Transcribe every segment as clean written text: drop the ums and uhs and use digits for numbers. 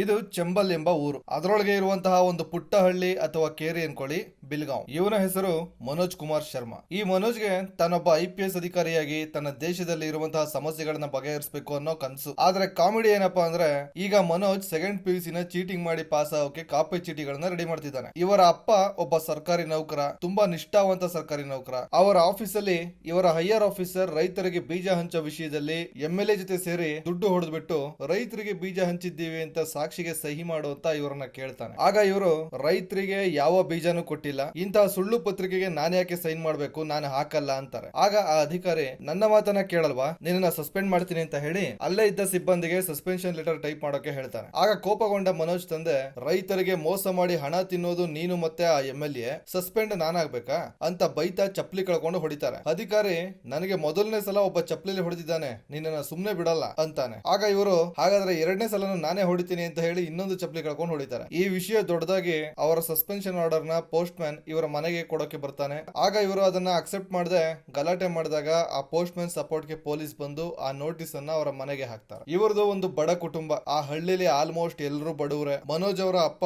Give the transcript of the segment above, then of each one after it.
ಇದು ಚಂಬಲ್ ಎಂಬ ಊರು. ಅದರೊಳಗೆ ಇರುವಂತಹ ಒಂದು ಪುಟ್ಟ ಹಳ್ಳಿ ಅಥವಾ ಕೇರಿ ಅನ್ಕೊಳ್ಳಿ, ಬಿಲ್ಗಾಂವ್. ಇವನ ಹೆಸರು ಮನೋಜ್ ಕುಮಾರ್ ಶರ್ಮಾ. ಈ ಮನೋಜ್ಗೆ ತಾನೊಬ್ಬ IPS ಅಧಿಕಾರಿಯಾಗಿ ತನ್ನ ದೇಶದಲ್ಲಿ ಇರುವಂತಹ ಸಮಸ್ಯೆಗಳನ್ನ ಬಗೆಹರಿಸಬೇಕು ಅನ್ನೋ ಕನಸು. ಆದ್ರೆ ಕಾಮಿಡಿ ಏನಪ್ಪಾ ಅಂದ್ರೆ, ಈಗ ಮನೋಜ್ ಸೆಕೆಂಡ್ PUC ನ ಚೀಟಿಂಗ್ ಮಾಡಿ ಪಾಸ್ ಆಗೋಕೆ ಕಾಪಿ ಚೀಟಿಗಳನ್ನ ರೆಡಿ ಮಾಡ್ತಿದ್ದಾನೆ. ಇವರ ಅಪ್ಪ ಒಬ್ಬ ಸರ್ಕಾರಿ ನೌಕರ, ತುಂಬಾ ನಿಷ್ಠಾವಂತ ಸರ್ಕಾರಿ ನೌಕರ. ಅವರ ಆಫೀಸಲ್ಲಿ ಇವರ ಹೈಯರ್ ಆಫೀಸರ್ ರೈತರಿಗೆ ಬೀಜ ಹಂಚೋ ವಿಷಯದಲ್ಲಿ MLA ಜೊತೆ ಸೇರಿ ದುಡ್ಡು ಹೊಡೆದ್ಬಿಟ್ಟು ರೈತರಿಗೆ ಬೀಜ ಹಂಚಿದ್ದೀವಿ ಅಂತ ಸಾಕ್ಷಿಗೆ ಸಹಿ ಮಾಡುವಂತ ಇವರನ್ನ ಕೇಳ್ತಾನೆ. ಆಗ ಇವರು ರೈತರಿಗೆ ಯಾವ ಬೀಜನೂ ಕೊಟ್ಟಿಲ್ಲ, ಇಂತಹ ಸುಳ್ಳು ಪತ್ರಿಕೆಗೆ ನಾನು ಯಾಕೆ ಸೈನ್ ಮಾಡ್ಬೇಕು, ನಾನು ಹಾಕಲ್ಲ ಅಂತಾರೆ. ಆಗ ಆ ಅಧಿಕಾರಿ ನನ್ನ ಮಾತನ್ನ ಕೇಳಲ್ವಾ, ನಿನ್ನ ಸಸ್ಪೆಂಡ್ ಮಾಡ್ತೀನಿ ಅಂತ ಹೇಳಿ ಅಲ್ಲೇ ಇದ್ದ ಸಿಬ್ಬಂದಿಗೆ ಸಸ್ಪೆನ್ಷನ್ ಲೆಟರ್ ಟೈಪ್ ಮಾಡೋಕೆ ಹೇಳ್ತಾನೆ. ಆಗ ಕೋಪಗೊಂಡ ಮನೋಜ್ ತಂದೆ, ರೈತರಿಗೆ ಮೋಸ ಮಾಡಿ ಹಣ ತಿನ್ನೋದು ನೀನು ಮತ್ತೆ ಆ MLA, ಸಸ್ಪೆಂಡ್ ನಾನಾಗ್ಬೇಕಾ ಅಂತ ಬೈತಾ ಚಪ್ಪಲಿ ಕಳ್ಕೊಂಡು ಹೊಡಿತಾರೆ. ಅಧಿಕಾರಿ, ನನಗೆ ಮೊದಲನೇ ಸಲ ಒಬ್ಬ ಚಪ್ಪಲಿ ಹೊಡೆದಿದ್ದಾನೆ, ನಿನ್ನನ್ನ ಸುಮ್ನೆ ಬಿಡಲ್ಲ ಅಂತಾನೆ. ಆಗ ಇವರು, ಹಾಗಾದ್ರೆ ಎರಡನೇ ಸಲನು ನಾನೇ ಹೊಡಿತೀನಿ ಅಂತ ಹೇಳಿ ಇನ್ನೊಂದು ಚಪ್ಪಲಿ ಕಳ್ಕೊಂಡು ಹೊಡಿತಾರೆ. ಈ ವಿಷಯ ದೊಡ್ಡದಾಗಿ ಅವರ ಸಸ್ಪೆನ್ಷನ್ ಆರ್ಡರ್ ನ ಪೋಸ್ಟ್ ಮ್ಯಾನ್ ಇವರ ಮನೆಗೆ ಕೊಡೋಕೆ ಬರ್ತಾನೆ. ಆಗ ಇವರು ಅದನ್ನ ಅಕ್ಸೆಪ್ಟ್ ಮಾಡದೆ ಗಲಾಟೆ ಮಾಡಿದಾಗ ಆ ಪೋಸ್ಟ್ ಮ್ಯಾನ್ ಸಪೋರ್ಟ್ ಗೆ ಪೊಲೀಸ್ ಬಂದು ಆ ನೋಟಿಸ್ ಅನ್ನ ಅವರ ಮನೆಗೆ ಹಾಕ್ತಾರೆ. ಇವರದು ಒಂದು ಬಡ ಕುಟುಂಬ. ಆ ಹಳ್ಳಿಲಿ ಆಲ್ಮೋಸ್ಟ್ ಎಲ್ಲರೂ ಬಡವರೇ. ಮನೋಜ್ ಅವರ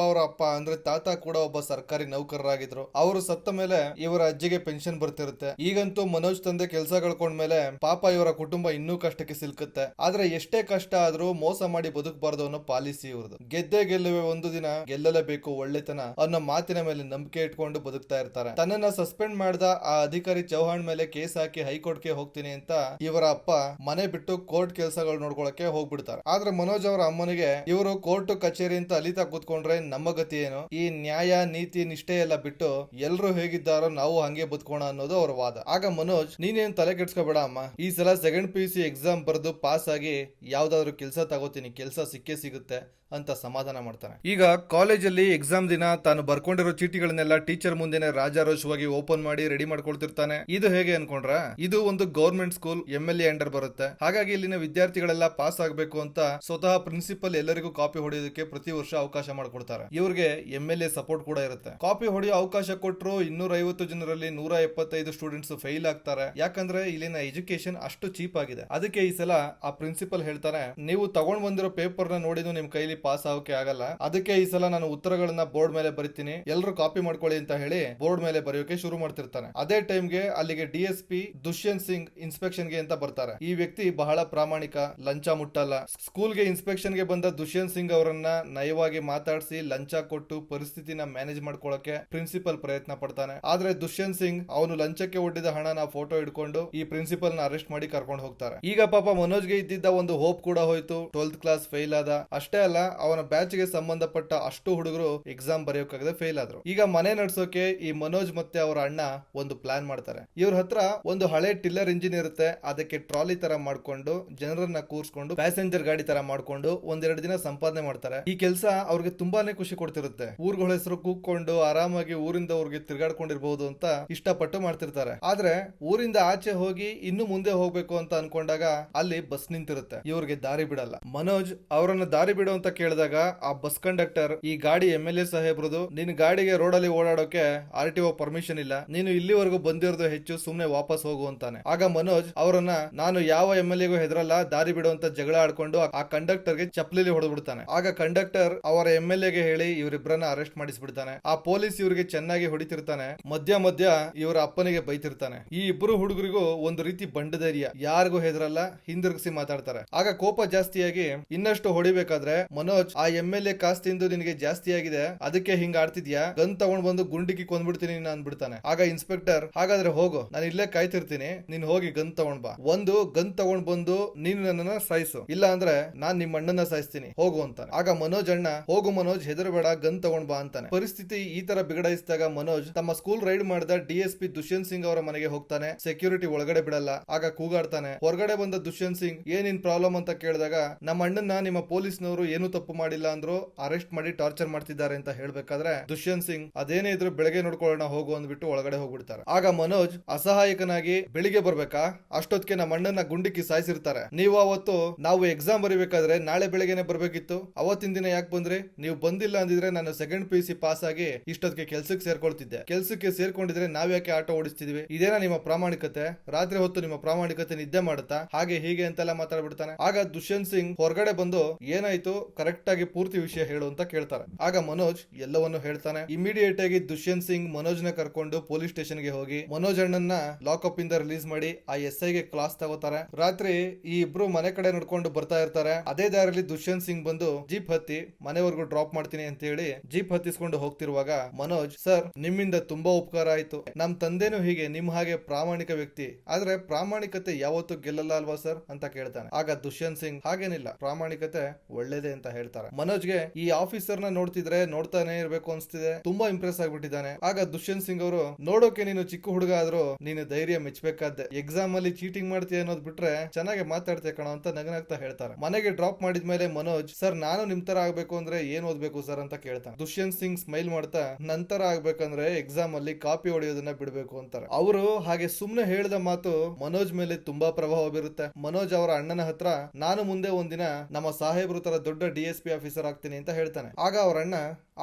ಅಪ್ಪ ಅಂದ್ರೆ ತಾತ ಕೂಡ ಒಬ್ಬ ಸರ್ಕಾರಿ ನೌಕರರಾಗಿದ್ರು. ಅವರು ಸತ್ತ ಮೇಲೆ ಇವರ ಅಜ್ಜಿಗೆ ಪೆನ್ಷನ್ ಬರ್ತಿರುತ್ತೆ. ಈಗಂತೂ ಮನೋಜ್ ತಂದೆ ಕೆಲಸ ಕಳ್ಕೊಂಡ್ಮೇಲೆ ಪಾಪ ಇವರ ಕುಟುಂಬ ಇನ್ನೂ ಕಷ್ಟಕ್ಕೆ ಸಿಲುಕುತ್ತೆ. ಆದ್ರೆ ಎಷ್ಟೇ ಕಷ್ಟ ಆದ್ರೂ ಮೋಸ ಮಾಡಿ ಬದುಕಬಾರ್ದು ಅನ್ನೋ ಪಾಲಿಸಿ ಇವ್ರದ್ದು. ಗೆದ್ದೇ ಗೆಲ್ಲುವೆ ಒಂದು ದಿನ, ಗೆಲ್ಲಲೇಬೇಕು ಒಳ್ಳೆತನ ಅನ್ನೋ ಮಾತಿನ ಮೇಲೆ ನಂಬಿಕೆ ಇಟ್ಕೊಂಡು ಬದುಕ್ತಾ ಇರ್ತಾರೆ. ತನ್ನನ್ನ ಸಸ್ಪೆಂಡ್ ಮಾಡಿದ ಆ ಅಧಿಕಾರಿ ಚೌಹಾಣ್ ಮೇಲೆ ಕೇಸ್ ಹಾಕಿ ಹೈಕೋರ್ಟ್ಗೆ ಹೋಗ್ತೀನಿ ಅಂತ ಇವರ ಅಪ್ಪ ಮನೆ ಬಿಟ್ಟು ಕೋರ್ಟ್ ಕೆಲಸಗಳು ನೋಡ್ಕೊಳಕ್ಕೆ ಹೋಗ್ಬಿಡ್ತಾರೆ. ಆದ್ರೆ ಮನೋಜ್ ಅವರ ಅಮ್ಮನಿಗೆ ಇವರು ಕೋರ್ಟ್ ಕಚೇರಿ ಅಂತ ಅಲಿತಾ ಕೂತ್ಕೊಂಡ್ರೆ ನಮ್ಮ ಗತಿ ಏನು, ಈ ನ್ಯಾಯ ನೀತಿ ನಿಷ್ಠೆ ಎಲ್ಲ ಬಿಟ್ಟು ಎಲ್ರು ಹೇಗಿದ್ದಾರೋ ನಾವು ಹಂಗೆ ಬದುಕೋಣ ಅನ್ನೋದು ಅವರ ವಾದ. ಆಗ ಮನೋಜ್, ನೀನೇನ್ ತಲೆ ಕೆಡ್ಸ್ಕೊಬೇಡ ಅಮ್ಮ, ಈ ಸಲ ಸೆಕೆಂಡ್ PUC ಎಕ್ಸಾಮ್ ಬರೆದು ಪಾಸ್ ಆಗಿ ಯಾವ್ದಾದ್ರು ಕೆಲಸ ತಗೋತೀನಿ, ಕೆಲಸ ಸಿಕ್ಕೇ ಸಿಗುತ್ತೆ ಅಂತ ಸಮಾಧಾನ ಮಾಡ್ತಾನೆ. ಈಗ ಕಾಲೇಜಲ್ಲಿ ಎಕ್ಸಾಮ್ ದಿನ ತಾನು ಬರ್ಕೊಂಡಿರೋ ಚೀಟಿಗಳನ್ನೆಲ್ಲ ಟೀಚರ್ ಮುಂದೆನೆ ರಾಜಾರೋಷವಾಗಿ ಓಪನ್ ಮಾಡಿ ರೆಡಿ ಮಾಡ್ಕೊಳ್ತಿರ್ತಾನೆ. ಇದು ಹೇಗೆ ಅನ್ಕೊಂಡ್ರ, ಇದು ಒಂದು ಗೌರ್ಮೆಂಟ್ ಸ್ಕೂಲ್, MLA ಅಂಡರ್ ಬರುತ್ತೆ. ಹಾಗಾಗಿ ಇಲ್ಲಿನ ವಿದ್ಯಾರ್ಥಿಗಳೆಲ್ಲ ಪಾಸ್ ಆಗ್ಬೇಕು ಅಂತ ಸ್ವತಃ ಪ್ರಿನ್ಸಿಪಲ್ ಎಲ್ಲರಿಗೂ ಕಾಪಿ ಹೊಡೆಯೋದಕ್ಕೆ ಪ್ರತಿ ವರ್ಷ ಅವಕಾಶ ಮಾಡ್ಕೊಡ್ತಾರೆ. ಇವ್ರಿಗೆ MLA ಸಪೋರ್ಟ್ ಕೂಡ ಇರುತ್ತೆ. ಕಾಪಿ ಹೊಡೆಯೋ ಅವಕಾಶ ಕೊಟ್ಟರು 250 ಜನರಲ್ಲಿ 175 ಸ್ಟೂಡೆಂಟ್ಸ್ ಫೇಲ್ ಆಗ್ತಾರೆ. ಯಾಕಂದ್ರೆ ಇಲ್ಲಿನ ಎಜುಕೇಶನ್ ಅಷ್ಟು ಚೀಪ್ ಆಗಿದೆ. ಅದಕ್ಕೆ ಈ ಸಲ ಆ ಪ್ರಿನ್ಸಿಪಲ್ ಹೇಳ್ತಾರೆ, ನೀವು ತಗೊಂಡ್ ಬಂದಿರೋ ಪೇಪರ್ ನ ನೋಡಿದ್ರು ನಿಮ್ ಕೈಲಿ ಪಾಸ್ ಆಗೋಕೆ ಆಗಲ್ಲ, ಅದಕ್ಕೆ ಈ ಸಲ ನಾನು ಉತ್ತರಗಳನ್ನ ಬೋರ್ಡ್ ಮೇಲೆ ಬರಿತೀನಿ, ಎಲ್ಲರೂ ಕಾಪಿ ಮಾಡ್ಕೊಳ್ಳಿ ಅಂತ ಹೇಳಿ ಬೋರ್ಡ್ ಮೇಲೆ ಬರೆಯೋಕೆ ಶುರು ಮಾಡ್ತಿರ್ತಾನೆ. ಅದೇ ಟೈಮ್ಗೆ ಅಲ್ಲಿಗೆ DSP ದುಷ್ಯಂತ್ ಸಿಂಗ್ ಇನ್ಸ್ಪೆಕ್ಷನ್ ಗೆ ಅಂತ ಬರ್ತಾರೆ. ಈ ವ್ಯಕ್ತಿ ಬಹಳ ಪ್ರಾಮಾಣಿಕ, ಲಂಚ ಮುಟ್ಟಲ್ಲ. ಸ್ಕೂಲ್ಗೆ ಇನ್ಸ್ಪೆಕ್ಷನ್ ಗೆ ಬಂದ ದುಷ್ಯಂತ್ ಸಿಂಗ್ ಅವರನ್ನ ನಯವಾಗಿ ಮಾತಾಡಿಸಿ ಲಂಚ ಕೊಟ್ಟು ಪರಿಸ್ಥಿತಿನ ಮ್ಯಾನೇಜ್ ಮಾಡ್ಕೊಳ್ಳಕ್ಕೆ ಪ್ರಿನ್ಸಿಪಲ್ ಪ್ರಯತ್ನ ಪಡ್ತಾನೆ. ಆದ್ರೆ ದುಷ್ಯಂತ್ ಸಿಂಗ್ ಅವನು ಲಂಚಕ್ಕೆ ಒಡ್ಡಿದ ಹಣನ ಫೋಟೋ ಇಟ್ಕೊಂಡು ಈ ಪ್ರಿನ್ಸಿಪಲ್ ನ ಅರೆಸ್ಟ್ ಮಾಡಿ ಕರ್ಕೊಂಡು ಹೋಗ್ತಾರೆ. ಈಗ ಪಾಪ ಮನೋಜ್ಗೆ ಇದ್ದಿದ್ದ ಒಂದು ಹೋಪ್ ಕೂಡ ಹೋಯ್ತು. 12th ಕ್ಲಾಸ್ ಫೇಲ್ ಆದ. ಅಷ್ಟೇ ಅಲ್ಲ, ಅವನ ಬ್ಯಾಚ್ ಗೆ ಸಂಬಂಧಪಟ್ಟ ಅಷ್ಟು ಹುಡುಗರು ಎಕ್ಸಾಮ್ ಬರೆಯೋಕಾಗದೆ ಫೇಲ್ ಆದ್ರು. ಈಗ ಮನೆ ನಡ್ಸೋಕೆ ಈ ಮನೋಜ್ ಮತ್ತೆ ಅವರ ಅಣ್ಣ ಒಂದು ಪ್ಲಾನ್ ಮಾಡ್ತಾರೆ. ಇವ್ರ ಹತ್ರ ಒಂದು ಹಳೆ ಟಿಲ್ಲರ್ ಇಂಜಿನ್ ಇರುತ್ತೆ. ಅದಕ್ಕೆ ಟ್ರಾಲಿ ತರ ಮಾಡ್ಕೊಂಡು ಜನರನ್ನ ಕೂರ್ಸ್ಕೊಂಡು ಪ್ಯಾಸೆಂಜರ್ ಗಾಡಿ ತರ ಮಾಡ್ಕೊಂಡು ಒಂದೆರಡು ದಿನ ಸಂಪಾದನೆ ಮಾಡ್ತಾರೆ. ಈ ಕೆಲಸ ಅವ್ರಿಗೆ ತುಂಬಾನೇ ಖುಷಿ ಕೊಡ್ತಿರುತ್ತೆ. ಊರುಗಳ ಹೆಸರು ಕೂತ್ಕೊಂಡು ಆರಾಮಾಗಿ ಊರಿಂದ ಊರಿಗೆ ತಿರ್ಗಾಡ್ಕೊಂಡಿರ್ಬಹುದು ಅಂತ ಇಷ್ಟಪಟ್ಟು ಮಾಡ್ತಿರ್ತಾರೆ. ಆದ್ರೆ ಊರಿಂದ ಆಚೆ ಹೋಗಿ ಇನ್ನು ಮುಂದೆ ಹೋಗ್ಬೇಕು ಅಂತ ಅನ್ಕೊಂಡಾಗ ಅಲ್ಲಿ ಬಸ್ ನಿಂತಿರುತ್ತೆ. ಇವ್ರಿಗೆ ದಾರಿ ಬಿಡಲ್ಲ. ಮನೋಜ್ ಅವರನ್ನ ದಾರಿ ಬಿಡು ಅಂತ ಕೇಳಿದಾಗ ಆ ಬಸ್ ಕಂಡಕ್ಟರ್, ಈ ಗಾಡಿ MLA ಸಾಹೇಬ್ರದು, ನಿನ್ ಗಾಡಿಗೆ ರೋಡಲ್ಲಿ ಓಡಾಡೋಕೆ RTO ಪರ್ಮಿಷನ್ ಇಲ್ಲ, ನೀನು ಇಲ್ಲಿವರೆಗೂ ಬಂದಿರೋದು ಹೆಚ್ಚು, ಸುಮ್ನೆ ವಾಪಸ್ ಹೋಗು ಅಂತಾನೆ. ಆಗ ಮನೋಜ್ ಅವರನ್ನ, ನಾನು ಯಾವ MLA ಗೂ ಹೆದರಲ್ಲ, ದಾರಿ ಬಿಡು ಅಂತ ಜಗಳ ಆಡ್ಕೊಂಡು ಆ ಕಂಡಕ್ಟರ್ ಗೆ ಚಪ್ಪಲಿ ಹೊಡೆದ್ಬಿಡ್ತಾನೆ. ಆಗ ಕಂಡಕ್ಟರ್ ಅವರ MLA ಗೆ ಹೇಳಿ ಇವರಿಬ್ಬರನ್ನ ಅರೆಸ್ಟ್ ಮಾಡಿಸ್ಬಿಡ್ತಾನೆ. ಆ ಪೊಲೀಸ್ ಇವ್ರಿಗೆ ಚೆನ್ನಾಗಿ ಹೊಡಿತಿರ್ತಾನೆ. ಮಧ್ಯ ಮಧ್ಯ ಇವರ ಅಪ್ಪನಿಗೆ ಬೈತಿರ್ತಾನೆ. ಈ ಇಬ್ಬರು ಹುಡುಗರಿಗೂ ಒಂದು ರೀತಿ ಬಂಡ ಧೈರ್ಯ, ಯಾರಿಗೂ ಹೆದರಲ್ಲ, ಹಿಂದಿರುಗಿಸಿ ಮಾತಾಡ್ತಾರೆ. ಆಗ ಕೋಪ ಜಾಸ್ತಿಯಾಗಿ ಇನ್ನಷ್ಟು ಹೊಡಿಬೇಕಾದ್ರೆ ಮನೋಜ್, ಆ MLA ಕಾಸ್ ತಿಂದು ನಿನಗೆ ಜಾಸ್ತಿ ಆಗಿದೆ, ಅದಕ್ಕೆ ಹಿಂಗ ಆಡ್ತಿದ್ಯಾ, ಗನ್ ತಗೊಂಡ್ ಬಂದು ಗುಂಡಿಗೆ ಕೊಂದ್ಬಿಡ್ತೀನಿ ಅಂದ್ಬಿಡ್ತಾನೆ. ಆಗ ಇನ್ಸ್ಪೆಕ್ಟರ್, ಹಾಗಾದ್ರೆ ಹೋಗು, ನಾನು ಇಲ್ಲೇ ಕಾಯ್ತಿರ್ತೀನಿ, ನೀನ್ ಹೋಗಿ ಗನ್ ತಗೊಂಡ್ ಬಾ, ಒಂದು ಗನ್ ತಗೊಂಡ್ ಬಂದು ನೀನು ನನ್ನನ್ನ ಸಾಯಿಸು, ಇಲ್ಲ ಅಂದ್ರೆ ನಾನ್ ನಿಮ್ಮ ಅಣ್ಣನ ಸಾಯಿಸ್ತೀನಿ, ಹೋಗು ಅಂತಾನೆ. ಆಗ ಮನೋಜ್ ಅಣ್ಣ, ಹೋಗು ಮನೋಜ್, ಹೆದರಬೇಡ, ಗನ್ ತಗೊಂಡ್ ಬಾ ಅಂತಾನೆ. ಪರಿಸ್ಥಿತಿ ಈ ತರ ಬಿಗಡಾಯಿಸಿದಾಗ ಮನೋಜ್ ತಮ್ಮ ಸ್ಕೂಲ್ ರೈಡ್ ಮಾಡಿದ DSP ದುಷ್ಯಂತ್ ಸಿಂಗ್ ಅವರ ಮನೆಗೆ ಹೋಗ್ತಾನೆ. ಸೆಕ್ಯೂರಿಟಿ ಒಳಗಡೆ ಬಿಡಲ್ಲ. ಆಗ ಕೂಗಾಡ್ತಾನೆ. ಹೊರಗಡೆ ಬಂದ ದುಷ್ಯಂತ್ ಸಿಂಗ್, ಏನಿನ್ ಪ್ರಾಬ್ಲಮ್ ಅಂತ ಕೇಳಿದಾಗ, ನಮ್ಮ ಅಣ್ಣನ ನಿಮ್ಮ ಪೊಲೀಸ್ನವರು ಏನು ತಪ್ಪು ಮಾಡಿಲ್ಲ ಅಂದ್ರು ಅರೆಸ್ಟ್ ಮಾಡಿ ಟಾರ್ಚರ್ ಮಾಡ್ತಿದ್ದಾರೆ ಅಂತ ಹೇಳ್ಬೇಕಾದ್ರೆ ದುಷ್ಯಂತ್ ಸಿಂಗ್, ಅದೇನೇ ಇದ್ರು ಬೆಳಗ್ಗೆ ನೋಡ್ಕೊಳ್ಳೋಣ ಹೋಗು ಅಂದ್ಬಿಟ್ಟು ಒಳಗಡೆ ಹೋಗ್ಬಿಡ್ತಾರೆ. ಆಗ ಮನೋಜ್ ಅಸಹಾಯಕನಾಗಿ, ಬೆಳಿಗ್ಗೆ ಬರ್ಬೇಕಾ, ಅಷ್ಟೊತ್ತಿಗೆ ನಮ್ಮ ಅಣ್ಣನ ಗುಂಡಿಕ್ಕಿ ಸಾಯಿಸಿರ್ತಾರೆ, ನೀವು ಅವತ್ತು ನಾವು ಎಕ್ಸಾಮ್ ಬರೀಬೇಕಾದ್ರೆ ನಾಳೆ ಬೆಳಗ್ಗೆನೆ ಬರ್ಬೇಕಿತ್ತು, ಅವತ್ತಿನ ದಿನ ಯಾಕೆ ಬಂದ್ರಿ, ನೀವು ಬಂದಿಲ್ಲ ಅಂದಿದ್ರೆ ನಾನು ಸೆಕೆಂಡ್ PUC ಪಾಸ್ ಆಗಿ ಇಷ್ಟೊತ್ತಿಗೆ ಕೆಲ್ಸಕ್ಕೆ ಸೇರ್ಕೊಳ್ತಿದ್ದೆ, ಕೆಲ್ಸಕ್ಕೆ ಸೇರ್ಕೊಂಡಿದ್ರೆ ನಾವ್ ಯಾಕೆ ಆಟೋ ಓಡಿಸ್ತಿದ್ವಿ, ಇದೇನಾ ನಿಮ್ಮ ಪ್ರಾಮಾಣಿಕತೆ, ರಾತ್ರಿ ಹೊತ್ತು ನಿಮ್ಮ ಪ್ರಾಮಾಣಿಕತೆ ನಿದ್ದೆ ಮಾಡುತ್ತಾ, ಹಾಗೆ ಹೀಗೆ ಅಂತೆಲ್ಲ ಮಾತಾಡ್ಬಿಡ್ತಾನೆ. ಆಗ ದುಷ್ಯಂತ್ ಸಿಂಗ್ ಹೊರಗಡೆ ಬಂದು, ಏನಾಯ್ತು, ಕರೆಕ್ಟ್ ಆಗಿ ಪೂರ್ತಿ ವಿಷಯ ಹೇಳು ಅಂತ ಕೇಳ್ತಾರೆ. ಆಗ ಮನೋಜ್ ಎಲ್ಲವನ್ನು ಹೇಳ್ತಾನೆ. ಇಮಿಡಿಯೇಟ್ ಆಗಿ ದುಷ್ಯಂತ್ ಸಿಂಗ್ ಮನೋಜ್ ನ ಕರ್ಕೊಂಡು ಪೊಲೀಸ್ ಸ್ಟೇಷನ್ ಗೆ ಹೋಗಿ ಮನೋಜ್ ಅಣ್ಣನ ಲಾಕಪ್ ಇಂದ ರಿಲೀಸ್ ಮಾಡಿ ಆ SI ಗೆ ಕ್ಲಾಸ್ ತಗೋತಾರೆ. ರಾತ್ರಿ ಈ ಇಬ್ರು ಮನೆ ಕಡೆ ನಡ್ಕೊಂಡು ಬರ್ತಾ ಇರ್ತಾರೆ. ಅದೇ ದಾರಿಯಲ್ಲಿ ದುಷ್ಯಂತ್ ಸಿಂಗ್ ಬಂದು ಜೀಪ್ ಹತ್ತಿ ಮನೆವರೆಗೂ ಡ್ರಾಪ್ ಮಾಡ್ತೀನಿ ಅಂತ ಹೇಳಿ ಜೀಪ್ ಹತ್ತಿಸ್ಕೊಂಡು ಹೋಗ್ತಿರುವಾಗ ಮನೋಜ್, ಸರ್ ನಿಮ್ಮಿಂದ ತುಂಬಾ ಉಪಕಾರ ಆಯ್ತು. ನಮ್ ತಂದೆನೂ ಹೀಗೆ ನಿಮ್ ಹಾಗೆ ಪ್ರಾಮಾಣಿಕ ವ್ಯಕ್ತಿ, ಆದ್ರೆ ಪ್ರಾಮಾಣಿಕತೆ ಯಾವತ್ತೂ ಗೆಲ್ಲಲ್ಲ ಅಲ್ವಾ ಸರ್ ಅಂತ ಕೇಳ್ತಾನೆ. ಆಗ ದುಷ್ಯಂತ್ ಸಿಂಗ್, ಹಾಗೇನಿಲ್ಲ, ಪ್ರಾಮಾಣಿಕತೆ ಒಳ್ಳೇದೇ ಅಂತ ಹೇಳ್ತಾರೆ. ಮನೋಜ್ಗೆ ಈ ಆಫೀಸರ್ ನ ನೋಡ್ತಿದ್ರೆ ನೋಡ್ತಾನೆ ಇರ್ಬೇಕು ಅನ್ಸ್ತಿದೆ, ತುಂಬಾ ಇಂಪ್ರೆಸ್ ಆಗ್ಬಿಟ್ಟಿದ್ದಾನೆ. ಆಗ ದುಷ್ಯಂತ್ ಸಿಂಗ್ ಅವರು, ನೋಡೋಕೆ ನೀನು ಚಿಕ್ಕ ಹುಡುಗ ಆದ್ರೂ ನೀನು ಧೈರ್ಯ ಮೆಚ್ಚಬೇಕಾದ್ದೆ, ಎಕ್ಸಾಮ್ ಅಲ್ಲಿ ಚೀಟಿಂಗ್ ಮಾಡ್ತೀಯ ಅನ್ನೋದು ಬಿಟ್ರೆ ಚೆನ್ನಾಗಿ ಮಾತಾಡ್ತೀಯ ಕಣೋ ಅಂತ ನಗನಾಗ್ತಾ ಹೇಳ್ತಾರೆ. ಮನೆಗೆ ಡ್ರಾಪ್ ಮಾಡಿದ್ಮೇಲೆ ಮನೋಜ್, ಸರ್ ನಾನು ನಿಮ್ ತರ ಆಗ್ಬೇಕು ಅಂದ್ರೆ ಏನ್ ಓದ್ಬೇಕು ಸರ್ ಅಂತ ಕೇಳ್ತಾನೆ. ದುಷ್ಯಂತ್ ಸಿಂಗ್ ಸ್ಮೈಲ್ ಮಾಡ್ತಾ, ನಂತರ ಆಗ್ಬೇಕಂದ್ರೆ ಎಕ್ಸಾಮ್ ಅಲ್ಲಿ ಕಾಪಿ ಹೊಡೆಯೋದನ್ನ ಬಿಡ್ಬೇಕು ಅಂತಾರೆ. ಅವರು ಹಾಗೆ ಸುಮ್ನೆ ಹೇಳಿದ ಮಾತು ಮನೋಜ್ ಮೇಲೆ ತುಂಬಾ ಪ್ರಭಾವ ಬೀರುತ್ತೆ. ಮನೋಜ್ ಅವರ ಅಣ್ಣನ ಹತ್ರ, ನಾನು ಮುಂದೆ ಒಂದಿನ ನಮ್ಮ ಸಾಹೇಬ್ರು ತರ ದೊಡ್ಡ DSP ಆಫೀಸರ್ ಆಗ್ತೀನಿ ಅಂತ ಹೇಳ್ತಾನೆ. ಆಗ ಅವ್ರ ಅಣ್ಣ,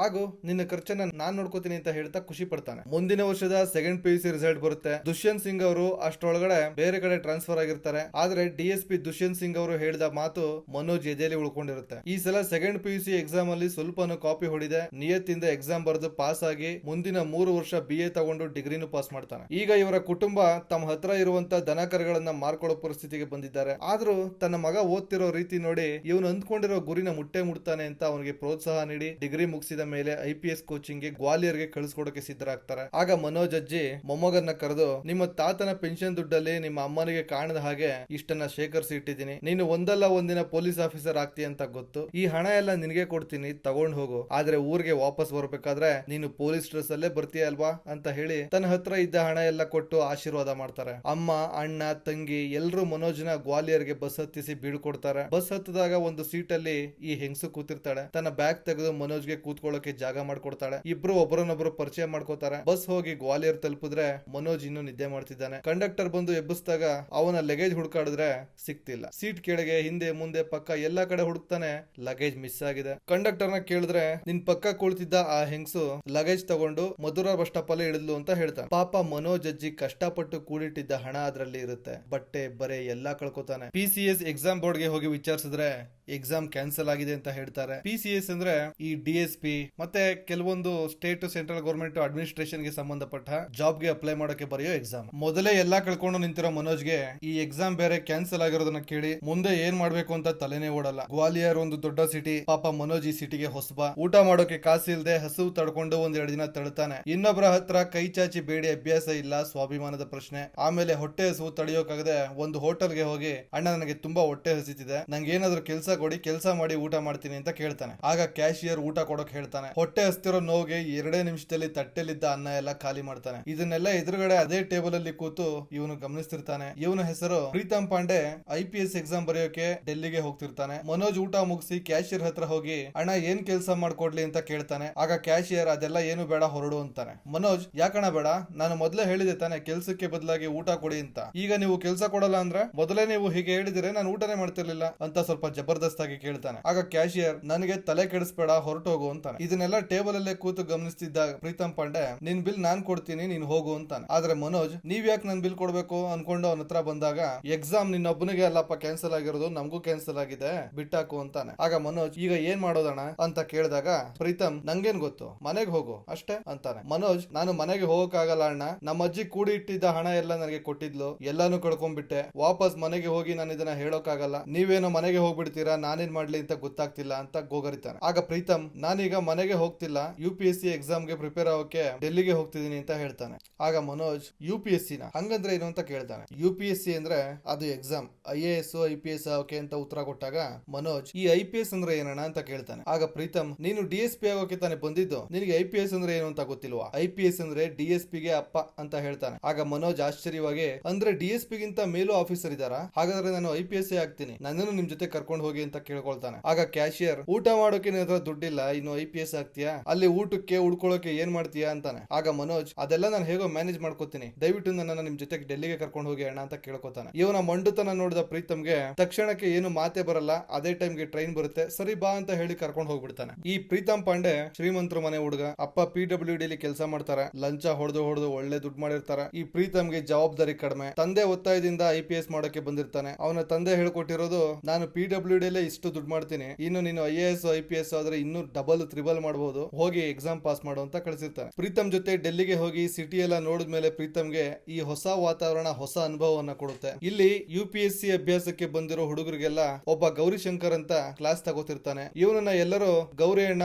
ಆಗು, ನಿನ್ನ ಖರ್ಚನ್ನ ನಾನ್ ನೋಡ್ಕೋತೀನಿ ಅಂತ ಹೇಳ್ತಾ ಖುಷಿ ಪಡ್ತಾನೆ. ಮುಂದಿನ ವರ್ಷದ ಸೆಕೆಂಡ್ PUC ರಿಸಲ್ಟ್ ಬರುತ್ತೆ. ದುಷ್ಯಂತ್ ಸಿಂಗ್ ಅವರು ಅಷ್ಟೊಳಗಡೆ ಬೇರೆ ಕಡೆ ಟ್ರಾನ್ಸ್ಫರ್ ಆಗಿರ್ತಾರೆ. ಆದ್ರೆ DSP ದುಷ್ಯಂತ್ ಸಿಂಗ್ ಅವರು ಹೇಳಿದ ಮಾತು ಮನೋಜ್ ಎದೆಯಲ್ಲಿ ಉಳ್ಕೊಂಡಿರುತ್ತೆ. ಈ ಸಲ ಸೆಕೆಂಡ್ PUC ಎಕ್ಸಾಮ್ ಅಲ್ಲಿ ಸ್ವಲ್ಪನೂ ಕಾಪಿ ಹೊಡಿದೆ ನಿಯತ್ತಿಂದ ಎಕ್ಸಾಮ್ ಬರೆದು ಪಾಸ್ ಆಗಿ ಮುಂದಿನ 3 ವರ್ಷ BA ತಗೊಂಡು ಡಿಗ್ರಿನೂ ಪಾಸ್ ಮಾಡ್ತಾನೆ. ಈಗ ಇವರ ಕುಟುಂಬ ತಮ್ಮ ಹತ್ರ ಇರುವಂತ ದನಕರುಗಳನ್ನ ಮಾರ್ಕೊಳ್ಳೋ ಪರಿಸ್ಥಿತಿಗೆ ಬಂದಿದ್ದಾರೆ. ಆದ್ರೂ ತನ್ನ ಮಗ ಓದ್ತಿರೋ ರೀತಿ ನೋಡಿ ಇವನು ಅಂದ್ಕೊಂಡಿರೋ ಗುರಿನ ಮುಟ್ಟಾನೆ ಅಂತ ಅವನಿಗೆ ಪ್ರೋತ್ಸಾಹ ನೀಡಿ ಡಿಗ್ರಿ ಮುಗಿಸಿದ ಮೇಲೆ IPS ಕೋಚಿಂಗ್ ಗೆ ಗ್ವಾಲಿಯರ್ಗೆ ಕಳಿಸ್ಕೊಡಕ್ಕೆ ಸಿದ್ಧರಾಗ್ತಾರೆ. ಆಗ ಮನೋಜ್ ಅಜ್ಜಿ ಮೊಮ್ಮಗನ್ನ ಕರೆದು, ನಿಮ್ಮ ತಾತನ ಪೆನ್ಷನ್ ದುಡ್ಡಲ್ಲಿ ನಿಮ್ಮ ಅಮ್ಮನಿಗೆ ಕಾಣದ ಹಾಗೆ ಇಷ್ಟನ್ನ ಶೇಖರಿಸಿ ಇಟ್ಟಿದ್ದೀನಿ, ನೀನು ಒಂದಲ್ಲ ಒಂದಿನ ಪೊಲೀಸ್ ಆಫೀಸರ್ ಆಗ್ತೀಯ ಅಂತ ಗೊತ್ತು, ಈ ಹಣ ಎಲ್ಲ ನಿನಗೆ ಕೊಡ್ತೀನಿ, ತಗೊಂಡ್ ಹೋಗು, ಆದ್ರೆ ಊರಿಗೆ ವಾಪಸ್ ಬರ್ಬೇಕಾದ್ರೆ ನೀನು ಪೊಲೀಸ್ ಡ್ರೆಸ್ ಅಲ್ಲೇ ಬರ್ತೀಯ ಅಲ್ವಾ ಅಂತ ಹೇಳಿ ತನ್ನ ಹತ್ರ ಇದ್ದ ಹಣ ಎಲ್ಲ ಕೊಟ್ಟು ಆಶೀರ್ವಾದ ಮಾಡ್ತಾರೆ. ಅಮ್ಮ, ಅಣ್ಣ, ತಂಗಿ ಎಲ್ರು ಮನೋಜ್ನ ಗ್ವಾಲಿಯರ್ಗೆ ಬಸ್ ಹತ್ತಿಸಿ ಬೀಳ್ಕೊಡ್ತಾರೆ. ಬಸ್ ಹತ್ತದಾಗ ಒಂದು ಸೀಟ್ ಅಲ್ಲಿ ಈ ಹೆಂಗಸು ಕೂತಿರ್ತಾಳೆ. ತನ್ನ ಬ್ಯಾಗ್ ತೆಗೆದು ಮನೋಜ್ಗೆ ಕೂತ್ಕೊಳ್ಳೋಕೆ ಜಾಗ ಮಾಡ್ಕೊಡ್ತಾಳೆ. ಇಬ್ರು ಒಬ್ಬರನ್ನೊಬ್ರು ಪರಿಚಯ ಮಾಡ್ಕೋತಾರೆ. ಬಸ್ ಹೋಗಿ ಗ್ವಾಲಿಯರ್ ತಲುಪಿದ್ರೆ ಮನೋಜ್ ಇನ್ನೂ ನಿದ್ದೆ ಮಾಡ್ತಿದ್ದಾನೆ. ಕಂಡಕ್ಟರ್ ಬಂದು ಎಬ್ಬಿಸಿದಾಗ ಅವನ ಲಗೇಜ್ ಹುಡುಕಾಡಿದ್ರೆ ಸಿಕ್ತಿಲ್ಲ. ಸೀಟ್ ಕೆಳಗೆ ಹಿಂದೆ ಮುಂದೆ ಪಕ್ಕ ಎಲ್ಲಾ ಕಡೆ ಹುಡುಕ್ತಾನೆ, ಲಗೇಜ್ ಮಿಸ್ ಆಗಿದೆ. ಕಂಡಕ್ಟರ್ ನ ಕೇಳಿದ್ರೆ, ನಿನ್ ಪಕ್ಕ ಕುಳಿತಿದ್ದ ಆ ಹೆಂಗಸು ಲಗೇಜ್ ತಗೊಂಡು ಮಧುರಾ ಬಸ್ ಸ್ಟಾಪ್ ಅಲ್ಲಿ ಇಳಿದ್ಲು ಅಂತ ಹೇಳ್ತಾನೆ. ಪಾಪ ಮನೋಜ್ ಅಜ್ಜಿ ಕಷ್ಟಪಟ್ಟು ಕೂಡಿಟ್ಟಿದ್ದ ಹಣ ಅದರಲ್ಲಿ ಇರುತ್ತೆ. ಬಟ್ಟೆ ಬರೆ ಎಲ್ಲಾ ಕಳ್ಕೊತಾನೆ. PCS ಎಕ್ಸಾಮ್ ಬೋರ್ಡ್ ಗೆ ಹೋಗಿ ವಿಚಾರಿಸಿದ್ರೆ ಎಕ್ಸಾಮ್ ಕ್ಯಾನ್ಸಲ್ ಆಗಿದೆ ಅಂತ ಹೇಳ್ತಾರೆ. PCS ಅಂದ್ರೆ ಈ DSP ಮತ್ತೆ ಕೆಲವೊಂದು ಸ್ಟೇಟ್ ಸೆಂಟ್ರಲ್ ಗವರ್ಮೆಂಟ್ ಅಡ್ಮಿನಿಸ್ಟ್ರೇಷನ್ ಗೆ ಸಂಬಂಧಪಟ್ಟ ಜಾಬ್ ಗೆ ಅಪ್ಲೈ ಮಾಡೋಕೆ ಬರೆಯೋ ಎಕ್ಸಾಮ್. ಮೊದಲೇ ಎಲ್ಲಾ ಕಳ್ಕೊಂಡು ನಿಂತಿರೋ ಮನೋಜ್ಗೆ ಈ ಎಕ್ಸಾಮ್ ಬೇರೆ ಕ್ಯಾನ್ಸಲ್ ಆಗಿರೋದನ್ನ ಕೇಳಿ ಮುಂದೆ ಏನ್ ಮಾಡ್ಬೇಕು ಅಂತ ತಲೆನೇ ಓಡಲ್ಲ. ಗ್ವಾಲಿಯರ್ ಒಂದು ದೊಡ್ಡ ಸಿಟಿ. ಪಾಪ ಮನೋಜ್ ಈ ಸಿಟಿಗೆ ಹೊಸಬ. ಊಟ ಮಾಡೋಕೆ ಕಾಸಿಲ್ದೆ ಹಸು ತಡ್ಕೊಂಡು 1-2 ದಿನ ತಳ್ತಾನೆ. ಇನ್ನೊಬ್ಬರ ಹತ್ರ ಕೈ ಚಾಚಿ ಬೇಡಿ ಅಭ್ಯಾಸ ಇಲ್ಲ, ಸ್ವಾಭಿಮಾನದ ಪ್ರಶ್ನೆ. ಆಮೇಲೆ ಹೊಟ್ಟೆ ಹಸು ತಡೆಯೋಕಾಗದೆ ಒಂದು ಹೋಟೆಲ್ಗೆ ಹೋಗಿ, ಅಣ್ಣ ನನಗೆ ತುಂಬಾ ಹೊಟ್ಟೆ ಹಸಿತಿದೆ, ನಂಗೆ ಏನಾದ್ರು ಕೆಲಸ ಕೊಡಿ, ಕೆಲಸ ಮಾಡಿ ಊಟ ಮಾಡ್ತೀನಿ ಅಂತ ಕೇಳ್ತಾನೆ. ಆಗ ಕ್ಯಾಶಿಯರ್ ಊಟ ಕೊಡೋಕ್ ಹೇಳ್ತಾನೆ. ಹೊಟ್ಟೆ ಹಸ್ತಿರೋ ನೋವಿಗೆ 2 ನಿಮಿಷದಲ್ಲಿ ತಟ್ಟೆಲಿದ್ದ ಅನ್ನ ಎಲ್ಲ ಖಾಲಿ ಮಾಡ್ತಾನೆ. ಇದನ್ನೆಲ್ಲ ಎದುರುಗಡೆ ಅದೇ ಟೇಬಲ್ ಅಲ್ಲಿ ಕೂತು ಇವನು ಗಮನಿಸ್ತಿರ್ತಾನೆ. ಇವನ ಹೆಸರು ಪ್ರೀತಮ್ ಪಾಂಡೆ. IPS ಎಕ್ಸಾಮ್ ಬರೆಯೋಕೆ ಡೆಲ್ಲಿಗೆ ಹೋಗ್ತಿರ್ತಾನೆ. ಮನೋಜ್ ಊಟ ಮುಗಿಸಿ ಕ್ಯಾಶಿಯರ್ ಹತ್ರ ಹೋಗಿ, ಅಣ್ಣ ಏನ್ ಕೆಲಸ ಮಾಡ್ಕೊಡ್ಲಿ ಅಂತ ಕೇಳ್ತಾನೆ. ಆಗ ಕ್ಯಾಶಿಯರ್, ಅದೆಲ್ಲ ಏನು ಬೇಡ, ಹೊರಡು ಅಂತಾನೆ. ಮನೋಜ್, ಯಾಕಣ್ಣ ಬೇಡ, ನಾನು ಮೊದಲೇ ಹೇಳಿದೆ ತಾನೆ ಕೆಲ್ಸಕ್ಕೆ ಬದಲಾಗಿ ಊಟ ಕೊಡಿ ಅಂತ. ಈಗ ನೀವು ಕೆಲಸ ಕೊಡಲ್ಲ ಅಂದ್ರೆ ಮೊದಲೇ ನೀವು ಹೀಗೆ ಹೇಳಿದ್ರೆ ನಾನು ಊಟನೇ ಮಾಡ್ತಿರ್ಲಿಲ್ಲ ಅಂತ ಸ್ವಲ್ಪ ಜಬರ್ದಸ್ತ್ ಆಗಿ ಕೇಳ್ತಾನೆ. ಆಗ ಕ್ಯಾಶಿಯರ್, ನನಗೆ ತಲೆ ಕೆಡಿಸ್ಬೇಡ, ಹೊರಟೋಗು ಅಂತಾನೆ. ಇದನ್ನೆಲ್ಲ ಟೇಬಲ್ ಅಲ್ಲೇ ಕೂತು ಗಮನಿಸ್ತಿದ್ದ ಪ್ರೀತಮ್ ಪಾಂಡೆ, ನಿನ್ ಬಿಲ್ ನಾನ್ ಕೊಡ್ತೀನಿ, ನೀನ್ ಹೋಗು ಅಂತಾನೆ. ಆದ್ರೆ ಮನೋಜ್, ನೀವ್ ಯಾಕೆ ನನ್ ಬಿಲ್ ಕೊಡ್ಬೇಕು ಅನ್ಕೊಂಡು ಅವನ ಹತ್ರ ಬಂದಾಗ, ಎಕ್ಸಾಮ್ ನಿನ್ನೊಬ್ಬನಿಗೆ ಅಲ್ಲಪ್ಪ ಕ್ಯಾನ್ಸಲ್ ಆಗಿರೋದು, ನಮಗೂ ಕ್ಯಾನ್ಸಲ್ ಆಗಿದೆ, ಬಿಟ್ಟಾಕು ಅಂತಾನೆ. ಆಗ ಮನೋಜ್, ಈಗ ಏನ್ ಮಾಡೋದಣ್ಣ ಅಂತ ಕೇಳಿದಾಗ ಪ್ರೀತಮ್, ನಂಗೇನ್ ಗೊತ್ತು, ಮನೆಗೆ ಹೋಗು ಅಷ್ಟೇ ಅಂತಾನೆ. ಮನೋಜ್, ನಾನು ಮನೆಗೆ ಹೋಗಕ್ಕಾಗಲ್ಲ ಅಣ್ಣ, ನಮ್ಮ ಅಜ್ಜಿ ಕೂಡಿ ಇಟ್ಟಿದ್ದ ಹಣ ಎಲ್ಲ ನನಗೆ ಕೊಟ್ಟಿದ್ಲು, ಎಲ್ಲಾನು ಕಳ್ಕೊಂಡ್ಬಿಟ್ಟೆ, ವಾಪಸ್ ಮನೆಗೆ ಹೋಗಿ ನಾನು ಇದನ್ನ ಹೇಳೋಕ್ಕಾಗಲ್ಲ, ನೀವೇನೋ ಮನೆಗೆ ಹೋಗ್ಬಿಡ್ತೀರಾ, ನಾನೇನ್ ಮಾಡ್ಲಿ ಅಂತ ಗೊತ್ತಾಗ್ತಿಲ್ಲ ಅಂತ ಗೋಗರಿತಾನೆ. ಆಗ ಪ್ರೀತಮ್, ನಾನೀಗ ಮನೆಗೆ ಹೋಗ್ತಿಲ್ಲ, UPSC ಎಕ್ಸಾಮ್ ಗೆ ಪ್ರಿಪೇರ್ ಆಗೋಕೆ ಡೆಲ್ಲಿಗೆ ಹೋಗ್ತಿದೀನಿ ಅಂತ ಹೇಳ್ತಾನೆ. ಆಗ ಮನೋಜ್, UPSC ನ ಹಂಗಂದ್ರೆ ಏನು ಅಂತ ಕೇಳ್ತಾನೆ. UPSC ಅಂದ್ರೆ ಅದು ಎಕ್ಸಾಮ್, IAS IPS ಆಗೋಕೆ ಅಂತ ಉತ್ತರ ಕೊಟ್ಟಾಗ ಮನೋಜ್, ಈ IPS ಅಂದ್ರೆ ಏನಣ್ಣ ಅಂತ ಕೇಳ್ತಾನೆ. ಆಗ ಪ್ರೀತಮ್, ನೀನು DSP ಆಗೋಕೆ ತಾನೇ ಬಂದಿದ್ದು, ನಿನಗೆ IPS ಅಂದ್ರೆ ಏನು ಅಂತ ಗೊತ್ತಿಲ್ವಾ? IPS ಅಂದ್ರೆ DSP ಗೆ ಅಪ್ಪ ಅಂತ ಹೇಳ್ತಾನೆ. ಆಗ ಮನೋಜ್ ಆಶ್ಚರ್ಯವಾಗಿ, ಅಂದ್ರೆ DSP ಗಿಂತ ಮೇಲೂ ಆಫೀಸರ್ ಇದಾರಾ? ಹಾಗಾದ್ರೆ ನಾನು IPS ಆಗ್ತೀನಿ, ನನ್ನನ್ನು ನಿಮ್ ಜೊತೆ ಕರ್ಕೊಂಡು ಹೋಗಿ ಅಂತ ಕೇಳ್ಕೊಳ್ತಾನೆ. ಆಗ ಕ್ಯಾಶಿಯರ್, ಊಟ ಮಾಡೋಕೆ ನಿನ್ನ ಹತ್ರ ದುಡ್ಡಿಲ್ಲ, ಇನ್ನು IPS ಆಗ್ತೀಯಾ, ಅಲ್ಲಿ ಊಟಕ್ಕೆ ಉಳ್ಕೊಳ್ಳೋಕೆ ಏನ್ ಮಾಡ್ತೀಯಾ ಅಂತಾನೆ. ಆಗ ಮನೋಜ್ ಅದೆಲ್ಲ ನಾನು ಹೇಗೋ ಮ್ಯಾನೇಜ್ ಮಾಡ್ಕೋತೀನಿ, ದಯವಿಟ್ಟು ನನ್ನ ನಿಮ್ ಜೊತೆಗೆ ಡೆಲ್ಲಿಗೆ ಕರ್ಕೊಂಡು ಹೋಗಿ ಅಣ್ಣ ಅಂತ ಕೇಳ್ಕೊತಾನೆ. ಇವನ ಮಂಡುತನ ನೋಡಿದ ಪ್ರೀತಮ್ಗೆ ತಕ್ಷಣಕ್ಕೆ ಏನು ಮಾತೆ ಬರಲ್ಲ. ಅದೇ ಟೈಮ್ಗೆ ಟ್ರೈನ್ ಬರುತ್ತೆ. ಸರಿ ಬಾ ಅಂತ ಹೇಳಿ ಕರ್ಕೊಂಡು ಹೋಗ್ಬಿಡ್ತಾನೆ. ಈ ಪ್ರೀತಮ್ ಪಾಂಡೆ ಶ್ರೀಮಂತರ ಮನೆ ಹುಡುಗ. ಅಪ್ಪ PWD ಕೆಲಸ ಮಾಡ್ತಾರೆ. ಲಂಚ ಹೊಡೆದು ಒಳ್ಳೆ ದುಡ್ಡು ಮಾಡಿರ್ತಾರೆ. ಈ ಪ್ರೀತಮ್ಗೆ ಜವಾಬ್ದಾರಿ ಕಡಿಮೆ. ತಂದೆ ಒತ್ತಾಯದಿಂದ IPS ಮಾಡೋಕೆ ಬಂದಿರ್ತಾನೆ. ಅವನ ತಂದೆ ಹೇಳ್ಕೊಟ್ಟಿರೋದು, ನಾನು PWD ಇಷ್ಟು ದುಡ್ಡು ಮಾಡ್ತೀನಿ, ಇನ್ನು ನೀನು IAS IPS ಆದ್ರೆ ಇನ್ನೂ ಡಬಲ್ ತ್ರಿಬಲ್ ಮಾಡಬಹುದು, ಹೋಗಿ ಎಕ್ಸಾಮ್ ಪಾಸ್ ಮಾಡು ಅಂತ ಕಳಿಸಿರ್ತಾನೆ. ಪ್ರೀತಮ್ ಜೊತೆ ಡೆಲ್ಲಿಗೆ ಹೋಗಿ ಸಿಟಿ ಎಲ್ಲ ನೋಡಿದ್ಮೇಲೆ ಪ್ರೀತಮ್ಗೆ ಈ ಹೊಸ ವಾತಾವರಣ ಹೊಸ ಅನುಭವವನ್ನ ಕೊಡುತ್ತೆ. ಇಲ್ಲಿ UPSC ಅಭ್ಯಾಸಕ್ಕೆ ಬಂದಿರೋ ಹುಡುಗರಿಗೆಲ್ಲ ಒಬ್ಬ ಗೌರಿಶಂಕರ್ ಅಂತ ಕ್ಲಾಸ್ ತಗೋತಿರ್ತಾನೆ. ಇವನನ್ನ ಎಲ್ಲರೂ ಗೌರಿ ಅಣ್ಣ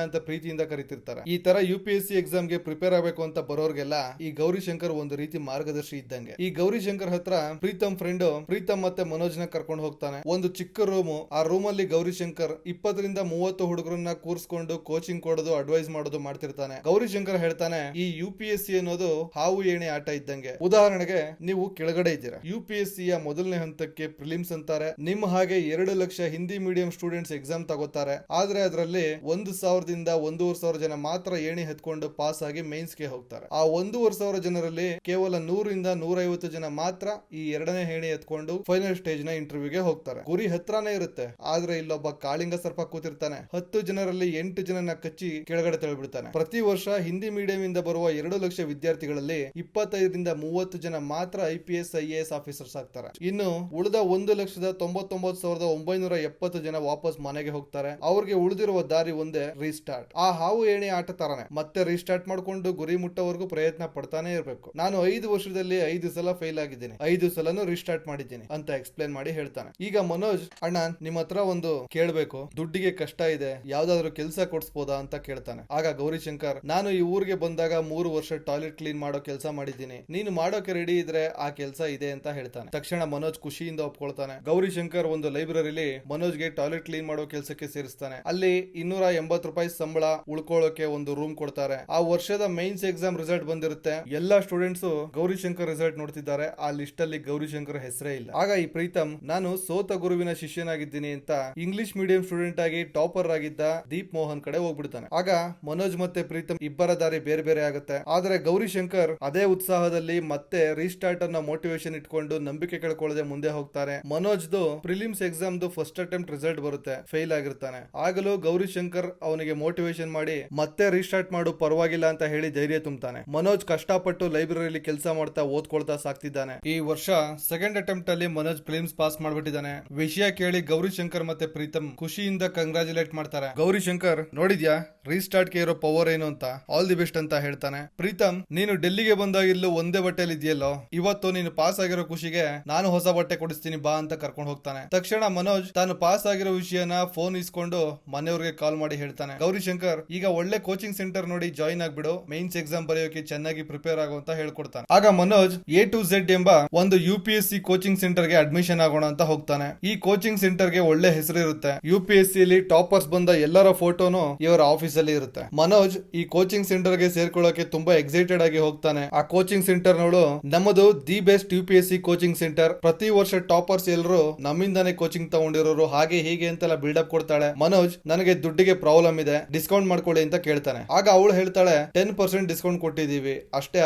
ಅಂತ ಪ್ರೀತಿಯಿಂದ ಕರಿತಿರ್ತಾರೆ. ಈ ತರ UPSC ಎಕ್ಸಾಮ್ ಗೆ ಪ್ರಿಪೇರ್ ಆಗಬೇಕು ಅಂತ ಬರೋರ್ಗೆಲ್ಲ ಈ ಗೌರಿಶಂಕರ್ ಒಂದು ರೀತಿ ಮಾರ್ಗದರ್ಶಿ ಇದ್ದಂಗೆ. ಈ ಗೌರಿಶಂಕರ್ ಹತ್ರ ಪ್ರೀತಮ್ ಫ್ರೆಂಡ್ ಪ್ರೀತಮ್ ಮತ್ತೆ ಮನೋಜ್ ನ ಕರ್ಕೊಂಡು ಹೋಗ್ತಾನೆ. ಒಂದು ಚಿಕ್ಕ ರೂಮು. ಆ ರೂಮ್ ಅಲ್ಲಿ ಗೌರಿಶಂಕರ್ 20 ರಿಂದ 30 ಹುಡುಗರನ್ನ ಕೂರಿಸ್ಕೊಂಡು ಕೋಚಿಂಗ್ ಕೊಡೋದು, ಅಡ್ವೈಸ್ ಮಾಡೋದು ಮಾಡ್ತಿರ್ತಾನೆ. ಗೌರಿಶಂಕರ್ ಹೇಳ್ತಾನೆ, ಈ UPSC ಅನ್ನೋದು ಹಾವು ಏಣಿ ಆಟ ಇದ್ದಂಗೆ. ಉದಾಹರಣೆಗೆ ನೀವು ಕೆಳಗಡೆ ಇದ್ದೀರಾ, UPSC ಯ ಮೊದಲನೇ ಹಂತಕ್ಕೆ ಪ್ರಿಲಿಮ್ಸ್ ಅಂತಾರೆ. ನಿಮ್ಮ ಹಾಗೆ 2 lakh Hindi medium students exam ತಗೋತಾರೆ. ಆದ್ರೆ ಅದರಲ್ಲಿ 1,000 ದಿಂದ 1,500 ಜನ ಮಾತ್ರ ಏಣಿ ಹತ್ಕೊಂಡು ಪಾಸ್ ಆಗಿ ಮೇನ್ಸ್ ಗೆ ಹೋಗ್ತಾರೆ. ಆ 1,500 ಜನರಲ್ಲಿ ಕೇವಲ 100 ರಿಂದ 150 ಜನ ಮಾತ್ರ ಈ ಎರಡನೇ ಏಣಿ ಎತ್ಕೊಂಡು ಫೈನಲ್ ಸ್ಟೇಜ್ ನ ಇಂಟರ್ವ್ಯೂಗೆ ಹೋಗ್ತಾರೆ. ಗುರಿ ಹತ್ರನೇ ಇರುತ್ತೆ. ಆದ್ರೆ ಇಲ್ಲೊಬ್ಬ ಕಾಳಿಂಗ ಸರ್ಪ ಕೂತಿರ್ತಾನೆ. 10 ಜನರಲ್ಲಿ 8 ಜನನ ಕಚ್ಚಿ ಕೆಳಗಡೆ ತಳ್ಳಿಬಿಡ್ತಾನೆ. ಪ್ರತಿ ವರ್ಷ ಹಿಂದಿ ಮೀಡಿಯಂ ಇಂದ ಬರುವ 2 ಲಕ್ಷ ವಿದ್ಯಾರ್ಥಿಗಳಲ್ಲಿ 25 ರಿಂದ 30 ಜನ ಮಾತ್ರ IPS IAS ಆಫೀಸರ್ಸ್ ಆಗ್ತಾರೆ. ಇನ್ನು ಉಳಿದ 1,99,970 ಜನ ವಾಪಸ್ ಮನೆಗೆ ಹೋಗ್ತಾರೆ. ಅವ್ರಿಗೆ ಉಳಿದಿರುವ ದಾರಿ ಒಂದೇ, ರೀಸ್ಟಾರ್ಟ್. ಆ ಹಾವು ಏಣಿ ಆಟ ತರಾನೆ ಮತ್ತೆ ರೀಸ್ಟಾರ್ಟ್ ಮಾಡ್ಕೊಂಡು ಗುರಿ ಮುಟ್ಟೋವರೆಗೂ ಪ್ರಯತ್ನ ಪಡ್ತಾನೆ ಇರಬೇಕು. ನಾನು 5 ವರ್ಷದಲ್ಲಿ 5 ಸಲ ಫೇಲ್ ಆಗಿದ್ದೀನಿ, 5 ಸಲನು ರೀಸ್ಟಾರ್ಟ್ ಮಾಡಿದ್ದೀನಿ ಅಂತ ಎಕ್ಸ್ಪ್ಲೇನ್ ಮಾಡಿ ಹೇಳ್ತಾನೆ. ಈಗ ಮನೋಜ್, ಅಣ್ಣ ನಿಮ್ಮ ಹತ್ರ ಒಂದು ಕೇಳ್ಬೇಕು, ದುಡ್ಡಿಗೆ ಕಷ್ಟ ಇದೆ, ಯಾವ್ದಾದ್ರು ಕೆಲಸ ಕೊಡ್ಸ್ಬೋದಾ ಅಂತ ಕೇಳ್ತಾನೆ. ಆಗ ಗೌರಿಶಂಕರ್, ನಾನು ಈ ಊರಿಗೆ ಬಂದಾಗ 3 ವರ್ಷ ಟಾಯ್ಲೆಟ್ ಕ್ಲೀನ್ ಮಾಡೋ ಕೆಲಸ ಮಾಡಿದ್ದೀನಿ, ನೀನು ಮಾಡೋಕೆ ರೆಡಿ ಇದ್ರೆ ಆ ಕೆಲಸ ಇದೆ ಅಂತ ಹೇಳ್ತಾನೆ. ತಕ್ಷಣ ಮನೋಜ್ ಖುಷಿಯಿಂದ ಒಪ್ಕೊಳ್ತಾನೆ. ಗೌರಿಶಂಕರ್ ಒಂದು ಲೈಬ್ರರಿಲಿ ಮನೋಜ್ಗೆ ಟಾಯ್ಲೆಟ್ ಕ್ಲೀನ್ ಮಾಡೋ ಕೆಲಸಕ್ಕೆ ಸೇರಿಸ್ತಾನೆ. ಅಲ್ಲಿ 280 ರೂಪಾಯಿ ಸಂಬಳ, ಉಳ್ಕೊಳ್ಳೋಕೆ ಒಂದು ರೂಮ್ ಕೊಡ್ತಾರೆ. ಆ ವರ್ಷದ ಮೈನ್ಸ್ ಎಕ್ಸಾಮ್ ರಿಸಲ್ಟ್ ಬಂದಿರುತ್ತೆ. ಎಲ್ಲಾ ಸ್ಟೂಡೆಂಟ್ಸ್ ಗೌರಿಶಂಕರ್ ರಿಸಲ್ಟ್ ನೋಡ್ತಿದ್ದಾರೆ. ಆ ಲಿಸ್ಟ್ ಅಲ್ಲಿ ಗೌರಿಶಂಕರ್ ಹೆಸರೇ ಇಲ್ಲ. ಆಗ ಈ ಪ್ರೀತಮ್, ನಾನು ಸೋತ ಗುರುವಿನ ಶಿಷ್ಯನಾಗಿದ್ದೀನಿ ಅಂತ ಇಂಗ್ಲಿಷ್ ಮೀಡಿಯಂ ಸ್ಟೂಡೆಂಟ್ ಆಗಿ ಟಾಪರ್ ಆಗಿದ್ದ ದೀಪ್ ಮೋಹನ್ ಕಡೆ ಹೋಗ್ಬಿಡ್ತಾನೆ. ಆಗ ಮನೋಜ್ ಮತ್ತೆ ಪ್ರೀತಮ್ ಇಬ್ಬರ ದಾರಿ ಬೇರೆ ಬೇರೆ ಆಗುತ್ತೆ. ಆದ್ರೆ ಗೌರಿಶಂಕರ್ ಅದೇ ಉತ್ಸಾಹದಲ್ಲಿ ಮತ್ತೆ ರೀಸ್ಟಾರ್ಟ್ ಅನ್ನೋ ಮೋಟಿವೇಶನ್ ಇಟ್ಕೊಂಡು ನಂಬಿಕೆ ಕಳ್ಕೊಳ್ಳದೆ ಮುಂದೆ ಹೋಗ್ತಾರೆ. ಮನೋಜ್ದು prelims exam first attempt result ಬರುತ್ತೆ, ಫೇಲ್ ಆಗಿರ್ತಾನೆ. ಆಗಲೂ ಗೌರಿಶಂಕರ್ ಅವನಿಗೆ ಮೋಟಿವೇಶನ್ ಮಾಡಿ ಮತ್ತೆ ರೀಸ್ಟಾರ್ಟ್ ಮಾಡು, ಪರವಾಗಿಲ್ಲ ಅಂತ ಹೇಳಿ ಧೈರ್ಯ ತುಂಬುತ್ತಾನೆ. ಮನೋಜ್ ಕಷ್ಟಪಟ್ಟು ಲೈಬ್ರರಿಲಿ ಕೆಲಸ ಮಾಡ್ತಾ ಓದ್ಕೊಳ್ತಾ ಸಾಕ್ತಿದ್ದಾನೆ. ಈ ವರ್ಷ ಸೆಕೆಂಡ್ ಅಟೆಂಪ್ಟ್ ಅಲ್ಲಿ ಮನೋಜ್ ಪ್ರಿಲಿಮ್ಸ್ ಪಾಸ್ ಮಾಡ್ಬಿಟ್ಟಿದ್ದಾನೆ. ವಿಷಯ ಕೇಳಿ ಗೌರಿಶಂಕರ್ ಮತ್ತೆ ಪ್ರೀತಮ್ ಖುಷಿಯಿಂದ ಕಂಗ್ರಾಚುಲೇಟ್ ಮಾಡ್ತಾರೆ. ಗೌರಿಶಂಕರ್, ನೋಡಿದ್ಯಾ ರೀಸ್ಟಾರ್ಟ್ ಗೆ ಇರೋ ಪವರ್ ಏನು ಅಂತ, ಆಲ್ ದಿ ಬೆಸ್ಟ್ ಅಂತ ಹೇಳ್ತಾನೆ. ಪ್ರೀತಮ್, ನೀನು ಡೆಲ್ಲಿಗೆ ಬಂದಾಗ ಇಲ್ಲೂ ಒಂದೇ ಬಟ್ಟೆಯಲ್ಲಿ ಇದೆಯಲ್ಲೋ, ಇವತ್ತು ನೀನು ಪಾಸ್ ಆಗಿರೋ ಖುಷಿಗೆ ನಾನು ಹೊಸ ಬಟ್ಟೆ ಕೊಡಿಸ್ತೀನಿ ಬಾ ಅಂತ ಕರ್ಕೊಂಡು ಹೋಗ್ತಾನೆ. ತಕ್ಷಣ ಮನೋಜ್ ತಾನು ಪಾಸ್ ಆಗಿರೋ ವಿಷಯನ ಫೋನ್ ಇಸ್ಕೊಂಡು ಮನೆಯವ್ರಿಗೆ ಕಾಲ್ ಮಾಡಿ ಹೇಳ್ತಾನೆ. ಗೌರಿಶಂಕರ್, ಈಗ ಒಳ್ಳೆ ಕೋಚಿಂಗ್ ಸೆಂಟರ್ ನೋಡಿ ಜಾಯಿನ್ ಆಗ್ಬಿಡು, ಮೈನ್ಸ್ ಎಕ್ಸಾಮ್ ಬರೆಯೋಕೆ ಚೆನ್ನಾಗಿ ಪ್ರಿಪೇರ್ ಆಗೋ ಅಂತ ಹೇಳ್ಕೊಡ್ತಾನೆ. ಆಗ ಮನೋಜ್ A to Z ಎಂಬ ಒಂದು UPSC ಕೋಚಿಂಗ್ ಸೆಂಟರ್ ಗೆ ಅಡ್ಮಿಷನ್ ಆಗೋಣ ಅಂತ ಹೋಗ್ತಾನೆ. ಈ ಕೋಚಿಂಗ್ ಸೆಂಟರ್ ಗೆ ಒಳ್ಳೆ ಹೆಸರಿರುತ್ತೆ. UPSC ಅಲ್ಲಿ ಟಾಪರ್ಸ್ ಬಂದ ಎಲ್ಲರ ಫೋಟೋನು ಇವರ ಆಫೀಸ್ ಅಲ್ಲಿ ಇರುತ್ತೆ. ಮನೋಜ್ ಈ ಕೋಚಿಂಗ್ ಸೆಂಟರ್ ಗೆ ಸೇರ್ಕೊಳ್ಳೋಕೆ ತುಂಬಾ ಎಕ್ಸೈಟೆಡ್ ಆಗಿ ಹೋಗ್ತಾನೆ. ಆ ಕೋಚಿಂಗ್ ಸೆಂಟರ್ ನೋಡು, ನಮ್ಮದು the best UPSC coaching centre, ಪ್ರತಿ ವರ್ಷ ಟಾಪರ್ಸ್ ಎಲ್ಲರೂ ನಮ್ಮಿಂದಾನೇ ಕೋಚಿಂಗ್ ತಗೊಂಡಿರೋರು, ಹಾಗೆ ಹೀಗೆ ಅಂತೆಲ್ಲ ಬಿಲ್ಡಪ್ ಕೊಡ್ತಾಳೆ. ಮನೋಜ್, ನನಗೆ ದುಡ್ಡಿಗೆ ಪ್ರಾಬ್ಲಮ್ ಇದೆ, ಡಿಸ್ಕೌಂಟ್ ಮಾಡ್ಕೊಳ್ಳಿ ಅಂತ ಕೇಳ್ತಾನೆ. ಆಗ ಅವಳು ಹೇಳ್ತಾಳೆ, 10% ಡಿಸ್ಕೌಂಟ್ ಕೊಟ್ಟಿದೀವಿ, ಅಷ್ಟೇ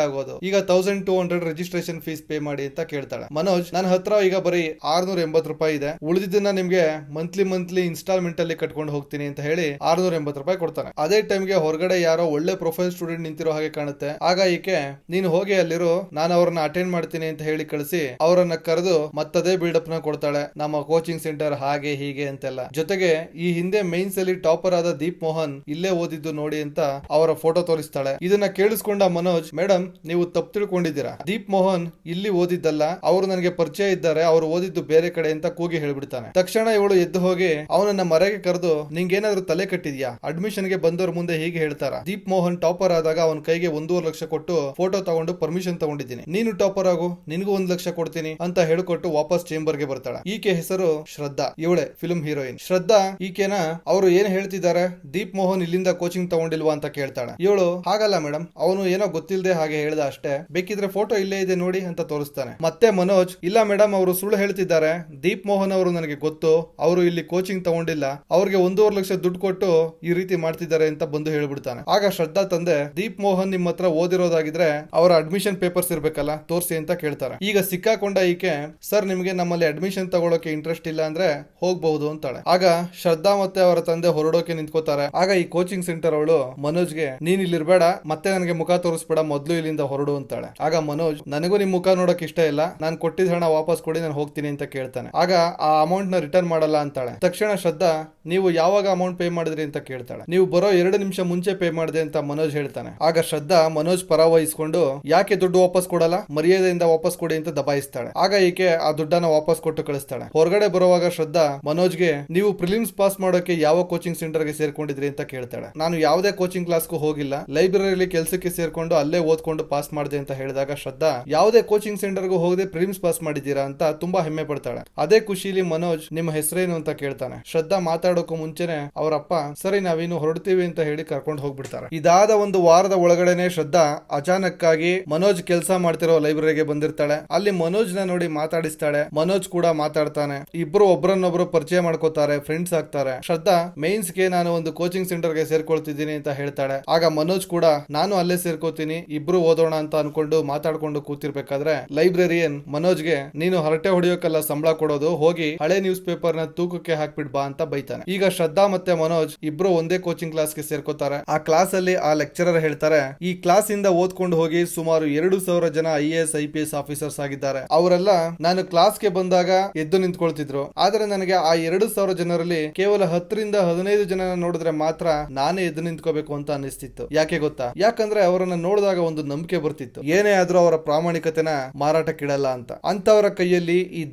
ಆಗೋದು, ಈಗ 1200 ರಿಜಿಸ್ಟ್ರೇಷನ್ ಫೀಸ್ ಪೇ ಮಾಡಿ ಅಂತ ಕೇಳ್ತಾಳೆ. ಮನೋಜ್, ನನ್ನ ಹತ್ರ ಈಗ ಬರೀ 680 ರೂಪಾಯಿ ಇದೆ, ಉಳಿದಿದ್ದನ್ನ ನಿಮ್ಗೆ ಮಂತ್ಲಿ ಇನ್ಸ್ಟಾಲ್ಮೆಂಟ್ ಅಲ್ಲಿ ಕಟ್ಕೊಂಡು ಹೋಗ್ತೀನಿ ಅಂತ ಹೇಳಿ 680 ರೂಪಾಯಿ ಕೊಡ್ತಾನೆ. ಅದೇ ಟೈಮ್ಗೆ ಹೊರಗಡೆ ಯಾರೋ ಒಳ್ಳೆ ಪ್ರೊಫೈಲ್ ಸ್ಟೂಡೆಂಟ್ ನಿಂತಿರೋ ಹಾಗೆ ಕಾಣುತ್ತೆ. ಆಗ ಈಕೆ, ನೀನು ಹೋಗಿ ಅಲ್ಲಿರೋ, ನಾನು ಅವ್ರನ್ನ ಅಟೆಂಡ್ ಮಾಡ್ತೀನಿ ಅಂತ ಹೇಳಿ ಕಳಿಸಿ ಅವರನ್ನ ಕರೆದು ಮತ್ತದೇ ಬಿಲ್ಡಪ್ ನ ಕೊಡ್ತಾಳೆ. ನಮ್ಮ ಕೋಚಿಂಗ್ ಸೆಂಟರ್ ಹಾಗೆ ಹೀಗೆ ಅಂತೆಲ್ಲ. ಜೊತೆಗೆ ಈ ಹಿಂದೆ ಮೈನ್ಸ್ ಅಲ್ಲಿ ಟಾಪರ್ ಆದ ದೀಪ್ ಮೋಹನ್ ಇಲ್ಲೇ ಓದಿದ್ದು ನೋಡಿ ಅಂತ ಅವರ ಫೋಟೋ ತೋರಿಸ್ತಾಳೆ. ಇದನ್ನ ಕೇಳಿಸ್ಕೊಂಡ ಮನೋಜ್, ಮೇಡಮ್ ನೀವು ತಪ್ಪು ತಿಳ್ಕೊಂಡಿದ್ದೀರಾ, ದೀಪ್ ಮೋಹನ್ ಇಲ್ಲಿ ಓದಿದ್ದಲ್ಲ, ಅವರು ನನಗೆ ಪರಿಚಯ ಇದ್ದಾರೆ, ಅವರು ಓದಿದ್ದು ಬೇರೆ ಕಡೆ ಅಂತ ಕೂಗಿ ಹೇಳ್ಬಿಡ್ತಾನೆ. ತಕ್ಷಣ ಇವಳು ಎದ್ದು ಹೋಗಿ ಅವನನ್ನ ಮರೆಗೆ ಕರೆದು, ನಿಂಗೇನಾದ್ರೂ ತಲೆ ಕಟ್ಟಿದ್ಯಾ, ಅಡ್ಮಿಷನ್ ಗೆ ಬಂದವ್ರ ಮುಂದೆ ಹೀಗೆ ಹೇಳ್ತಾರ, ದೀಪ್ ಮೋಹನ್ ಟಾಪರ್ ಆದಾಗ ಅವನ ಕೈಗೆ 1.5 ಲಕ್ಷ ಕೊಟ್ಟು ಫೋಟೋ ತಗೊಂಡು ಪರ್ಮಿಷನ್ ತಗೊಂಡಿದ್ದೀನಿ, ನೀನು ಟಾಪರ್ ಆಗು, ನಿನಗೂ 1 ಲಕ್ಷ ಕೊಡ್ತೀನಿ ಅಂತ ಹೇಳ್ಕೊಟ್ಟು ವಾಪಸ್ ಚೇಂಬರ್ ಗೆ ಬರ್ತಾಳೆ. ಈಕೆ ಹೆಸರು ಶ್ರದ್ಧಾ, ಇವಳೆ ಫಿಲ್ಮ್ ಹೀರೋಯಿನ್. ಶ್ರದ್ಧಾ ಈಕೆನ ಅವರು ಏನ್ ಹೇಳ್ತಿದ್ದಾರೆ, ದೀಪ್ ಮೋಹನ್ ಇಲ್ಲಿಂದ ಕೋಚಿಂಗ್ ತಗೊಂಡಿಲ್ವಾ ಅಂತ ಕೇಳ್ತಾಳೆ. ಇವಳು, ಹಾಗಲ್ಲ ಮೇಡಮ್, ಅವನು ಏನೋ ಗೊತ್ತಿಲ್ಲದೆ ಹಾಗೆ ಹೇಳ್ದ ಅಷ್ಟೇ, ಬೇಕಿದ್ರೆ ಫೋಟೋ ಇಲ್ಲೇ ಇದೆ ನೋಡಿ ಅಂತ ತೋರಿಸ್ತಾನೆ. ಮತ್ತೆ ಮನೋಜ್, ಇಲ್ಲ ಮೇಡಮ್, ಅವರು ಸುಳ್ಳು ಹೇಳ್ತಿದ್ದಾರೆ, ದೀಪ್ ಮೋಹನ್ ಅವರು ನನಗೆ ಗೊತ್ತು, ಅವರು ಇಲ್ಲಿ ಕೋಚಿಂಗ್ ತಗೊಂಡಿಲ್ಲ, ಅವ್ರಿಗೆ 1.5 ಲಕ್ಷ ದುಡ್ಡು ಕೊಟ್ಟು ಈ ರೀತಿ ಮಾಡ್ತಿದ್ದಾರೆ ಅಂತ ಬಂದು ಹೇಳ್ಬಿಡ್ತಾನೆ. ಆಗ ಶ್ರದ್ಧಾ ತಂದೆ ದೀಪ್ ಮೋಹನ್ ನಿಮ್ಮ ಹತ್ರ ಓದಿರೋದಾಗಿದ್ರೆ ಅವರ ಅಡ್ಮಿಷನ್ ಪೇಪರ್ಸ್ ಇರ್ಬೇಕಲ್ಲ, ತೋರಿಸಿ ಅಂತ ಕೇಳ್ತಾರೆ. ಈಗ ಸಿಕ್ಕಾಕೊಂಡ ಈಕೆ, ಸರ್ ನಿಮಗೆ ನಮ್ಮಲ್ಲಿ ಅಡ್ಮಿಷನ್ ತಗೊಳಕ್ಕೆ ಇಂಟ್ರೆಸ್ಟ್ ಇಲ್ಲ ಅಂದ್ರೆ ಹೋಗ್ಬಹುದು ಅಂತಾಳೆ. ಆಗ ಶ್ರದ್ಧಾ ಮತ್ತೆ ಅವರ ತಂದೆ ಹೊರಡೋಕೆ ನಿಂತ್ಕೋತಾರೆ. ಆಗ ಈ ಕೋಚಿಂಗ್ ಸೆಂಟರ್ ಅವಳು ಮನೋಜ್ಗೆ, ನೀನ್ ಇಲ್ಲಿ ಇರ್ಬೇಡ, ಮತ್ತೆ ನನಗೆ ಮುಖ ತೋರಿಸ್ಬೇಡ, ಮೊದ್ಲು ಇಲ್ಲಿಂದ ಹೊರಡು ಅಂತಾಳೆ. ಆಗ ಮನೋಜ್, ನನಗೂ ನಿಮ್ ಮುಖ ನೋಡಕ್ ಇಷ್ಟ ಇಲ್ಲ, ನಾನು ಕೊಟ್ಟಿದ್ದ ಹಣ ವಾಪಸ್ ಕೊಡಿ, ನಾನು ಹೋಗ್ತೀನಿ ಅಂತ ಕೇಳ್ತಾನೆ. ಆಗ ಆ ಅಮೌಂಟ್ ನ ರಿಟರ್ನ್ ಮಾಡಲ್ಲ ಅಂತಾಳೆ. ತಕ್ಷಣ ಶ್ರದ್ಧಾ, ನೀವು ಯಾವಾಗ ಅಮೌಂಟ್ ಪೇ ಮಾಡಿದ್ರಿ ಅಂತ ಕೇಳ್ತಾಳೆ. ನೀವು ಬರೋ 2 ನಿಮಿಷ ಮುಂಚೆ ಪೇ ಮಾಡಿದೆ ಅಂತ ಮನೋಜ್ ಹೇಳ್ತಾನೆ. ಆಗ ಶ್ರದ್ಧಾ ಮನೋಜ್ ಪರ ವಹಿಸ್ಕೊಂಡು, ಯಾಕೆ ದುಡ್ಡು ವಾಪಸ್ ಕೊಡಲ್ಲ, ಮರ್ಯಾದೆಯಿಂದ ವಾಪಸ್ ಕೊಡಿ ಅಂತ ದಬಾಯಿಸ್ತಾಳೆ. ಆಗ ಈಕೆ ಆ ದುಡ್ಡನ್ನ ವಾಪಸ್ ಕೊಟ್ಟು ಕಳಿಸ್ತಾಳೆ. ಹೊರಗಡೆ ಬರುವಾಗ ಶ್ರದ್ಧಾ ಮನೋಜ್ಗೆ, ನೀವು ಪ್ರಿಲಿಮ್ಸ್ ಪಾಸ್ ಮಾಡೋಕೆ ಯಾವ ಕೋಚಿಂಗ್ ಸೆಂಟರ್ ಗೆ ಸೇರ್ಕೊಂಡಿದ್ರಿ ಅಂತ ಕೇಳ್ತಾಳೆ. ನಾನು ಯಾವುದೇ ಕೋಚಿಂಗ್ ಕ್ಲಾಸ್ಗೂ ಹೋಗಿಲ್ಲ, ಲೈಬ್ರರಿಯಲ್ಲಿ ಕೆಲಸಕ್ಕೆ ಸೇರ್ಕೊಂಡು ಅಲ್ಲೇ ಓದ್ಕೊಂಡು ಪಾಸ್ ಮಾಡಿದೆ ಅಂತ ಹೇಳಿದಾಗ ಶ್ರದ್ಧಾ, ಯಾವುದೇ ಕೋಚಿಂಗ್ ಸೆಂಟರ್ಗೂ ಹೋಗದೆ ಪ್ರಿಲಿಮ್ಸ್ ಪಾಸ್ ಮಾಡಿದ್ದೀರಾ ಅಂತ ತುಂಬಾ ಹೆಮ್ಮೆ ಪಡ್ತಾಳೆ. ಅದೇ ಖುಷಿಲಿ ಮನೋಜ್, ನಿಮ್ಮ ಹೆಸರೇನು ಅಂತ ಕೇಳ್ತಾನೆ. ಶ್ರದ್ಧಾ ಮಾತಾಡೋಕು ಮುಂಚೆನೆ ಅವರಪ್ಪ, ಸರಿ ನಾವಿನ್ನು ಹೊರಡ್ತೀವಿ ಅಂತ ಹೇಳಿ ಕರ್ಕೊಂಡು ಹೋಗ್ಬಿಡ್ತಾರೆ. ಇದಾದ ಒಂದು ವಾರದ ಒಳಗಡೆನೆ ಶ್ರದ್ಧಾ ಅಚಾನಕ್ ಆಗಿ ಮನೋಜ್ ಕೆಲಸ ಮಾಡ್ತಿರೋ ಲೈಬ್ರರಿಗೆ ಬಂದಿರ್ತಾಳೆ. ಅಲ್ಲಿ ಮನೋಜ್ ನ ನೋಡಿ ಮಾತಾಡಿಸ್ತಾಳೆ. ಮನೋಜ್ ಕೂಡ ಮಾತಾಡ್ತಾನೆ. ಇಬ್ರು ಒಬ್ರನ್ನೊಬ್ರು ಪರಿಚಯ ಮಾಡ್ಕೋತಾರೆ, ಫ್ರೆಂಡ್ಸ್ ಆಗ್ತಾರೆ. ಶ್ರದ್ಧಾ ಮೇನ್ಸ್ ಗೆ ನಾನು ಒಂದು ಕೋಚಿಂಗ್ ಸೆಂಟರ್ ಗೆ ಸೇರ್ಕೊಳ್ತಿದ್ದೀನಿ ಅಂತ ಹೇಳ್ತಾಳೆ. ಆಗ ಮನೋಜ್ ಕೂಡ ನಾನು ಅಲ್ಲೇ ಸೇರ್ಕೋತೀನಿ, ಇಬ್ರು ಓದೋಣ ಅಂತ ಅನ್ಕೊಂಡು ಮಾತಾಡ್ಕೊಂಡು ಕೂತಿರ್ಬೇಕಾದ್ರೆ ಲೈಬ್ರರಿಯನ್ ಮನೋಜ್ಗೆ, ನೀನು ಹರಟೆ ಹೊಡೆಯೋಕೆಲ್ಲ ಸಂಬಳ ಕೊಡೋದು, ಹೋಗಿ ಹಳೆ ನ್ಯೂಸ್ ಪೇಪರ್ ನ ತೂಕಕ್ಕೆ ಹಾಕ್ಬಿಡ್ ಬಾ ಅಂತ ಬೈತಾನೆ. ಈಗ ಶ್ರದ್ಧಾ ಮತ್ತೆ ಮನೋಜ್ ಇಬ್ರು ಒಂದೇ ಕೋಚಿಂಗ್ ಕ್ಲಾಸ್ ಗೆ ಸೇರ್ಕೋತಾರೆ. ಆ ಕ್ಲಾಸ್ ಅಲ್ಲಿ ಆ ಲೆಕ್ಚರರ್ ಹೇಳ್ತಾರೆ, ಈ ಕ್ಲಾಸ್ ಇಂದ ಓದ್ಕೊಂಡು ಹೋಗಿ ಸುಮಾರು 2,000 ಜನ IAS IPS ಆಫೀಸರ್ಸ್ ಆಗಿದ್ದಾರೆ. ಅವರೆಲ್ಲ ನಾನು ಕ್ಲಾಸ್ ಗೆ ಬಂದಾಗ ಎದ್ದು ನಿಂತ್ಕೊಳ್ತಿದ್ರು. ಆದ್ರೆ ನನಗೆ ಆ 2,000 ಜನರಲ್ಲಿ ಕೇವಲ 10 ರಿಂದ 15 ಜನ ನೋಡಿದ್ರೆ ಮಾತ್ರ ನಾನೇ ಎದ್ದು ನಿಂತ್ಕೋಬೇಕು ಅಂತ ಅನಿಸ್ತಿತ್ತು. ಯಾಕೆ ಗೊತ್ತಾ? ಯಾಕಂದ್ರೆ ಅವರನ್ನ ನೋಡಿದಾಗ ಒಂದು ನಂಬಿಕೆ ಬರ್ತಿತ್ತು, ಏನೇ ಆದ್ರೂ ಅವರ ಪ್ರಾಮಾಣಿಕತೆನ ಮಾರಾಟಕ್ಕಿಡಲ್ಲ ಅಂತ. ಅಂತವರ ಕೈಯಲ್ಲಿ ಈ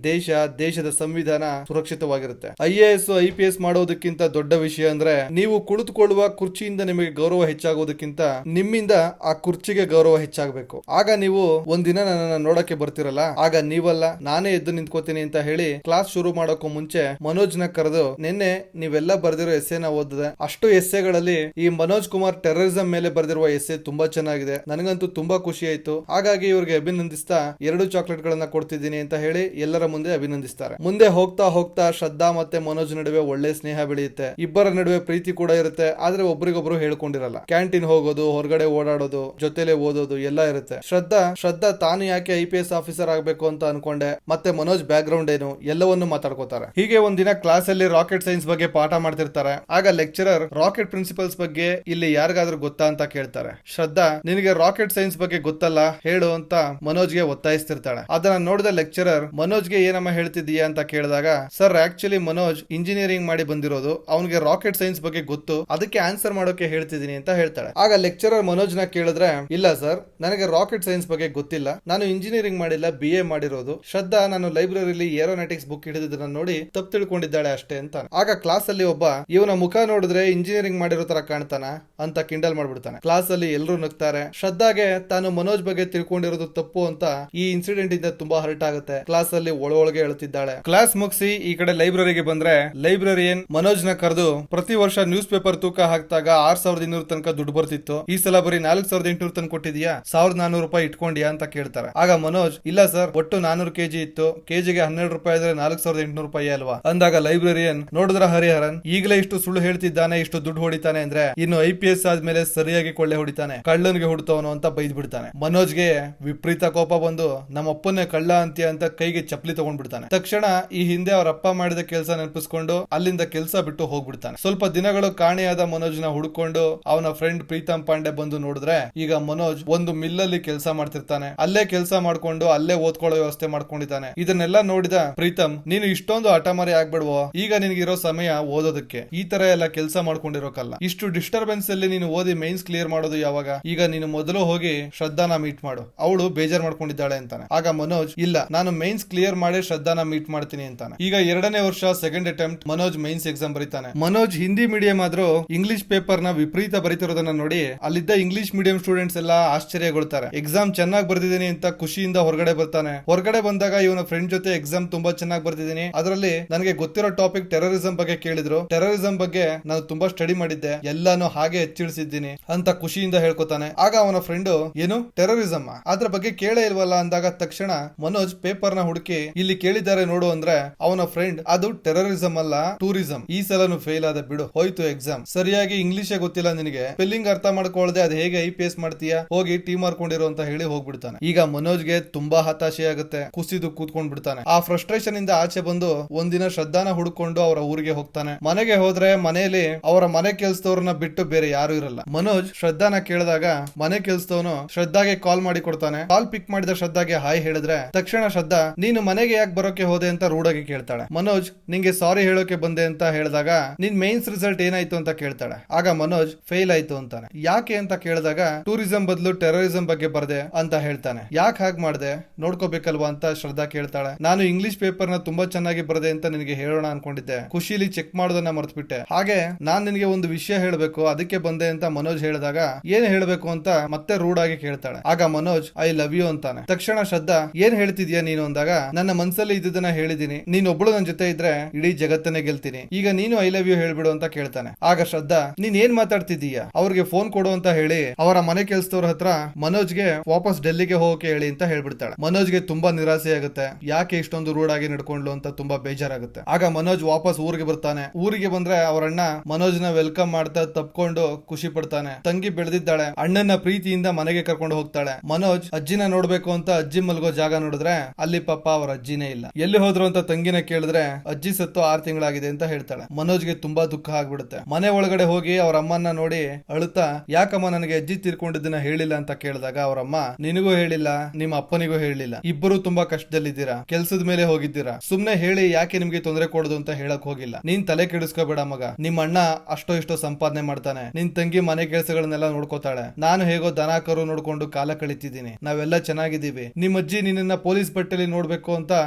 ದೇಶದ ಸಂವಿಧಾನ ಸುರಕ್ಷಿತವಾಗಿರುತ್ತೆ. IAS IPS ಮಾಡೋದಕ್ಕಿಂತ ದೊಡ್ಡ ವಿಷಯ ಅಂದ್ರೆ, ನೀವು ಕುಳಿತುಕೊಳ್ಳುವ ಕುರ್ಚಿಯಿಂದ ನಿಮಗೆ ಗೌರವ ಹೆಚ್ಚಾಗೋದಕ್ಕಿಂತ ನಿಮ್ಮಿಂದ ಆ ಕುರ್ಚಿಗೆ ಗೌರವ ಹೆಚ್ಚಾಗಬೇಕು. ಆಗ ನೀವು ಒಂದಿನ ನನ್ನನ್ನ ನೋಡಕ್ಕೆ ಬರ್ತಿರಲ್ಲ, ಆಗ ನೀವಲ್ಲ ನಾನೇ ಎದ್ದು ನಿಂತ್ಕೋತೀನಿ ಅಂತ ಹೇಳಿ ಕ್ಲಾಸ್ ಶುರು ಮಾಡೋಕ್ಕೂ ಮುಂಚೆ ಮನೋಜ್ ನ ಕರೆದು, ನಿನ್ನೆ ನೀವೆಲ್ಲ ಬರ್ದಿರೋ ಎಸ್ಸೆನ ಓದಿದೆ. ಅಷ್ಟು ಎಸ್ಸೆಗಳಲ್ಲಿ ಈ ಮನೋಜ್ ಕುಮಾರ್ ಟೆರರಿಸಂ ಮೇಲೆ ಬರ್ದಿರುವ ಎಸ್ಸೆ ತುಂಬಾ ಚೆನ್ನಾಗಿದೆ, ನನಗಂತೂ ತುಂಬಾ ಖುಷಿ ಆಯ್ತು. ಹಾಗಾಗಿ ಇವ್ರಿಗೆ ಅಭಿನಂದಿಸ್ತಾ 2 ಚಾಕ್ಲೇಟ್ ಗಳನ್ನ ಕೊಡ್ತಿದ್ದೀನಿ ಅಂತ ಹೇಳಿ ಎಲ್ಲರ ಮುಂದೆ ಅಭಿನಂದಿಸ್ತಾರೆ. ಮುಂದೆ ಹೋಗ್ತಾ ಹೋಗ್ತಾ ಶ್ರದ್ಧಾ ಮತ್ತೆ ಮನೋಜ್ ನಡುವೆ ಒಳ್ಳೆ ಸ್ನೇಹ ಬೆಳೆಯುತ್ತೆ. ಇಬ್ಬರ ನಡುವೆ ಪ್ರೀತಿ ಕೂಡ ಇರುತ್ತೆ. ಆದ್ರೆ ಒಬ್ರಿಗೊಬ್ರು ಹೇಳ್ಕೊಂಡಿರಲ್ಲ. ಕ್ಯಾಂಟೀನ್ ಹೋಗೋದು, ಹೊರಗಡೆ ಓಡಾಡೋದು, ಜೊತೆಲೆ ಓದೋದು ಎಲ್ಲ ಇರುತ್ತೆ. ಶ್ರದ್ಧಾ ತಾನು ಯಾಕೆ IPS ಆಫೀಸರ್ ಆಗ್ಬೇಕು ಅಂತ ಅನ್ಕೊಂಡೆ, ಮತ್ತೆ ಮನೋಜ್ ಬ್ಯಾಕ್ ಗ್ರೌಂಡ್ ಏನು, ಎಲ್ಲವನ್ನು ಮಾತಾಡ್ಕೋತಾರೆ. ಹೀಗೆ ಒಂದಿನ ಕ್ಲಾಸ್ ಅಲ್ಲಿ ರಾಕೆಟ್ ಸೈನ್ಸ್ ಬಗ್ಗೆ ಪಾಠ ಮಾಡ್ತಿರ್ತಾರೆ. ಆಗ ಲೆಕ್ಚರರ್ ರಾಕೆಟ್ ಪ್ರಿನ್ಸಿಪಲ್ಸ್ ಬಗ್ಗೆ ಇಲ್ಲಿ ಯಾರಿಗಾದ್ರೂ ಗೊತ್ತಾ ಅಂತ ಕೇಳ್ತಾರೆ. ಶ್ರದ್ಧಾ, ನಿನಗೆ ರಾಕೆಟ್ ಸೈನ್ಸ್ ಬಗ್ಗೆ ಗೊತ್ತಲ್ಲ ಹೇಳು ಅಂತ ಮನೋಜ್ಗೆ ಒತ್ತಾಯಿಸ್ತಿರ್ತಾಳೆ. ಅದನ್ನ ನೋಡಿದ ಲೆಕ್ಚರರ್ ಮನೋಜ್ಗೆ ಏನಮ್ಮ ಹೇಳ್ತಿದೀಯಾ ಅಂತ ಕೇಳಿದಾಗ, ಸರ್ ಆಕ್ಚುಲಿ ಮನೋಜ್ ಇಂಜಿನಿಯರಿಂಗ್ ಮಾಡಿ ಬಂದಿರೋದು, ಅವನಿಗೆ ರಾಕೆಟ್ ಸೈನ್ಸ್ ಬಗ್ಗೆ ಗೊತ್ತು, ಅದಕ್ಕೆ ಆನ್ಸರ್ ಮಾಡೋಕೆ ಹೇಳ್ತಿದ್ದೀನಿ ಅಂತ ಹೇಳ್ತಾಳೆ. ಆಗ ಲೆಕ್ಚರರ್ ಮನೋಜ್ ನ ಕೇಳಿದ್ರೆ, ಇಲ್ಲ ಸರ್ ನನಗೆ ರಾಕೆಟ್ ಸೈನ್ಸ್ ಬಗ್ಗೆ ಗೊತ್ತಿಲ್ಲ, ನಾನು ಇಂಜಿನಿಯರಿಂಗ್ ಮಾಡಿಲ್ಲ, BA ಮಾಡಿರೋದು. ಶ್ರದ್ಧಾ ನಾನು ಲೈಬ್ರರಿಲಿ ಏರೋನಾಟಿಕ್ಸ್ ಬುಕ್ ಹಿಡಿದಿದ್ದನ್ನ ನೋಡಿ ತಪ್ಪು ತಿಳ್ಕೊಂಡಿದ್ದಾಳೆ ಅಷ್ಟೇ ಅಂತ. ಆಗ ಕ್ಲಾಸ್ ಅಲ್ಲಿ ಒಬ್ಬ, ಇವನ ಮುಖ ನೋಡಿದ್ರೆ ಇಂಜಿನಿಯರಿಂಗ್ ಮಾಡಿರೋ ತರ ಕಾಣ್ತಾನ ಅಂತ ಕಿಂಡಲ್ ಮಾಡ್ಬಿಡ್ತಾನೆ. ಕ್ಲಾಸ್ ಅಲ್ಲಿ ಎಲ್ಲರೂ ನಗ್ತಾರೆ. ಶ್ರದ್ಧಾಗೆ ತಾನು ಮನೋಜ್ ಬಗ್ಗೆ ತಿಳ್ಕೊಂಡಿರೋದು ತಪ್ಪು ಅಂತ ಈ ಇನ್ಸಿಡೆಂಟ್ ಇಂದ ತುಂಬಾ ಹರ್ಟ್ ಆಗುತ್ತೆ. ಕ್ಲಾಸ್ ಅಲ್ಲಿ ಒಳಗೆ ಹೇಳ್ತಿದ್ದಾಳೆ. ಕ್ಲಾಸ್ ಮುಗಿಸಿ ಈ ಕಡೆ ಲೈಬ್ರರಿಗೆ ಬಂದ್ರೆ ಲೈಬ್ರರಿಯನ್ ಮನೋಜ್ ನ ಕರೆದು, ಪ್ರತಿ ವರ್ಷ ನ್ಯೂಸ್ ಪೇಪರ್ ತೂಕ ಹಾಕಿದಾಗ 6,200 ತನಕ ದುಡ್ಡು ಬರ್ತಿತ್ತು, ಈ ಸಲ ಬರೀ 4,800 ತನಕ ಕೊಟ್ಟಿದ್ಯಾ, 1,400 ರೂಪಾಯಿ ಇಟ್ಕೊಂಡಿಯಾ ಅಂತ ಕೇಳ್ತಾರೆ. ಆಗ ಮನೋಜ್, ಇಲ್ಲ ಸರ್ ಒಟ್ಟು 400 kg ಇತ್ತು, ಕೆಜಿಗೆ 12 ರೂಪಾಯಿ ಆದ್ರೆ 4,800 ರೂಪಾಯಿ ಅಲ್ವಾ ಅಂದಾಗ ಲೈಬ್ರರಿಯನ್, ನೋಡಿದ್ರ ಹರಿಹರನ್ ಈಗಲೇ ಇಷ್ಟು ಸುಳ್ಳು ಹೇಳ್ತಿದ್ದಾನೆ, ಇಷ್ಟು ದುಡ್ಡು ಹೊಡಿತಾನೆ ಅಂದ್ರೆ ಇನ್ನು IPS ಆದ್ಮೇಲೆ ಸರಿಯಾಗಿ ಕೊಳ್ಳೆ ಹೊಡಿತಾನೆ, ಕಳ್ಳನಿಗೆ ಹುಡ್ತವನು ಅಂತ ಬೈದ್ ಬಿಡ್ತಾನೆ. ಮನೋಜ್ಗೆ ವಿಪರೀತ ಕೋಪ ಬಂದು, ನಮ್ಮಪ್ಪನೇ ಕಳ್ಳ ಅಂತ್ಯ ಅಂತ ಕೈಗೆ ಚಪ್ಪಲಿ ತಗೊಂಡ್ಬಿಡ್ತಾನೆ. ತಕ್ಷಣ ಈ ಹಿಂದೆ ಅವ್ರ ಅಪ್ಪ ಮಾಡಿದ ಕೆಲಸ ನೆನಪಿಸ್ಕೊಂಡು ಅಲ್ಲಿಂದ ಕೆಲಸ ಬಿಟ್ಟು ಹೋಗ್ಬಿಡ್ತಾನೆ. ಸ್ವಲ್ಪ ದಿನಗಳು ಕಾಣೆಯಾದ ಮನೋಜ್ ನ ಹುಡ್ಕೊಂಡು ಅವನ ಫ್ರೆಂಡ್ ಪ್ರೀತಮ್ ಪಾಂಡೆ ಬಂದು ನೋಡಿದ್ರೆ, ಈಗ ಮನೋಜ್ ಒಂದು ಮಿಲ್ಲಲ್ಲಿ ಕೆಲಸ ಮಾಡ್ತಿರ್ತಾನೆ. ಅಲ್ಲೇ ಕೆಲಸ ಮಾಡ್ಕೊಂಡು ಅಲ್ಲೇ ಓದ್ಕೊಳ್ಳೋ ವ್ಯವಸ್ಥೆ ಮಾಡ್ಕೊಂಡಿದ್ದಾನೆ. ಇದನ್ನೆಲ್ಲ ನೋಡಿದ ಪ್ರೀತಮ್, ನೀನು ಇಷ್ಟೊಂದು ಹಠಮಾರಿ ಆಗ್ಬಿಡ್ವೋ, ಈಗ ನಿನಗಿರೋ ಸಮಯ ಓದೋದಕ್ಕೆ, ಈ ತರ ಎಲ್ಲ ಕೆಲಸ ಮಾಡ್ಕೊಂಡಿರೋಕಲ್ಲ, ಇಷ್ಟು ಡಿಸ್ಟರ್ಬೆನ್ಸ್ ಅಲ್ಲಿ ನೀನು ಓದಿ ಮೈನ್ಸ್ ಕ್ಲಿಯರ್ ಮಾಡೋದು ಯಾವಾಗ, ಈಗ ನೀನು ಮೊದಲು ಹೋಗಿ ಶ್ರದ್ಧಾನ ಮೀಟ್ ಮಾಡು, ಅವಳು ಬೇಜಾರ್ ಮಾಡ್ಕೊಂಡಿದ್ದಾಳೆ ಅಂತಾನೆ. ಆಗ ಮನೋಜ್, ಇಲ್ಲ ನಾನು ಮೈನ್ಸ್ ಕ್ಲಿಯರ್ ಮಾಡಿ ಶ್ರದ್ಧಾನ ಮೀಟ್ ಮಾಡ್ತೀನಿ ಅಂತಾನೆ. ಈಗ 2ನೇ ವರ್ಷ second attempt Manoj mains exam ಬರೀತಾನೆ. ಮನೋಜ್ ಹಿಂದಿ ಮೀಡಿಯಂ ಆದ್ರೂ ಇಂಗ್ಲಿಷ್ ಪೇಪರ್ ನ ವಿಪರೀತ ಬರೀತಿರೋದನ್ನ ನೋಡಿ ಅಲ್ಲಿದ್ದ ಇಂಗ್ಲಿಷ್ ಮೀಡಿಯಂ ಸ್ಟೂಡೆಂಟ್ಸ್ ಎಲ್ಲ ಆಶ್ಚರ್ಯಗೊಳ್ತಾರೆ. ಎಕ್ಸಾಮ್ ಚೆನ್ನಾಗಿ ಬರ್ದಿದ್ದೀನಿ ಅಂತ ಖುಷಿಯಿಂದ ಹೊರಗಡೆ ಬರ್ತಾನೆ. ಹೊರಗಡೆ ಬಂದಾಗ ಇವನ ಫ್ರೆಂಡ್ ಜೊತೆ ಎಕ್ಸಾಮ್ ತುಂಬಾ ಚೆನ್ನಾಗಿ ಬರ್ದಿದ್ದೀನಿ, ಅದರಲ್ಲಿ ನನಗೆ ಗೊತ್ತಿರೋ ಟಾಪಿಕ್ ಟೆರರಿಸಂ ಬಗ್ಗೆ ಕೇಳಿದ್ರು, ಟೆರರಿಸಂ ಬಗ್ಗೆ ನಾನು ತುಂಬಾ ಸ್ಟಡಿ ಮಾಡಿದ್ದೆ, ಎಲ್ಲಾನು ಹಾಗೆ ಹೆಚ್ಚಿಳಿಸಿದ್ದೀನಿ ಅಂತ ಖುಷಿಯಿಂದ ಹೇಳ್ಕೊತಾನೆ. ಆಗ ಅವನ ಫ್ರೆಂಡ್, ಏನು ಟೆರರಿಸಂ ಅದ್ರ ಬಗ್ಗೆ ಕೇಳೇ ಇಲ್ವಲ್ಲ ಅಂದಾಗ ತಕ್ಷಣ ಮನೋಜ್ ಪೇಪರ್ ನ ಹುಡುಕಿ ಇಲ್ಲಿ ಕೇಳಿದ್ದಾರೆ ನೋಡು ಅಂದ್ರೆ ಅವನ ಫ್ರೆಂಡ್, ಅದು ಟೆರರಿಸಂ ಅಲ್ಲ ಟೂರಿಸಂ, ಈ ಸಲನು ಫೇಲ್ ಆದ ಬಿಡು, ಹೋಯ್ತು ಹೋಯ್ತು ಎಕ್ಸಾಮ್, ಸರಿಯಾಗಿ ಇಂಗ್ಲಿಷೇ ಗೊತ್ತಿಲ್ಲ ನಿನಗೆ, ಸ್ಪೆಲ್ಲಿಂಗ್ ಅರ್ಥ ಮಾಡ್ಕೊಳ್ದೆ ಅದ್ ಹೇಗೆ IPS ಮಾಡ್ತೀಯಾ, ಹೋಗಿ ಟೀ ಮಾರ್ಕೊಂಡಿರೋ ಅಂತ ಹೇಳಿ ಹೋಗ್ಬಿಡ್ತಾನೆ. ಈಗ ಮನೋಜ್ಗೆ ತುಂಬಾ ಹತಾಶೆ ಆಗುತ್ತೆ, ಕುಸಿದು ಕೂತ್ಕೊಂಡ್ ಬಿಡ್ತಾನೆ. ಆ ಫ್ರಸ್ಟ್ರೇಷನ್ ಇಂದ ಆಚೆ ಬಂದು ಒಂದಿನ ಶ್ರದ್ಧಾನ ಹುಡುಕೊಂಡು ಅವರ ಊರಿಗೆ ಹೋಗ್ತಾನೆ. ಮನೆಗೆ ಹೋದ್ರೆ ಮನೆಯಲ್ಲಿ ಅವರ ಮನೆ ಕೆಲ್ಸದವ್ರನ್ನ ಬಿಟ್ಟು ಬೇರೆ ಯಾರು ಇರಲ್ಲ. ಮನೋಜ್ ಶ್ರದ್ಧಾನ ಕೇಳಿದಾಗ ಮನೆ ಕೆಲ್ಸದವನು ಶ್ರದ್ಧಾಗೆ ಕಾಲ್ ಮಾಡಿ ಕೊಡ್ತಾನೆ. ಕಾಲ್ ಪಿಕ್ ಮಾಡಿದ ಶ್ರದ್ಧಾಗೆ ಹಾಯ್ ಹೇಳಿದ್ರೆ ತಕ್ಷಣ ಶ್ರದ್ಧಾ ನೀನು ಮನೆಗೆ ಯಾಕೆ ಬರೋಕೆ ಹೋದೆ ಅಂತ ರೂಢಾಗಿ ಕೇಳ್ತಾಳೆ. ಮನೋಜ್ ನಿಂಗೆ ಸಾರಿ ಹೇಳೋಕೆ ಬಂದೆ ಅಂತ ಹೇಳಿದಾಗ ನಿನ್ ಮೇನ್ಸ್ ರಿಸಲ್ಟ್ ಏನಾಯ್ತು ಅಂತ ಕೇಳ್ತಾಳೆ. ಆಗ ಮನೋಜ್ ಫೇಲ್ ಆಯ್ತು ಅಂತಾನೆ. ಯಾಕೆ ಅಂತ ಕೇಳಿದಾಗ ಟೂರಿಸಂ ಬದಲು ಟೆರರಿಸಂ ಬಗ್ಗೆ ಬರ್ದೆ ಅಂತ ಹೇಳ್ತಾನೆ. ಯಾಕೆ ಹಾಗೆ ಮಾಡ್ದೆ ನೋಡ್ಕೋಬೇಕಲ್ವಾ ಅಂತ ಶ್ರದ್ಧಾ ಕೇಳ್ತಾಳೆ. ನಾನು ಇಂಗ್ಲಿಷ್ ಪೇಪರ್ ನ ತುಂಬಾ ಚೆನ್ನಾಗಿ ಬರ್ದೆ ಅಂತ ನಿನಗೆ ಹೇಳೋಣ ಅನ್ಕೊಂಡಿದ್ದೆ, ಖುಷಿಲಿ ಚೆಕ್ ಮಾಡೋದನ್ನ ಮರ್ತ್ಬಿಟ್ಟೆ, ಹಾಗೆ ನಾನ್ ನಿನಗೆ ಒಂದು ವಿಷಯ ಹೇಳ್ಬೇಕು ಅದಕ್ಕೆ ಬಂದೆ ಅಂತ ಮನೋಜ್ ಹೇಳಿದಾಗ ಏನ್ ಹೇಳ್ಬೇಕು ಅಂತ ಮತ್ತೆ ರೂಢಾಗಿ ಕೇಳ್ತಾಳೆ. ಆಗ ಮನೋಜ್ ಐ ಲವ್ ಯು ಅಂತಾನೆ. ತಕ್ಷಣ ಶ್ರದ್ಧಾ ಏನ್ ಹೇಳ್ತಿದ್ಯಾ ನೀನು ಅಂದಾಗ ನನ್ನ ಮನ್ಸಲ್ಲಿ ಇದ್ದದನ್ನ ಹೇಳಿದೀನಿ, ನೀನೊಬ್ಳು ನನ್ ಜೊತೆ ಇದ್ರೆ ಇಡೀ ಜಗತ್ತನ್ನೇ ಗೆಲ್ತೀನಿ, ಈಗ ನೀನು ಐ ಲವ್ ಯು ಹೇಳ್ಬಿಡು ಅಂತ ಕೇಳ್ತಾನೆ. ಆಗ ಶ್ರದ್ಧಾ ನೀನ್ ಏನ್ ಮಾತಾಡ್ತಿದ್ದೀಯಾ, ಅವ್ರಿಗೆ ಫೋನ್ ಕೊಡು ಅಂತ ಹೇಳಿ ಅವರ ಮನೆ ಕೆಲ್ಸದವ್ರ ಹತ್ರ ಮನೋಜ್ಗೆ ವಾಪಸ್ ಡೆಲ್ಲಿಗೆ ಹೋಗಕ್ಕೆ ಹೇಳಿ ಅಂತ ಹೇಳ್ಬಿಡ್ತಾಳೆ. ಮನೋಜ್ಗೆ ತುಂಬಾ ನಿರಾಸೆ ಆಗುತ್ತೆ, ಯಾಕೆ ಇಷ್ಟೊಂದು ರೂಢಾಗಿ ನಡ್ಕೊಂಡ್ಲು ಅಂತ ತುಂಬಾ ಬೇಜಾರಾಗುತ್ತೆ. ಆಗ ಮನೋಜ್ ವಾಪಸ್ ಊರಿಗೆ ಬರ್ತಾನೆ. ಊರಿಗೆ ಬಂದ್ರೆ ಅವರಣ್ಣ ಮನೋಜ್ನ ವೆಲ್ಕಮ್ ಮಾಡ್ತಾ ತಪ್ಕೊಂಡು ಖುಷಿ ಪಡ್ತಾನೆ. ತಂಗಿ ಬೆಳೆದಿದ್ದಾಳೆ, ಅಣ್ಣನ ಪ್ರೀತಿಯಿಂದ ಮನೆಗೆ ಕರ್ಕೊಂಡು ಹೋಗ್ತಾಳೆ. ಮನೋಜ್ ಅಜ್ಜಿನ ನೋಡ್ಬೇಕು ಅಂತ ಅಜ್ಜಿ ಮಲ್ಗೋ ಜಾಗ ನೋಡಿದ್ರೆ ಅಲ್ಲಿ ಪಾಪ ಅವರ ಅಜ್ಜಿನೇ ಇಲ್ಲ. ಎಲ್ಲಿ ಹೋದ್ರು ಅಂತ ತಂಗಿನ ಕೇಳಿದ್ರೆ ಅಜ್ಜಿ ಸತ್ತು 6 ತಿಂಗಳಾಗಿದೆ ಅಂತ ಹೇಳ್ತಾಳೆ. ಮನೋಜ್ಗೆ ತುಂಬಾ ದುಃಖ ಆಗ್ಬಿಡುತ್ತೆ. ಮನೆ ಒಳಗಡೆ ಹೋಗಿ ಅವ್ರ ಅಮ್ಮನ್ನ ನೋಡಿ ಅಳುತ್ತಾ ಯಾಕಮ್ಮ ನನಗೆ ಅಜ್ಜಿ ತೀರ್ಕೊಂಡಿದ್ದನ್ನ ಹೇಳಿಲ್ಲ ಅಂತ ಕೇಳಿದಾಗ ಅವರಮ್ಮ ನಿನಗೂ ಹೇಳಿಲ್ಲ ನಿಮ್ಮ ಅಪ್ಪನಿಗೂ ಹೇಳಿಲ್ಲ, ಇಬ್ಬರು ತುಂಬಾ ಕಷ್ಟದಲ್ಲಿದ್ದೀರಾ, ಕೆಲ್ಸದ ಮೇಲೆ ಹೋಗಿದ್ದೀರಾ, ಸುಮ್ನೆ ಹೇಳಿ ಯಾಕೆ ನಿಮ್ಗೆ ತೊಂದರೆ ಕೊಡೋದು ಅಂತ ಹೇಳಕ್ ಹೋಗಿಲ್ಲ, ನೀನ್ ತಲೆ ಕೆಡಿಸ್ಕೋಬೇಡ ಮಗ, ನಿಮ್ಮ ಅಣ್ಣ ಅಷ್ಟೋ ಇಷ್ಟೋ ಸಂಪಾದನೆ ಮಾಡ್ತಾನೆ, ನಿನ್ ತಂಗಿ ಮನೆ ಕೆಲಸಗಳನ್ನೆಲ್ಲ ನೋಡ್ಕೋತಾಳೆ, ನಾನು ಹೇಗೋ ದನ ಕರು ನೋಡ್ಕೊಂಡು ಕಾಲ ಕಳಿತಿದ್ದೀನಿ, ನಾವೆಲ್ಲ ಚೆನ್ನಾಗಿದ್ದೀವಿ, ನಿಮ್ಮ ಅಜ್ಜಿ ನಿನ್ನ ಪೊಲೀಸ್ ಬಟ್ಟೆಲಿ ನೋಡ್ಬೇಕು ಅಂತ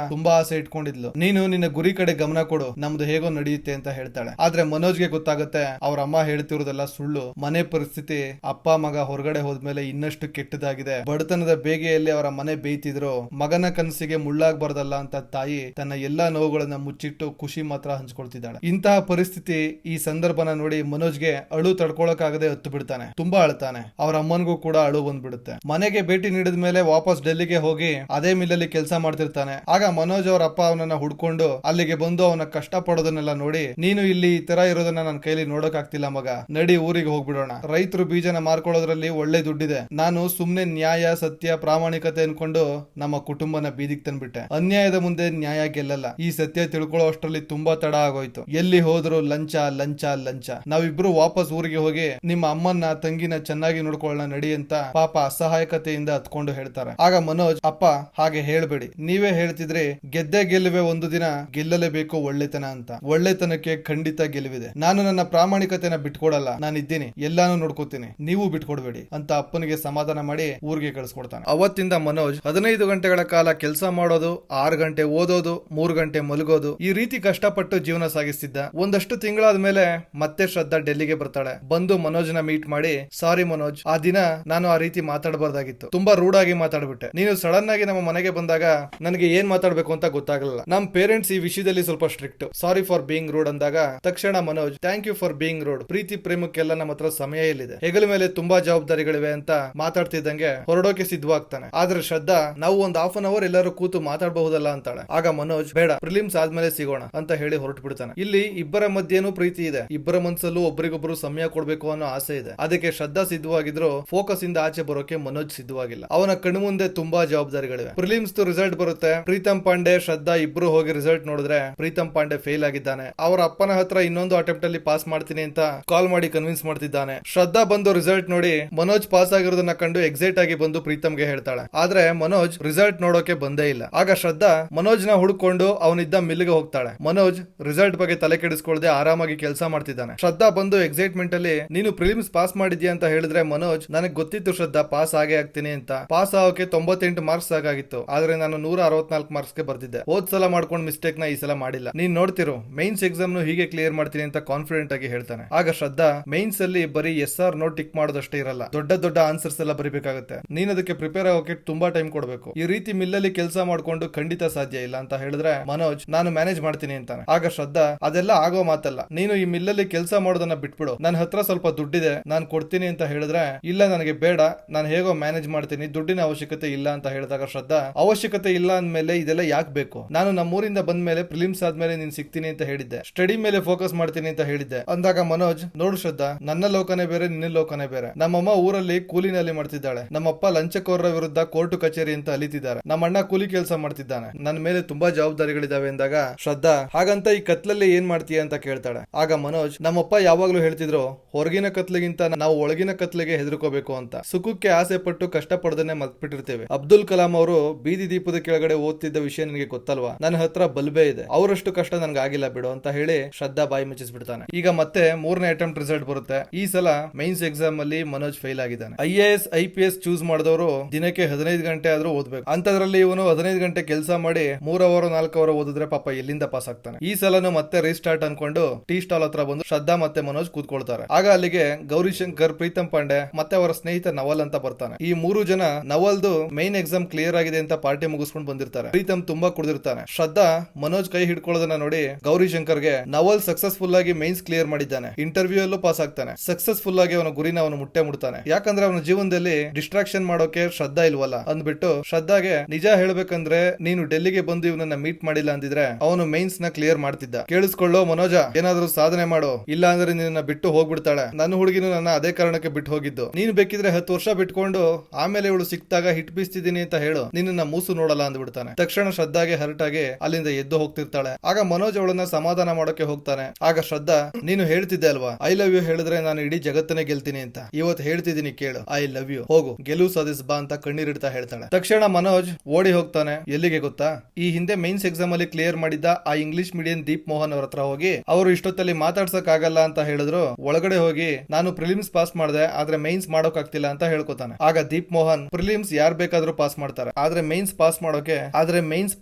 ತುಂಬಾ ಆಸೆ ಇಟ್ಕೊಂಡಿದ್ಲು, ನೀನು ನಿನ್ನ ಗುರಿ ಕಡೆ ಗಮನ ಕೊಡು, ನಮ್ದು ಹೇಗೋ ನಡೆಯುತ್ತೆ ಅಂತ ಹೇಳ್ತಾಳೆ. ಆದ್ರೆ ಮನೋಜ್ಗೆ ಗೊತ್ತಾಗುತ್ತೆ ಅವ್ರ ಅಮ್ಮ ಹೇಳ್ತಿರೋದೆಲ್ಲ ಸುಳ್ಳು, ಮನೆ ಪರಿಸ್ಥಿತಿ ಅಪ್ಪ ಮಗ ಹೊರಗಡೆ ಹೋದ್ಮೇಲೆ ಇನ್ನಷ್ಟು ಕೆಟ್ಟದಾಗಿದೆ, ಬಡತನದ ಬೇಗೆಯಲ್ಲಿ ಅವರ ಮನೆ ಬೇಯ್ತಿದ್ರು, ಮಗನ ಕನಸಿಗೆ ಮುಳ್ಳಾಗ್ಬಾರ್ದಲ್ಲ ಅಂತ ತಾಯಿ ತನ್ನ ಎಲ್ಲಾ ನೋವುಗಳನ್ನ ಮುಚ್ಚಿಟ್ಟು ಖುಷಿ ಮಾತ್ರ ಹಂಚ್ಕೊಳ್ತಿದ್ದಾಳೆ. ಇಂತಹ ಪರಿಸ್ಥಿತಿ ಈ ಸಂದರ್ಭನ ನೋಡಿ ಮನೋಜ್ಗೆ ಅಳು ತಡ್ಕೊಳಕಾಗದೆ ಹತ್ತು ಬಿಡ್ತಾನೆ, ತುಂಬಾ ಅಳ್ತಾನೆ. ಅವ್ರ ಅಮ್ಮನ್ಗೂ ಕೂಡ ಅಳು ಬಂದ್ಬಿಡುತ್ತೆ. ಮನೆಗೆ ಭೇಟಿ ನೀಡಿದ ಮೇಲೆ ವಾಪಸ್ ಡೆಲ್ಲಿಗೆ ಹೋಗಿ ಅದೇ ಮಿಲ್ಲಲ್ಲಿ ಕೆಲಸ ಮಾಡ್ತಿರ್ತಾನೆ. ಆಗ ಮನೋಜ್ ಅವ್ರ ಅಪ್ಪ ಅವನನ್ನ ಹುಡ್ಕೊಂಡು ಅಲ್ಲಿಗೆ ಬಂದು ಅವನ ಕಷ್ಟ ಪಡೋದನ್ನೆಲ್ಲ ನೋಡಿ ನೀನು ಇಲ್ಲಿ ಈ ತರ ಇರೋದನ್ನ ನನ್ನ ಕೈಲಿ ನೋಡಕ್ ಆಗ್ತಿಲ್ಲ ಮಗ, ನಡಿ ಊರಿಗೆ ಹೋಗ್ಬಿಡೋಣ, ರೈತರು ಬೀಜನ ಮಾರ್ಕೊಳ್ಳೋದ್ರಲ್ಲಿ ಒಳ್ಳೆ ದುಡ್ಡಿದೆ, ನಾನು ಸುಮ್ನೆ ನ್ಯಾಯ ಸತ್ಯ ಪ್ರಾಮಾಣಿಕತೆ ಅನ್ಕೊಂಡು ನಮ್ಮ ಕುಟುಂಬನ ಬೀದಿಗೆ ತಂದ್ಬಿಟ್ಟೆ, ಅನ್ಯಾಯದ ಮುಂದೆ ನ್ಯಾಯ ಗೆಲ್ಲಲ್ಲ, ಈ ಸತ್ಯ ತಿಳ್ಕೊಳ್ಳೋ ಅಷ್ಟರಲ್ಲಿ ತುಂಬಾ ತಡ ಆಗೋಯ್ತು, ಎಲ್ಲಿ ಹೋದ್ರು ಲಂಚ ಲಂಚ ಲಂಚ, ನಾವಿಬ್ರು ವಾಪಸ್ ಊರಿಗೆ ಹೋಗಿ ನಿಮ್ಮ ಅಮ್ಮನ್ನ ತಂಗಿನ ಚೆನ್ನಾಗಿ ನೋಡ್ಕೊಳ್ಳೋಣ ನಡಿ ಅಂತ ಪಾಪ ಅಸಹಾಯಕತೆಯಿಂದ ಹತ್ಕೊಂಡು ಹೇಳ್ತಾರೆ. ಆಗ ಮನೋಜ್ ಅಪ್ಪ ಹಾಗೆ ಹೇಳ್ಬೇಡಿ, ನೀವೇ ಹೇಳ್ತಿದ್ರಿ ಗೆದ್ದೆ ಗೆಲ್ಲುವೆ ಒಂದು ದಿನ, ಗೆಲ್ಲಲೇಬೇಕು ಒಳ್ಳೆತನ ಅಂತ, ಒಳ್ಳೆತನಕ್ಕೆ ಖಂಡಿತ ಗೆಲುವಿದೆ, ನಾನು ನನ್ನ ಪ್ರಾಮಾಣಿಕತೆನ ಬಿಟ್ಕೊಡಲ್ಲ, ನಾನು ಇದ್ದೀನಿ, ಎಲ್ಲಾನು ನೋಡ್ಕೋತೀನಿ, ನೀವು ಬಿಟ್ಕೊಡ್ಬೇಡಿ ಅಂತ ಅಪ್ಪನಿಗೆ ಸಮಾಧಾನ ಮಾಡಿ ಊರಿಗೆ ಕಳಿಸ್ಕೊಡ್ತಾನೆ. ಅವತ್ತಿಂದ ಮನೋಜ್ 15 ಗಂಟೆಗಳ ಕಾಲ ಕೆಲಸ ಮಾಡೋದು, 6 ಗಂಟೆ ಓದೋದು, 3 ಗಂಟೆ ಮಲಗೋದು, ಈ ರೀತಿ ಕಷ್ಟಪಟ್ಟು ಜೀವನ ಸಾಗಿಸ್ತಿದ್ದ. ಒಂದಷ್ಟು ತಿಂಗಳಾದ ಮೇಲೆ ಮತ್ತೆ ಶ್ರದ್ಧಾ ಡೆಲ್ಲಿಗೆ ಬರ್ತಾಳೆ. ಬಂದು ಮನೋಜ್ನ ಮೀಟ್ ಮಾಡಿ ಸಾರಿ ಮನೋಜ್, ಆ ದಿನ ನಾನು ಆ ರೀತಿ ಮಾತಾಡಬಾರ್ದಾಗಿತ್ತು, ತುಂಬಾ ರೂಢಾಗಿ ಮಾತಾಡ್ಬಿಟ್ಟೆ, ನೀನು ಸಡನ್ ಆಗಿ ನಮ್ಮ ಮನೆಗೆ ಬಂದಾಗ ನನಗೆ ಏನ್ ಮಾತಾಡ್ಬೇಕು ಅಂತ ಗೊತ್ತಾಗಲಿಲ್ಲ, ನಮ್ ಪೇರೆಂಟ್ಸ್ ಈ ವಿಷಯದಲ್ಲಿ ಸ್ವಲ್ಪ strict, sorry for being rude ಅಂದಾಗ ತಕ್ಷಣ Manoj thank you for being rude, ಪ್ರೀತಿ ಪ್ರೇಮಕ್ಕೆಲ್ಲ ನಮ್ಮ ಹತ್ರ ಸಮಯ ಇಲ್ಲಿದೆ, ಹೆಗಲ ಮೇಲೆ ತುಂಬಾ ಜವಾಬ್ದಾರಿಗಳಿವೆ ಅಂತ ಮಾತಾಡ್ತಿದ್ದಂಗೆ ಹೊರಡೋಕೆ ಸಿದ್ಧವಾಗ್ತಾನೆ. ಆದ್ರೆ ಶ್ರದ್ಧಾ ನಾವು ಒಂದು ಹಾಫ್ ಅನ್ ಅವರ್ ಎಲ್ಲರೂ ಕೂತು ಮಾತಾಡಬಹುದಲ್ಲ ಅಂತಾಳೆ. ಆಗ ಮನೋಜ್ ಬೇಡ, ಪ್ರಿಲಿಮ್ಸ್ ಆದ್ಮೇಲೆ ಸಿಗೋಣ ಅಂತ ಹೇಳಿ ಹೊರಟು ಬಿಡ್ತಾನೆ. ಇಲ್ಲಿ ಇಬ್ಬರ ಮಧ್ಯೆನೂ ಪ್ರೀತಿ ಇದೆ, ಇಬ್ಬರ ಮನಸ್ಸಲ್ಲೂ ಒಬ್ಬರಿಗೊಬ್ಬರು ಸಮಯ ಕೊಡ್ಬೇಕು ಅನ್ನೋ ಆಸೆ ಇದೆ. ಅದಕ್ಕೆ ಶ್ರದ್ಧಾ ಸಿದ್ಧವಾಗಿದ್ರು ಫೋಕಸ್ ಇಂದ ಆಚೆ ಬರೋಕೆ ಮನೋಜ್ ಸಿದ್ಧವಾಗಿಲ್ಲ. ಅವನ ಕಣ್ಣು ಮುಂದೆ ತುಂಬಾ ಜವಾಬ್ದಾರಿಗಳಿವೆ. ಪ್ರಿಲಿಮ್ಸ್ ರಿಸಲ್ಟ್ ಬರುತ್ತೆ, ಪ್ರೀತಮ್ ಪಾಂಡೆ ಶ್ರದ್ಧಾ ಇಬ್ರು ಹೋಗಿ ರಿಸಲ್ಟ್ ನೋಡಿದ್ರೆ ಪ್ರೀತಮ್ ಪಾಂಡೆ ಫೇಲ್ ಆಗಿದ್ದಾನೆ. ಅವರ ಅಪ್ಪನ ಹತ್ರ ಇನ್ನೊಂದು ಅಟೆಂಪ್ಟ್ ಅಲ್ಲಿ ಪಾಸ್ ಮಾಡ್ತೀನಿ ಅಂತ ಕಾಲ್ ಮಾಡಿ ಕನ್ವಿನ್ಸ್ ಮಾಡ್ತಿದ್ದಾನೆ. ಶ್ರದ್ಧಾ ಬಂದು ರಿಸಲ್ಟ್ ನೋಡಿ ಮನೋಜ್ ಪಾಸ್ ಆಗಿರೋದನ್ನ ಕಂಡು ಎಕ್ಸೈಟ್ ಆಗಿ ಬಂದು ಪ್ರೀತಮ್ಗೆ ಹೇಳ್ತಾಳೆ. ಆದ್ರೆ ಮನೋಜ್ ರಿಸಲ್ಟ್ ನೋಡೋಕೆ ಬಂದೇ ಇಲ್ಲ. ಆಗ ಶ್ರದ್ಧಾ ಮನೋಜ್ ನ ಹುಡುಕೊಂಡು ಅವನಿದ್ದ ಮಿಲ್ಗೆ ಹೋಗ್ತಾಳೆ. ಮನೋಜ್ ರಿಸಲ್ಟ್ ಬಗ್ಗೆ ತಲೆ ಕೆಡಿಸ್ಕೊಳ್ದೆ ಆರಾಮಾಗಿ ಕೆಲಸ ಮಾಡ್ತಿದ್ದಾನೆ. ಶ್ರದ್ಧಾ ಬಂದು ಎಕ್ಸೈಟ್ಮೆಂಟ್ ಅಲ್ಲಿ ನೀನು ಪ್ರಿಲಿಮ್ಸ್ ಪಾಸ್ ಮಾಡಿದ್ಯಾ ಅಂತ ಹೇಳಿದ್ರೆ ಮನೋಜ್ ನನಗೆ ಗೊತ್ತಿತ್ತು ಶ್ರದ್ಧಾ ಪಾಸ್ ಆಗೇ ಆಗ್ತೀನಿ ಅಂತ, ಪಾಸ್ ಆಗೋಕೆ 98 ಮಾರ್ಕ್ಸ್ ಸಾಕಾಗಿತ್ತು, ಆದ್ರೆ ನಾನು 164 ಮಾರ್ಕ್ಸ್ ಗೆ ಬರ್ತಿದ್ದೆ, ಹೋದ್ ಸಲ ಮಾಡ್ಕೊಂಡ್ ಮಿಸ್ಟೇಕ್ ನ ಈ ಸಲ ಮಾಡಿಲ್ಲ, ನೀನ್ ನೋಡ್ತಿರು ಮೈನ್ಸ್ ಎಕ್ಸಾಮ್ ಹೀಗೆ ಕ್ಲಿಯರ್ ಮಾಡ್ತೀನಿ ಅಂತ ಕಾನ್ಫಿಡೆಂಟ್ ಆಗಿ ಹೇಳ್ತಾನೆ. ಆಗ ಶ್ರದ್ಧಾ ಮೈನ್ಸ್ ಅಲ್ಲಿ ಬರೀ SR ನೋ ಟಿಕ್ ಮಾಡೋದಷ್ಟೇ ಇರಲ್ಲ, ದೊಡ್ಡ ದೊಡ್ಡ ಆನ್ಸರ್ಸ್ ಎಲ್ಲ ಬರಿಬೇಕಾಗುತ್ತೆ, ನೀನ್ ಅದಕ್ಕೆ ಪ್ರಿಪೇರ್ ಆಗೋಕೆ ತುಂಬಾ ಟೈಮ್ ಕೊಡ್ಬೇಕು, ಈ ರೀತಿ ಮಿಲ್ಲಲ್ಲಿ ಕೆಲಸ ಮಾಡ್ಕೊಂಡು ಖಂಡಿತ ಸಾಧ್ಯ ಇಲ್ಲ ಅಂತ ಹೇಳಿದ್ರೆ ಮನೋಜ್ ನಾನು ಮ್ಯಾನೇಜ್ ಮಾಡ್ತೀನಿ ಅಂತಾನೆ. ಆಗ ಶ್ರದ್ಧಾ ಅದೆಲ್ಲ ಆಗೋ ಮಾತಲ್ಲ, ನೀನು ಈ ಮಿಲ್ಲಲ್ಲಿ ಕೆಲಸ ಮಾಡೋದನ್ನ ಬಿಟ್ಬಿಡು, ನನ್ನ ಹತ್ರ ಸ್ವಲ್ಪ ದುಡ್ಡಿದೆ ನಾನು ಕೊಡ್ತೀನಿ ಅಂತ ಹೇಳಿದ್ರೆ ಇಲ್ಲ ನನಗೆ ಬೇಡ, ನಾನು ಹೇಗೋ ಮ್ಯಾನೇಜ್ ಮಾಡ್ತೀನಿ, ದುಡ್ಡಿನ ಅವಶ್ಯಕತೆ ಇಲ್ಲ ಅಂತ ಹೇಳಿದಾಗ ಶ್ರದ್ಧಾ ಅವಶ್ಯಕತೆ ಇಲ್ಲ ಅಂದ್ಮೇಲೆ ಇದೆಲ್ಲ ಯಾಕೆ ಬೇಕು, ನಾನು ನಮ್ಮೂರಿಂದ ಬಂದ್ಮೇಲೆ ಪ್ರಿಲಿಮ್ಸ್ ಆದ್ಮೇಲೆ ನೀನ್ ಸಿಗ್ತೀನಿ ಅಂತ ಹೇಳಿದ್ದೆ, ಸ್ಟಡಿ ಮೇಲೆ ಫೋಕಸ್ ಮಾಡ್ತೀನಿ ಅಂತ ಹೇಳಿದ್ದೆ, ಹೇಳಿದ್ದೆ ಅಂದಾಗ ಮನೋಜ್, ನೋಡು ಶ್ರದ್ಧಾ, ನನ್ನ ಲೋಕನೇ ಬೇರೆ, ನಿನ್ನ ಲೋಕನೇ ಬೇರೆ. ನಮ್ಮಮ್ಮ ಊರಲ್ಲಿ ಕೂಲಿನಲ್ಲಿ ಮಾಡ್ತಿದ್ದಾಳೆ, ನಮ್ಮಪ್ಪ ಲಂಚಕೋರರ ವಿರುದ್ಧ ಕೋರ್ಟು ಕಚೇರಿ ಅಂತ ಅಲಿತಿದ್ದಾರೆ, ನಮ್ಮಣ್ಣ ಕೂಲಿ ಕೆಲಸ ಮಾಡ್ತಿದ್ದಾನೆ, ನನ್ನ ಮೇಲೆ ತುಂಬಾ ಜವಾಬ್ದಾರಿಗಳಿದಾವೆ ಎಂದಾಗ ಶ್ರದ್ಧಾ, ಹಾಗಂತ ಈ ಕತ್ಲಲ್ಲಿ ಏನ್ ಮಾಡ್ತೀಯ ಅಂತ ಕೇಳ್ತಾಳೆ. ಆಗ ಮನೋಜ್, ನಮ್ಮಪ್ಪ ಯಾವಾಗ್ಲೂ ಹೇಳ್ತಿದ್ರು, ಹೊರಗಿನ ಕತ್ಲಿಗಿಂತ ನಾವು ಒಳಗಿನ ಕತ್ಲಿಗೆ ಹೆದರ್ಕೋಬೇಕು ಅಂತ. ಸುಖಕ್ಕೆ ಆಸೆ ಪಟ್ಟು ಕಷ್ಟ ಪಡದನ್ನೇ ಮತ್ಬಿಟ್ಟಿರ್ತೇವೆ. ಅಬ್ದುಲ್ ಕಲಾಂ ಅವರು ಬೀದಿ ದೀಪದ ಕೆಳಗಡೆ ಓದ್ತಿದ್ದ ವಿಷಯ ನಿನಗೆ ಗೊತ್ತಲ್ವಾ, ನನ್ನ ಹತ್ರ ಬಲ್ಬೆ ಇದೆ, ಅವರಷ್ಟು ಕಷ್ಟ ನನ್ಗೆ ಆಗಿಲ್ಲ ಬಿಡು ಅಂತ ಹೇಳಿ ಶ್ರದ್ಧಾ ಬಾಯಿ ಮುಚ್ಚಿಸ್ಬಿಡ್ತಾನೆ. ಈಗ ಮತ್ತೆ 3ನೇ ಅಟೆಂಪ್ಟ್ ರಿಸಲ್ಟ್ ಬರುತ್ತೆ. ಈ ಸಲ ಮೈನ್ಸ್ ಎಕ್ಸಾಮ್ ಅಲ್ಲಿ ಮನೋಜ್ ಫೇಲ್ ಆಗಿದ್ದಾನೆ. IAS IPS ಚೂಸ್ ಮಾಡಿದವರು ದಿನಕ್ಕೆ 15 ಗಂಟೆ ಆದ್ರೂ ಓದ್ಬೇಕು. ಅಂತದ್ರಲ್ಲಿ ಇವನು 15 ಗಂಟೆ ಕೆಲಸ ಮಾಡಿ 3 ಅವರ್ 4 ಅವರ್ ಓದಿದ್ರೆ ಪಾಪ ಎಲ್ಲಿಂದ ಪಾಸ್ ಆಗ್ತಾನೆ. ಈ ಸಲನು ಮತ್ತೆ ರೀಸ್ಟಾರ್ಟ್ ಅನ್ಕೊಂಡು ಟೀ ಸ್ಟಾಲ್ ಹತ್ರ ಬಂದು ಶ್ರದ್ಧಾ ಮತ್ತೆ ಮನೋಜ್ ಕೂತ್ಕೊಳ್ತಾರೆ. ಆಗ ಅಲ್ಲಿಗೆ ಗೌರಿಶಂಕರ್, ಪ್ರೀತಮ್ ಪಾಂಡೆ ಮತ್ತೆ ಅವರ ಸ್ನೇಹಿತ ನವಲ್ ಅಂತ ಬರ್ತಾನೆ. ಈ 3 ಜನ ನವಲ್ದು ಮೈನ್ ಎಕ್ಸಾಮ್ ಕ್ಲಿಯರ್ ಆಗಿದೆ ಅಂತ ಪಾರ್ಟಿ ಮುಗಿಸ್ಕೊಂಡು ಬಂದಿರ್ತಾರೆ. ಪ್ರೀತಮ್ ತುಂಬಾ ಕುಡಿದಿರ್ತಾನೆ. ಶ್ರದ್ಧಾ ಮನೋಜ್ ಕೈ ಹಿಡ್ಕೊಳ್ಳೋದನ್ನ ನೋಡಿ ಗೌರಿಶಂಕರ್ಗೆ, ನವಲ್ ಸಕ್ಸಸ್ಫುಲ್ ಆಗಿ ಮೈನ್ಸ್ ಕ್ಲಿಯರ್ ಮಾಡಿದ್ದಾನೆ, ಇಂಟರ್ವ್ಯೂ ಅಲ್ಲೂ ಪಾಸ್ ಆಗ್ತಾನೆ, ಸಕ್ಸಸ್ಫುಲ್ ಆಗಿ ಅವನ ಗುರಿನ ಅವನು ಮುಟ್ಟಾನೆ, ಯಾಕಂದ್ರೆ ಅವನ ಜೀವನದಲ್ಲಿ ಡಿಸ್ಟ್ರಾಕ್ಷನ್ ಮಾಡೋಕೆ ಶ್ರದ್ಧಾ ಇಲ್ವಲ್ಲ ಅಂದ್ಬಿಟ್ಟು ಶ್ರದ್ಧಾಗೆ, ನಿಜ ಹೇಳ್ಬೇಕಂದ್ರೆ ನೀನು ಡೆಲ್ಲಿಗೆ ಬಂದು ಇವನನ್ನ ಮೀಟ್ ಮಾಡಿಲ್ಲ ಅಂದಿದ್ರೆ ಅವನು ಮೈನ್ಸ್ ನ ಕ್ಲಿಯರ್ ಮಾಡ್ತಿದ್ದ. ಕೇಳಿಸ್ಕೊಳ್ಳೋ ಮನೋಜ, ಏನಾದ್ರೂ ಸಾಧನೆ ಮಾಡು, ಇಲ್ಲ ಅಂದ್ರೆ ನಿನ್ನ ಬಿಟ್ಟು ಹೋಗ್ಬಿಡ್ತಾಳೆ. ನನ್ನ ಹುಡುಗಿನೂ ನನ್ನ ಅದೇ ಕಾರಣಕ್ಕೆ ಬಿಟ್ಟು ಹೋಗಿದ್ದು. ನೀನು ಬೇಕಿದ್ರೆ 10 ವರ್ಷ ಬಿಟ್ಕೊಂಡು ಆಮೇಲೆ ಇವಳು ಸಿಕ್ತಾಗ ಹಿಟ್ ಬೀಸ್ತಿದ್ದೀನಿ ಅಂತ ಹೇಳು, ನಿನ್ನ ಮೂಸು ನೋಡಲ್ಲ ಅಂದ್ಬಿಡ್ತಾನೆ. ತಕ್ಷಣ ಶ್ರದ್ಧಾಗೆ ಹರ್ಟ್ ಆಗಿ ಅಲ್ಲಿಂದ ಎದ್ದು ಹೋಗ್ತಿರ್ತಾಳೆ. ಆಗ ಮನೋಜ್ ಅವಳನ್ನ ಸಮಾಧಾನ ಮಾಡೋಕೆ ಹೋಗ್ತಾನೆ. ಆಗ ಶ್ರದ್ಧಾ, ನೀನು ಹೇಳ್ತಿದ್ದೆ ಅಲ್ವಾ, ಐ ಲವ್ ಯು ಹೇಳಿದ್ರೆ ನಾನು ಇಡೀ ಜಗತ್ತನ್ನೇ ಗೆಲ್ತೀನಿ ಅಂತ, ಇವತ್ತು ಹೇಳ್ತಿದ್ದೀನಿ ಕೇಳು, ಐ ಲವ್ ಯು, ಹೋಗು ಗೆಲುವು ಸಾಧಿಸ್ ಬಾ ಅಂತ ಕಣ್ಣೀರಿಡ್ತಾ ಹೇಳ್ತಾಳೆ. ತಕ್ಷಣ ಮನೋಜ್ ಓಡಿ ಹೋಗ್ತಾನೆ. ಎಲ್ಲಿಗೆ ಗೊತ್ತಾ, ಈ ಹಿಂದೆ ಮೈನ್ಸ್ ಎಕ್ಸಾಮ್ ಅಲ್ಲಿ ಕ್ಲಿಯರ್ ಮಾಡಿದ್ದ ಆ ಇಂಗ್ಲಿಷ್ ಮೀಡಿಯಂ ದೀಪ್ ಮೋಹನ್ ಅವ್ರ ಹತ್ರ ಹೋಗಿ, ಅವರು ಇಷ್ಟೊತ್ತಲ್ಲಿ ಮಾತಾಡ್ಸಕ್ ಆಗಲ್ಲ ಅಂತ ಹೇಳಿದ್ರು, ಒಳಗಡೆ ಹೋಗಿ ನಾನು ಪ್ರಿಲಿಮ್ಸ್ ಪಾಸ್ ಮಾಡಿದೆ ಆದ್ರೆ ಮೈನ್ಸ್ ಮಾಡೋಕ್ ಆಗ್ತಿಲ್ಲ ಅಂತ ಹೇಳ್ಕೊತಾನೆ. ಆಗ ದೀಪ್ ಮೋಹನ್, ಪ್ರಿಲಿಮ್ಸ್ ಯಾರ್ ಬೇಕಾದ್ರೂ ಪಾಸ್ ಮಾಡ್ತಾರೆ, ಆದ್ರೆ ಮೈನ್ಸ್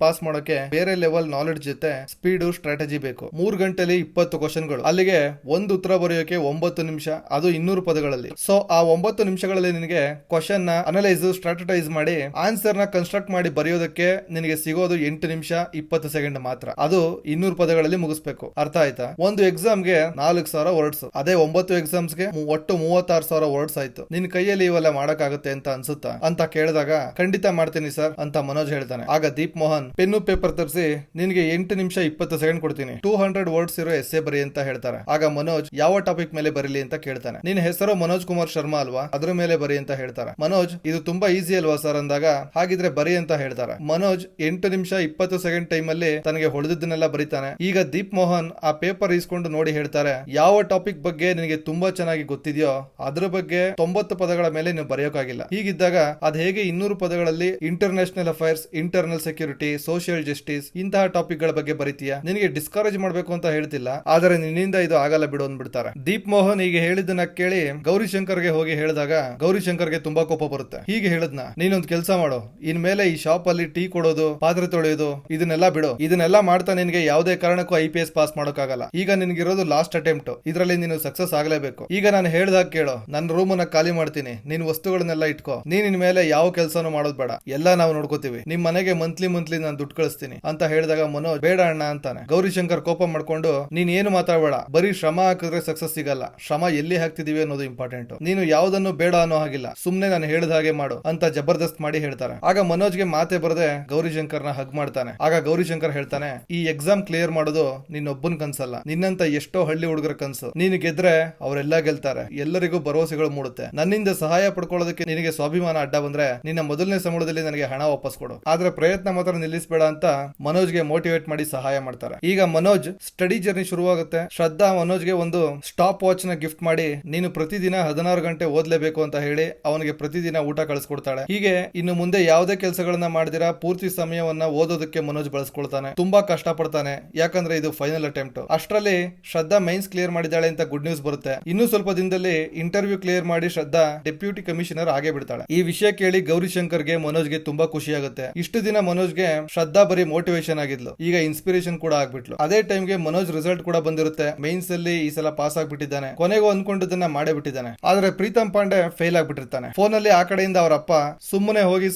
ಪಾಸ್ ಮಾಡೋಕೆ ಬೇರೆ ಲೆವೆಲ್ ನಾಲೆಡ್ಜ್ ಜೊತೆ ಸ್ಪೀಡ್ ಸ್ಟ್ರಾಟಜಿ ಬೇಕು. 3 ಗಂಟೆಲಿ 20 ಕ್ವಶನ್ಗಳು, ಅಲ್ಲಿಗೆ ಒಂದು ಉತ್ತರ ಬರೆಯೋಕೆ 9 ನಿಮಿಷ, ಅದು 200 ಪದಗಳಲ್ಲಿ. ಸೊ ಆ 9 ನಿಮಿಷಗಳಲ್ಲಿ ನಿನಗೆ ಕ್ವಶನ್ ನ ಅನಲೈಸ್, ಸ್ಟ್ರಾಟಜೈಸ್ ಮಾಡಿ ಆನ್ಸರ್ ನ ಕನ್ಸ್ಟ್ರಕ್ಟ್ ಮಾಡಿ ಬರೆಯೋದಕ್ಕೆ ನಿನಗೆ ಸಿಗೋದು 8 ನಿಮಿಷ 20 ಸೆಕೆಂಡ್ ಮಾತ್ರ. ಅದು 200 ಪದಗಳಲ್ಲಿ ಮುಗಿಸ್ಬೇಕು. ಅರ್ಥ ಆಯ್ತಾ? ಒಂದು ಎಕ್ಸಾಮ್ಗೆ 4,000 ವರ್ಡ್ಸ್, ಅದೇ 9 ಎಕ್ಸಾಮ್ಸ್ಗೆ ಒಟ್ಟು 36,000 ವರ್ಡ್ಸ್ ಆಯ್ತು. ನಿನ್ ಕೈಯಲ್ಲಿ ಇವೆಲ್ಲ ಮಾಡಕ್ಕಾಗುತ್ತೆ ಅಂತ ಅನ್ಸುತ್ತಾ ಅಂತ ಕೇಳಿದಾಗ, ಖಂಡಿತ ಮಾಡ್ತೀನಿ ಸರ್ ಅಂತ ಮನೋಜ್ ಹೇಳ್ತಾನೆ. ಆಗ ದೀಪ್ ಮೋಹನ್, ಪೆನ್ನು ಪೇಪರ್ ತರಿಸಿ ನಿನ್ಗೆ 8 ನಿಮಿಷ 20 ಸೆಕೆಂಡ್ ಕೊಡ್ತೀನಿ, 200 ವರ್ಡ್ಸ್ ಇರೋ ಎಸ್ಸೆ ಬರಿ ಅಂತ ಹೇಳ್ತಾರೆ. ಆಗ ಮನೋಜ್, ಯಾವ ಟಾಪಿಕ್ ಮೇಲೆ ಬರೀಲಿ ಅಂತ ಕೇಳ್ತಾನೆ. ನಿನ್ನ ಹೆಸರು ಮನೋಜ್ ಕುಮಾರ್ ಶರ್ಮಾ ಅಲ್ವಾ, ಅದ್ರ ಮೇಲೆ ಬರಿ ಅಂತ ಹೇಳ್ತಾರೆ. ಮನೋಜ್, ಇದು ತುಂಬಾ ಈಸಿ ಅಲ್ವಾ ಸರ್ ಅಂದಾಗ, ಹಾಗಿದ್ರೆ ಬರಿ ಅಂತ ಹೇಳ್ತಾರೆ. ಮನೋಜ್ 8 ನಿಮಿಷ 20 ಸೆಕೆಂಡ್ ಟೈಮ್ ಅಲ್ಲಿ ತನಗೆ ಹೊಡೆದನ್ನೆಲ್ಲ ಬರೀತಾನೆ. ಈಗ ದೀಪ್ ಮೋಹನ್ ಆ ಪೇಪರ್ ಇಸ್ಕೊಂಡು ನೋಡಿ ಹೇಳ್ತಾರೆ, ಯಾವ ಟಾಪಿಕ್ ಬಗ್ಗೆ ನಿನಗೆ ತುಂಬಾ ಚೆನ್ನಾಗಿ ಗೊತ್ತಿದೆಯೋ ಅದ್ರ ಬಗ್ಗೆ 90 ಪದಗಳ ಮೇಲೆ ನೀವು ಬರೆಯೋಕಾಗಿಲ್ಲ. ಹೀಗಿದ್ದಾಗ ಅದ್ ಹೇಗೆ 200 ಪದಗಳಲ್ಲಿ international affairs, internal security, social justice ಇಂತಹ ಟಾಪಿಕ್ ಗಳ ಬಗ್ಗೆ ಬರೀತೀಯಾ? ನಿನಗೆ ಡಿಸ್ಕರೇಜ್ ಮಾಡ್ಬೇಕು ಅಂತ ಹೇಳ್ತಿಲ್ಲ, ಆದ್ರೆ ನಿನ್ನಿಂದ ಇದು ಆಗಲ್ಲ ಬಿಡು ಅಂದ್ಬಿಡ್ತಾರೆ. ದೀಪ್ ಮೋಹನ್ ಹೀಗೆ ಹೇಳಿದ್ದನ್ನ ಕೇಳಿ ಗೌರಿಶಂಕರ್ಗೆ ಹೋಗಿ ಹೇಳಿದಾಗ ಗೌರಿಶಂಕರ್ಗೆ ತುಂಬಾ ಕೋಪ ಬರುತ್ತೆ. ಹೀಗೆ ಹೇಳದ್ನ, ನೀನೊಂದ್ ಕೆಲಸ ಮಾಡು, ಇನ್ಮೇಲೆ ಈ ಶಾಪ್ ಅಲ್ಲಿ ಟೀ ಕೊಡೋದು, ಪಾತ್ರೆ ತೊಳೆಯೋದು ಇದನ್ನೆಲ್ಲ ಬಿಡು. ಇದನ್ನೆಲ್ಲ ಮಾಡ್ತಾ ನಿನ್ಗೆ ಯಾವುದೇ ಕಾರಣಕ್ಕೂ IPS ಪಾಸ್ ಮಾಡೋಕ್ಕಾಗಲ್ಲ. ಈಗ ನಿನ್ಗಿರೋದು ಲಾಸ್ಟ್ ಅಟೆಂಪ್ಟ್, ಇದರಲ್ಲಿ ನೀನು ಸಕ್ಸಸ್ ಆಗಲೇಬೇಕು. ಈಗ ನಾನು ಹೇಳ್ದಾಗ ಕೇಳು, ನನ್ನ ರೂಮ್ ಅನ್ನ ಖಾಲಿ ಮಾಡ್ತೀನಿ, ನೀನ್ ವಸ್ತುಗಳನ್ನೆಲ್ಲ ಇಟ್ಕೋ, ನೀನ್ ಇನ್ಮೇಲೆ ಯಾವ ಕೆಲಸನೂ ಮಾಡೋದ್ ಬೇಡ, ಎಲ್ಲ ನಾವು ನೋಡ್ಕೋತೀವಿ, ನಿಮ್ ಮನೆಗೆ ಮಂತ್ಲಿ ನಾನು ದುಡ್ಡು ಕಳಿಸ್ತೀನಿ ಅಂತ ಹೇಳಿದಾಗ ಮನೋಜ್, ಬೇಡ ಅಣ್ಣ ಅಂತಾನೆ. ಗೌರಿಶಂಕರ್ ಕೋಪ ಮಾಡ್ಕೊಂಡು, ನೀನ್ ಏನು ಮಾತಾಡಬೇಡ, ಬರೀ ಶ್ರಮ ಹಾಕಿದ್ರೆ ಸಕ್ಸಸ್ ಸಿಗಲ್ಲ, ಶ್ರಮ ಎಲ್ಲಿ ಹಾಕ್ತಿದೀವಿ ಅನ್ನೋದು ಇಂಪಾರ್ಟೆಂಟ್, ನೀನು ಯಾವ್ದನ್ನು ಬೇಡ ಅನ್ನೋ ಹಾಗಿಲ್ಲ, ಸುಮ್ನೆ ನಾನು ಹೇಳ್ದ ಹಾಗೆ ಮಾಡು ಅಂತ ಜಬರ್ದಸ್ತ್ ಮಾಡಿ ಹೇಳ್ತಾರೆ. ಆಗ ಮನೋಜ್ಗೆ ಮಾತೆ ಬರದೆ ಗೌರಿಶಂಕರ್ನ ಹಗ್ ಮಾಡ್ತಾನೆ. ಆಗ ಗೌರಿಶಂಕರ್ ಹೇಳ್ತಾನೆ, ಈ ಎಕ್ಸಾಮ್ ಕ್ಲಿಯರ್ ಮಾಡೋದು ನಿನ್ನೊಬ್ಬನ್ ಕನ್ಸಲ್ಲ, ನಿನ್ನಂತ ಎಷ್ಟೋ ಹಳ್ಳಿ ಹುಡುಗರ ಕನ್ಸು. ನೀನು ಗೆದ್ರೆ ಅವರೆಲ್ಲ ಗೆಲ್ತಾರೆ, ಎಲ್ಲರಿಗೂ ಭರವಸೆಗಳು ಮೂಡುತ್ತೆ. ನನ್ನಿಂದ ಸಹಾಯ ಪಡ್ಕೊಳ್ಳೋದಕ್ಕೆ ನಿನಗೆ ಸ್ವಾಭಿಮಾನ ಅಡ್ಡ ಬಂದ್ರೆ ನಿನ್ನ ಮೊದಲನೇ ಸಂಬಳದಲ್ಲಿ ನನಗೆ ಹಣ ವಾಪಸ್ ಕೊಡು, ಆದ್ರೆ ಪ್ರಯತ್ನ ಮಾತ್ರ ನಿಲ್ಲಿಸಬೇಡ ಅಂತ ಮನೋಜ್ಗೆ ಮೋಟಿವೇಟ್ ಮಾಡಿ ಸಹಾಯ ಮಾಡ್ತಾರೆ. ಈಗ ಮನೋಜ್ ಸ್ಟಡಿ ಜರ್ನಿ ಶುರುವಾಗುತ್ತೆ. ಶ್ರದ್ಧಾ ಮನೋಜ್ಗೆ ಒಂದು ಸ್ಟಾಪ್ ವಾಚ್ ನ ಗಿಫ್ಟ್ ಮಾಡಿ, ನೀನು ಪ್ರತಿದಿನ 16 ಗಂಟೆ ಓದ್ಲೇಬೇಕು ಅಂತ ಹೇಳಿ ಅವನಿಗೆ ಪ್ರತಿದಿನ ಊಟ ಕಳಿಸ್ಕೊಡ್ತಾಳೆ. ಹೀಗೆ ಇನ್ನು ಮುಂದೆ ಯಾವುದೇ ಕೆಲಸಗಳನ್ನ ಮಾಡಿದಿರಾ ಪೂರ್ತಿ ಸಮಯವನ್ನ ಓದೋದಕ್ಕೆ ಮನೋಜ್ ಬಳಸ್ಕೊಳ್ತಾನೆ. ತುಂಬಾ ಕಷ್ಟ ಪಡ್ತಾನೆ, ಯಾಕಂದ್ರೆ ಇದು ಫೈನಲ್ ಅಟೆಂಪ್ಟ್. ಅಷ್ಟರಲ್ಲಿ ಶ್ರದ್ಧಾ ಮೈನ್ಸ್ ಕ್ಲಿಯರ್ ಮಾಡಿದಾಳೆ ಅಂತ ಗುಡ್ ನ್ಯೂಸ್ ಬರುತ್ತೆ. ಇನ್ನು ಸ್ವಲ್ಪ ದಿನದಲ್ಲಿ ಇಂಟರ್ವ್ಯೂ ಕ್ಲಿಯರ್ ಮಾಡಿ ಶ್ರದ್ಧಾ ಡೆಪ್ಯೂಟಿ ಕಮಿಷನರ್ ಆಗೇ ಬಿಡ್ತಾಳೆ. ಈ ವಿಷಯ ಕೇಳಿ ಗೌರಿಶಂಕರ್ಗೆ ಮನೋಜ್ಗೆ ತುಂಬಾ ಖುಷಿ ಆಗುತ್ತೆ. ಇಷ್ಟು ದಿನ ಮನೋಜ್ಗೆ ಶ್ರದ್ಧಾ ಬರೀ ಮೋಟಿವೇಶನ್ ಆಗಿದ್ಲು, ಈಗ ಇನ್ಸ್ಪಿರೇಷನ್ ಕೂಡ ಆಗ್ಬಿಟ್ಲು. ಅದೇ ಟೈಮ್ಗೆ ಮನೋಜ್ ರಿಸಲ್ಟ್ ಕೂಡ ಬಂದಿರುತ್ತೆ. ಮೈನ್ಸ್ ಅಲ್ಲಿ ಈ ಸಲ ಪಾಸ್ ಆಗ್ಬಿಟ್ಟಿದ್ದಾನೆ, ಕೊನೆಗೂ ಅನ್ಕೊಂಡಿದ್ದನ್ನ ಮಾಡೇ ಬಿಟ್ಟಿದ್ದಾನೆ. ಆದ್ರೆ ಪ್ರೀತಮ್ ಪಾಂಡೆ ಫೇಲ್ ಆಗ್ಬಿಟ್ಟಿರ್ತಾನೆ. ಫೋನ್ ಅಲ್ಲಿ ಆ ಕಡೆಯಿಂದ ಅವರಪ್ಪ, ಸುಮ್ಮನೆ ಹೋಗಿ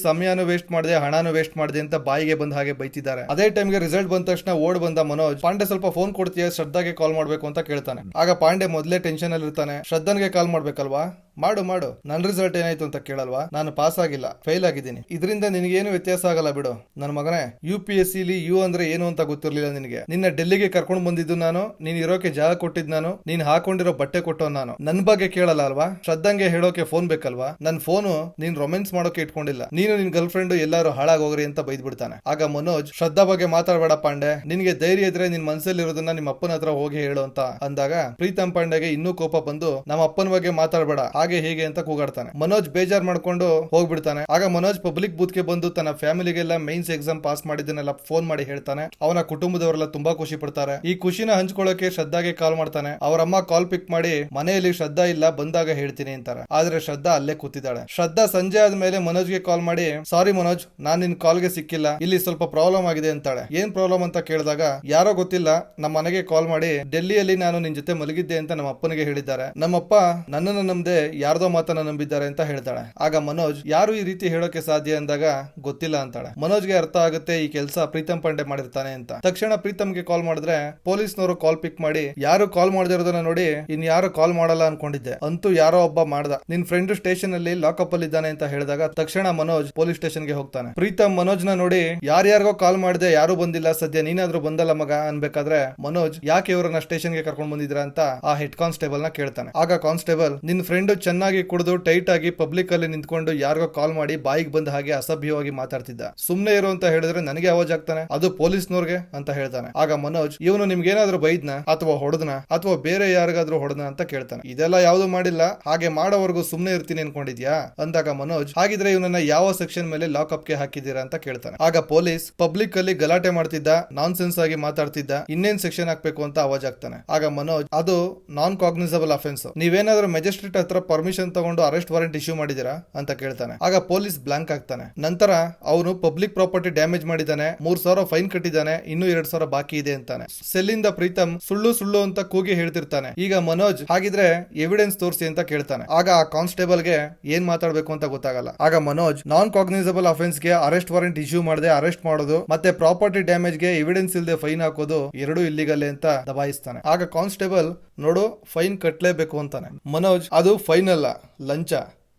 ಸಮಯನೂ ವೇಸ್ಟ್ ಮಾಡಿದೆ, ಹಣನೂ ವೇಸ್ಟ್ ಮಾಡಿದೆ ಅಂತ ಬಾಯಿಗೆ ಬಂದ ಹಾಗೆ ಬೈತಿದ್ದಾರೆ. ಅದೇ ಟೈಮ್ಗೆ ರಿಸಲ್ಟ್ ಬಂದ ತಕ್ಷಣ ಓಡ್ ಬಂದ ಮನೋಜ್, ಪಾಂಡೆ ಸ್ವಲ್ಪ ಫೋನ್ ಕೊಡ್ತೀಯ, ಶ್ರದ್ಧಾಗೆ ಕಾಲ್ ಮಾಡ್ಬೇಕು ಅಂತ ಕೇಳ್ತಾನೆ. ಆಗ ಪಾಂಡೆ ಮೊದಲೇ ಟೆನ್ಷನ್ ಅಲ್ಲಿ ಇರ್ತಾನೆ, ಶ್ರದ್ಧಾನ್ಗೆ ಕಾಲ್ ಮಾಡ್ಬೇಕಲ್ವಾ, ಮಾಡು ಮಾಡು. ನನ್ನ ರಿಸಲ್ಟ್ ಏನಾಯ್ತು ಅಂತ ಕೇಳಲ್ವಾ? ನಾನು ಪಾಸ್ ಆಗಿಲ್ಲ, ಫೇಲ್ ಆಗಿದ್ದೀನಿ. ಇದರಿಂದ ನಿನಗೇನು ವ್ಯತ್ಯಾಸ ಆಗಲ್ಲ ಬಿಡು. ನನ್ನ ಮಗನೇ, UPSC ಯು ಅಂದ್ರೆ ಏನು ಅಂತ ಗೊತ್ತಿರ್ಲಿಲ್ಲ ನಿನಗೆ. ನಿನ್ನ ಡೆಲ್ಲಿಗೆ ಕರ್ಕೊಂಡು ಬಂದಿದ್ದು ನಾನು, ನೀನ್ ಇರೋಕೆ ಜಾಗ ಕೊಟ್ಟಿದ್ ನಾನು, ನೀನ್ ಹಾಕೊಂಡಿರೋ ಬಟ್ಟೆ ಕೊಟ್ಟವ್ ನಾನು. ನನ್ ಬಗ್ಗೆ ಕೇಳಲ್ಲ ಅಲ್ವಾ? ಶ್ರದ್ಧಾಂಗೆ ಹೇಳೋಕೆ ಫೋನ್ ಬೇಕಲ್ವಾ? ನನ್ ಫೋನು ನೀನ್ ರೊಮ್ಯಾನ್ಸ್ ಮಾಡೋಕೆ ಇಟ್ಕೊಂಡಿಲ್ಲ. ನೀನು ನಿನ್ ಗರ್ಲ್ ಫ್ರೆಂಡ್ ಎಲ್ಲಾರು ಹಾಳಾಗೋಗ್ರಿ ಅಂತ ಬೈದ್ ಬಿಡ್ತಾನೆ. ಆಗ ಮನೋಜ್, ಶ್ರದ್ಧಾ ಬಗ್ಗೆ ಮಾತಾಡಬೇಡ ಪಾಂಡೆ, ನಿನ್ಗೆ ಧೈರ್ಯ ಇದ್ರೆ ನಿನ್ ಮನ್ಸಲ್ಲಿರೋದನ್ನ ನಿಮ್ಮ ಅಪ್ಪನ ಹತ್ರ ಹೋಗಿ ಹೇಳು ಅಂತ ಅಂದಾಗ ಪ್ರೀತಮ್ ಪಾಂಡೆಗೆ ಇನ್ನೂ ಕೋಪ ಬಂದು, ನಮ್ಮ ಅಪ್ಪನ ಬಗ್ಗೆ ಮಾತಾಡಬೇಡ ಹಾಗೆ ಹೇಗೆ ಅಂತ ಕೂಗಾಡ್ತಾನೆ. ಮನೋಜ್ ಬೇಜಾರ್ ಮಾಡ್ಕೊಂಡು ಹೋಗ್ಬಿಡ್ತಾನೆ. ಆಗ ಮನೋಜ್ ಪಬ್ಲಿಕ್ ಬೂತ್ ಗೆ ಬಂದು ತನ್ನ ಫ್ಯಾಮಿಲಿಗೆಲ್ಲ ಮೈನ್ಸ್ ಎಕ್ಸಾಮ್ ಪಾಸ್ ಮಾಡಿದ್ದನ್ನೆಲ್ಲ ಫೋನ್ ಮಾಡಿ ಹೇಳ್ತಾನೆ. ಅವನ ಕುಟುಂಬದವರೆಲ್ಲ ತುಂಬಾ ಖುಷಿ ಪಡ್ತಾರೆ. ಈ ಖುಷಿನ ಹಂಚ್ಕೊಳ್ಳೋಕೆ ಶ್ರದ್ಧಾಗೆ ಕಾಲ್ ಮಾಡ್ತಾನೆ. ಅವರಮ್ಮ ಕಾಲ್ ಪಿಕ್ ಮಾಡಿ, ಮನೆಯಲ್ಲಿ ಶ್ರದ್ಧಾ ಇಲ್ಲ, ಬಂದಾಗ ಹೇಳ್ತೀನಿ ಅಂತಾರೆ. ಆದ್ರೆ ಶ್ರದ್ಧಾ ಅಲ್ಲೇ ಕೂತಿದ್ದಾಳೆ. ಶ್ರದ್ಧಾ ಸಂಜೆ ಆದ್ಮೇಲೆ ಮನೋಜ್ಗೆ ಕಾಲ್ ಮಾಡಿ, ಸಾರಿ ಮನೋಜ್, ನಾನ್ ನಿನ್ ಕಾಲ್ಗೆ ಸಿಕ್ಕಿಲ್ಲ, ಇಲ್ಲಿ ಸ್ವಲ್ಪ ಪ್ರಾಬ್ಲಮ್ ಆಗಿದೆ ಅಂತಾಳೆ. ಏನ್ ಪ್ರಾಬ್ಲಮ್ ಅಂತ ಕೇಳಿದಾಗ, ಯಾರೋ ಗೊತ್ತಿಲ್ಲ ನಮ್ಮ ಮನೆಗೆ ಕಾಲ್ ಮಾಡಿ ಡೆಲ್ಲಿಯಲ್ಲಿ ನಾನು ನಿನ್ ಜೊತೆ ಮಲಗಿದ್ದೆ ಅಂತ ನಮ್ಮ ಅಪ್ಪನಿಗೆ ಹೇಳಿದ್ದಾರೆ. ನಮ್ಮಪ್ಪ ನನ್ನನ್ನು ನಂಬದೆ ಯಾರ್ದೋ ಮಾತನ್ನ ನಂಬಿದ್ದಾರೆ ಅಂತ ಹೇಳ್ತಾಳೆ. ಆಗ ಮನೋಜ್, ಯಾರು ಈ ರೀತಿ ಹೇಳೋಕೆ ಸಾಧ್ಯ ಅಂದಾಗ, ಗೊತ್ತಿಲ್ಲ ಅಂತಾಳೆ. ಮನೋಜ್ಗೆ ಅರ್ಥ ಆಗುತ್ತೆ ಈ ಕೆಲಸ ಪ್ರೀತಮ್ ಪಾಂಡೆ ಮಾಡಿರ್ತಾನೆ ಅಂತ. ತಕ್ಷಣ ಪ್ರೀತಮ್ಗೆ ಕಾಲ್ ಮಾಡಿದ್ರೆ ಪೊಲೀಸ್ನವರು ಕಾಲ್ ಪಿಕ್ ಮಾಡಿ, ಯಾರು ಕಾಲ್ ಮಾಡದಿರೋದನ್ನ ನೋಡಿ ಇನ್ ಯಾರು ಕಾಲ್ ಮಾಡಲ್ಲ ಅನ್ಕೊಂಡಿದ್ದೆ, ಅಂತೂ ಯಾರೋ ಒಬ್ಬ ಮಾಡ್ದ, ನಿನ್ ಫ್ರೆಂಡ್ ಸ್ಟೇಷನ್ ಅಲ್ಲಿ ಲಾಕಪ್ ಅಲ್ಲಿ ಇದ್ದಾನೆ ಅಂತ ಹೇಳಿದಾಗ ತಕ್ಷಣ ಮನೋಜ್ ಪೊಲೀಸ್ ಸ್ಟೇಷನ್ ಗೆ ಹೋಗ್ತಾನೆ. ಪ್ರೀತಮ್ ಮನೋಜ್ ನ ನೋಡಿ, ಯಾರ್ಯಾರಿಗೋ ಕಾಲ್ ಮಾಡಿದೆ, ಯಾರು ಬಂದಿಲ್ಲ, ಸದ್ಯ ನೀನಾದ್ರೂ ಬಂದಲ್ಲ ಮಗ ಅನ್ಬೇಕಾದ್ರೆ ಮನೋಜ್, ಯಾಕೆ ಇವ್ರನ್ನ ಸ್ಟೇಷನ್ ಗೆ ಕರ್ಕೊಂಡು ಬಂದಿದ್ರ ಅಂತ ಆ ಹೆಡ್ ಕಾನ್ಸ್ಟೇಬಲ್ ನ ಕೇಳ್ತಾನೆ. ಆಗ ಕಾನ್ಸ್ಟೇಬಲ್, ನಿನ್ ಫ್ರೆಂಡ್ ಚೆನ್ನಾಗಿ ಕುಡಿದು ಟೈಟ್ ಆಗಿ ಪಬ್ಲಿಕ್ ಅಲ್ಲಿ ನಿಂತ್ಕೊಂಡು ಯಾರಿಗೋ ಕಾಲ್ ಮಾಡಿ ಬಾಯಿಗೆ ಬಂದ ಹಾಗೆ ಅಸಭ್ಯವಾಗಿ ಮಾತಾಡ್ತಿದ್ದ, ಸುಮ್ನೆ ಇರು ಅಂತ ಹೇಳಿದ್ರೆ ನನಗೆ ಅವಾಜ್ ಆಗ್ತಾನೆ, ಅದು ಪೊಲೀಸ್ನವ್ರಿಗೆ ಅಂತ ಹೇಳ್ತಾನೆ. ಆಗ ಮನೋಜ್, ಇವನು ನಿಮ್ಗೇನಾದ್ರೂ ಬೈದ್ನ ಅಥವಾ ಹೊಡೆದ್ನ ಅಥವಾ ಬೇರೆ ಯಾರಿಗಾದ್ರೂ ಹೊಡೆದ್ನ ಅಂತ ಕೇಳ್ತಾನೆ. ಇದೆಲ್ಲ ಯಾವ್ದು ಮಾಡಿಲ್ಲ, ಹಾಗೆ ಮಾಡೋವರೆಗೂ ಸುಮ್ನೆ ಇರ್ತೀನಿ ಅನ್ಕೊಂಡಿದ್ಯಾ ಅಂದಾಗ ಮನೋಜ್, ಹಾಗಿದ್ರೆ ಇವನನ್ನ ಯಾವ ಸೆಕ್ಷನ್ ಮೇಲೆ ಲಾಕಪ್ ಗೆ ಹಾಕಿದ್ದೀರಾ ಅಂತ ಕೇಳ್ತಾನೆ. ಆಗ ಪೊಲೀಸ್, ಪಬ್ಲಿಕ್ ಅಲ್ಲಿ ಗಲಾಟೆ ಮಾಡ್ತಿದ್ದ, ನಾನ್ ಸೆನ್ಸ್ ಆಗಿ ಮಾತಾಡ್ತಿದ್ದ, ಇನ್ನೇನ್ ಸೆಕ್ಷನ್ ಹಾಕ್ಬೇಕು ಅಂತ ಅವಾಜ್ ಆಗ್ತಾನೆ. ಆಗ ಮನೋಜ್, ಅದು ನಾನ್ ಕಾಗ್ನಿಸಬಲ್ ಅಫೆನ್ಸ್, ನೀವೇನಾದ್ರೂ ಮೆಜಿಸ್ಟ್ರೇಟ್ ಹತ್ರ ಪರ್ಮಿಷನ್ ತಗೊಂಡು ಅರೆಸ್ಟ್ ವಾರೆಂಟ್ ಇಶ್ಯೂ ಮಾಡಿದೀರಾ ಅಂತ ಕೇಳ್ತಾನೆ. ಆಗ ಪೊಲೀಸ್ ಬ್ಲಾಂಕ್ ಆಗ್ತಾನೆ. ನಂತರ ಅವನು ಪಬ್ಲಿಕ್ ಪ್ರಾಪರ್ಟಿ ಡ್ಯಾಮೇಜ್ ಮಾಡಿದ್ದಾನೆ, 3,000 ಫೈನ್ ಕಟ್ಟಿದ್ದಾನೆ, ಇನ್ನೂ 2,000 ಬಾಕಿ ಇದೆ ಅಂತಾನೆ. ಸೆಲ್ಲಿಂದ ಪ್ರೀತಮ್ ಸುಳ್ಳು ಸುಳ್ಳು ಅಂತ ಕೂಗಿ ಹೇಳ್ತಿರ್ತಾನೆ. ಈಗ ಮನೋಜ್, ಹಾಗಿದ್ರೆ ಎವಿಡೆನ್ಸ್ ತೋರಿಸಿ ಅಂತ ಕೇಳ್ತಾನೆ. ಆಗ ಆ ಕಾನ್ಸ್ಟೇಬಲ್ ಗೆ ಏನ್ ಮಾತಾಡ್ಬೇಕು ಅಂತ ಗೊತ್ತಾಗಲ್ಲ. ಆಗ ಮನೋಜ್, ನಾನ್ ಕಾಗ್ನಿಸಬಲ್ ಅಫೆನ್ಸ್ ಗೆ ಅರೆಸ್ಟ್ ವಾರೆಂಟ್ ಇಶ್ಯೂ ಮಾಡದೆ ಅರೆಸ್ಟ್ ಮಾಡೋದು ಮತ್ತೆ ಪ್ರಾಪರ್ಟಿ ಡ್ಯಾಮೇಜ್ ಗೆ ಎವಿಡೆನ್ಸ್ ಇಲ್ಲದೆ ಫೈನ್ ಹಾಕೋದು ಎರಡೂ ಇಲ್ಲಿಗಲ್ಲೇ ಅಂತ ದಬಾಯಿಸ್ತಾನೆ. ಆಗ ಕಾನ್ಸ್ಟೇಬಲ್, ನೋಡು ಫೈನ್ ಕಟ್ಲೇಬೇಕು ಅಂತಾನೆ. ಮನೋಜ್, ಅದು ಫೈನ್ ಅಲ್ಲ, ಲಂಚ.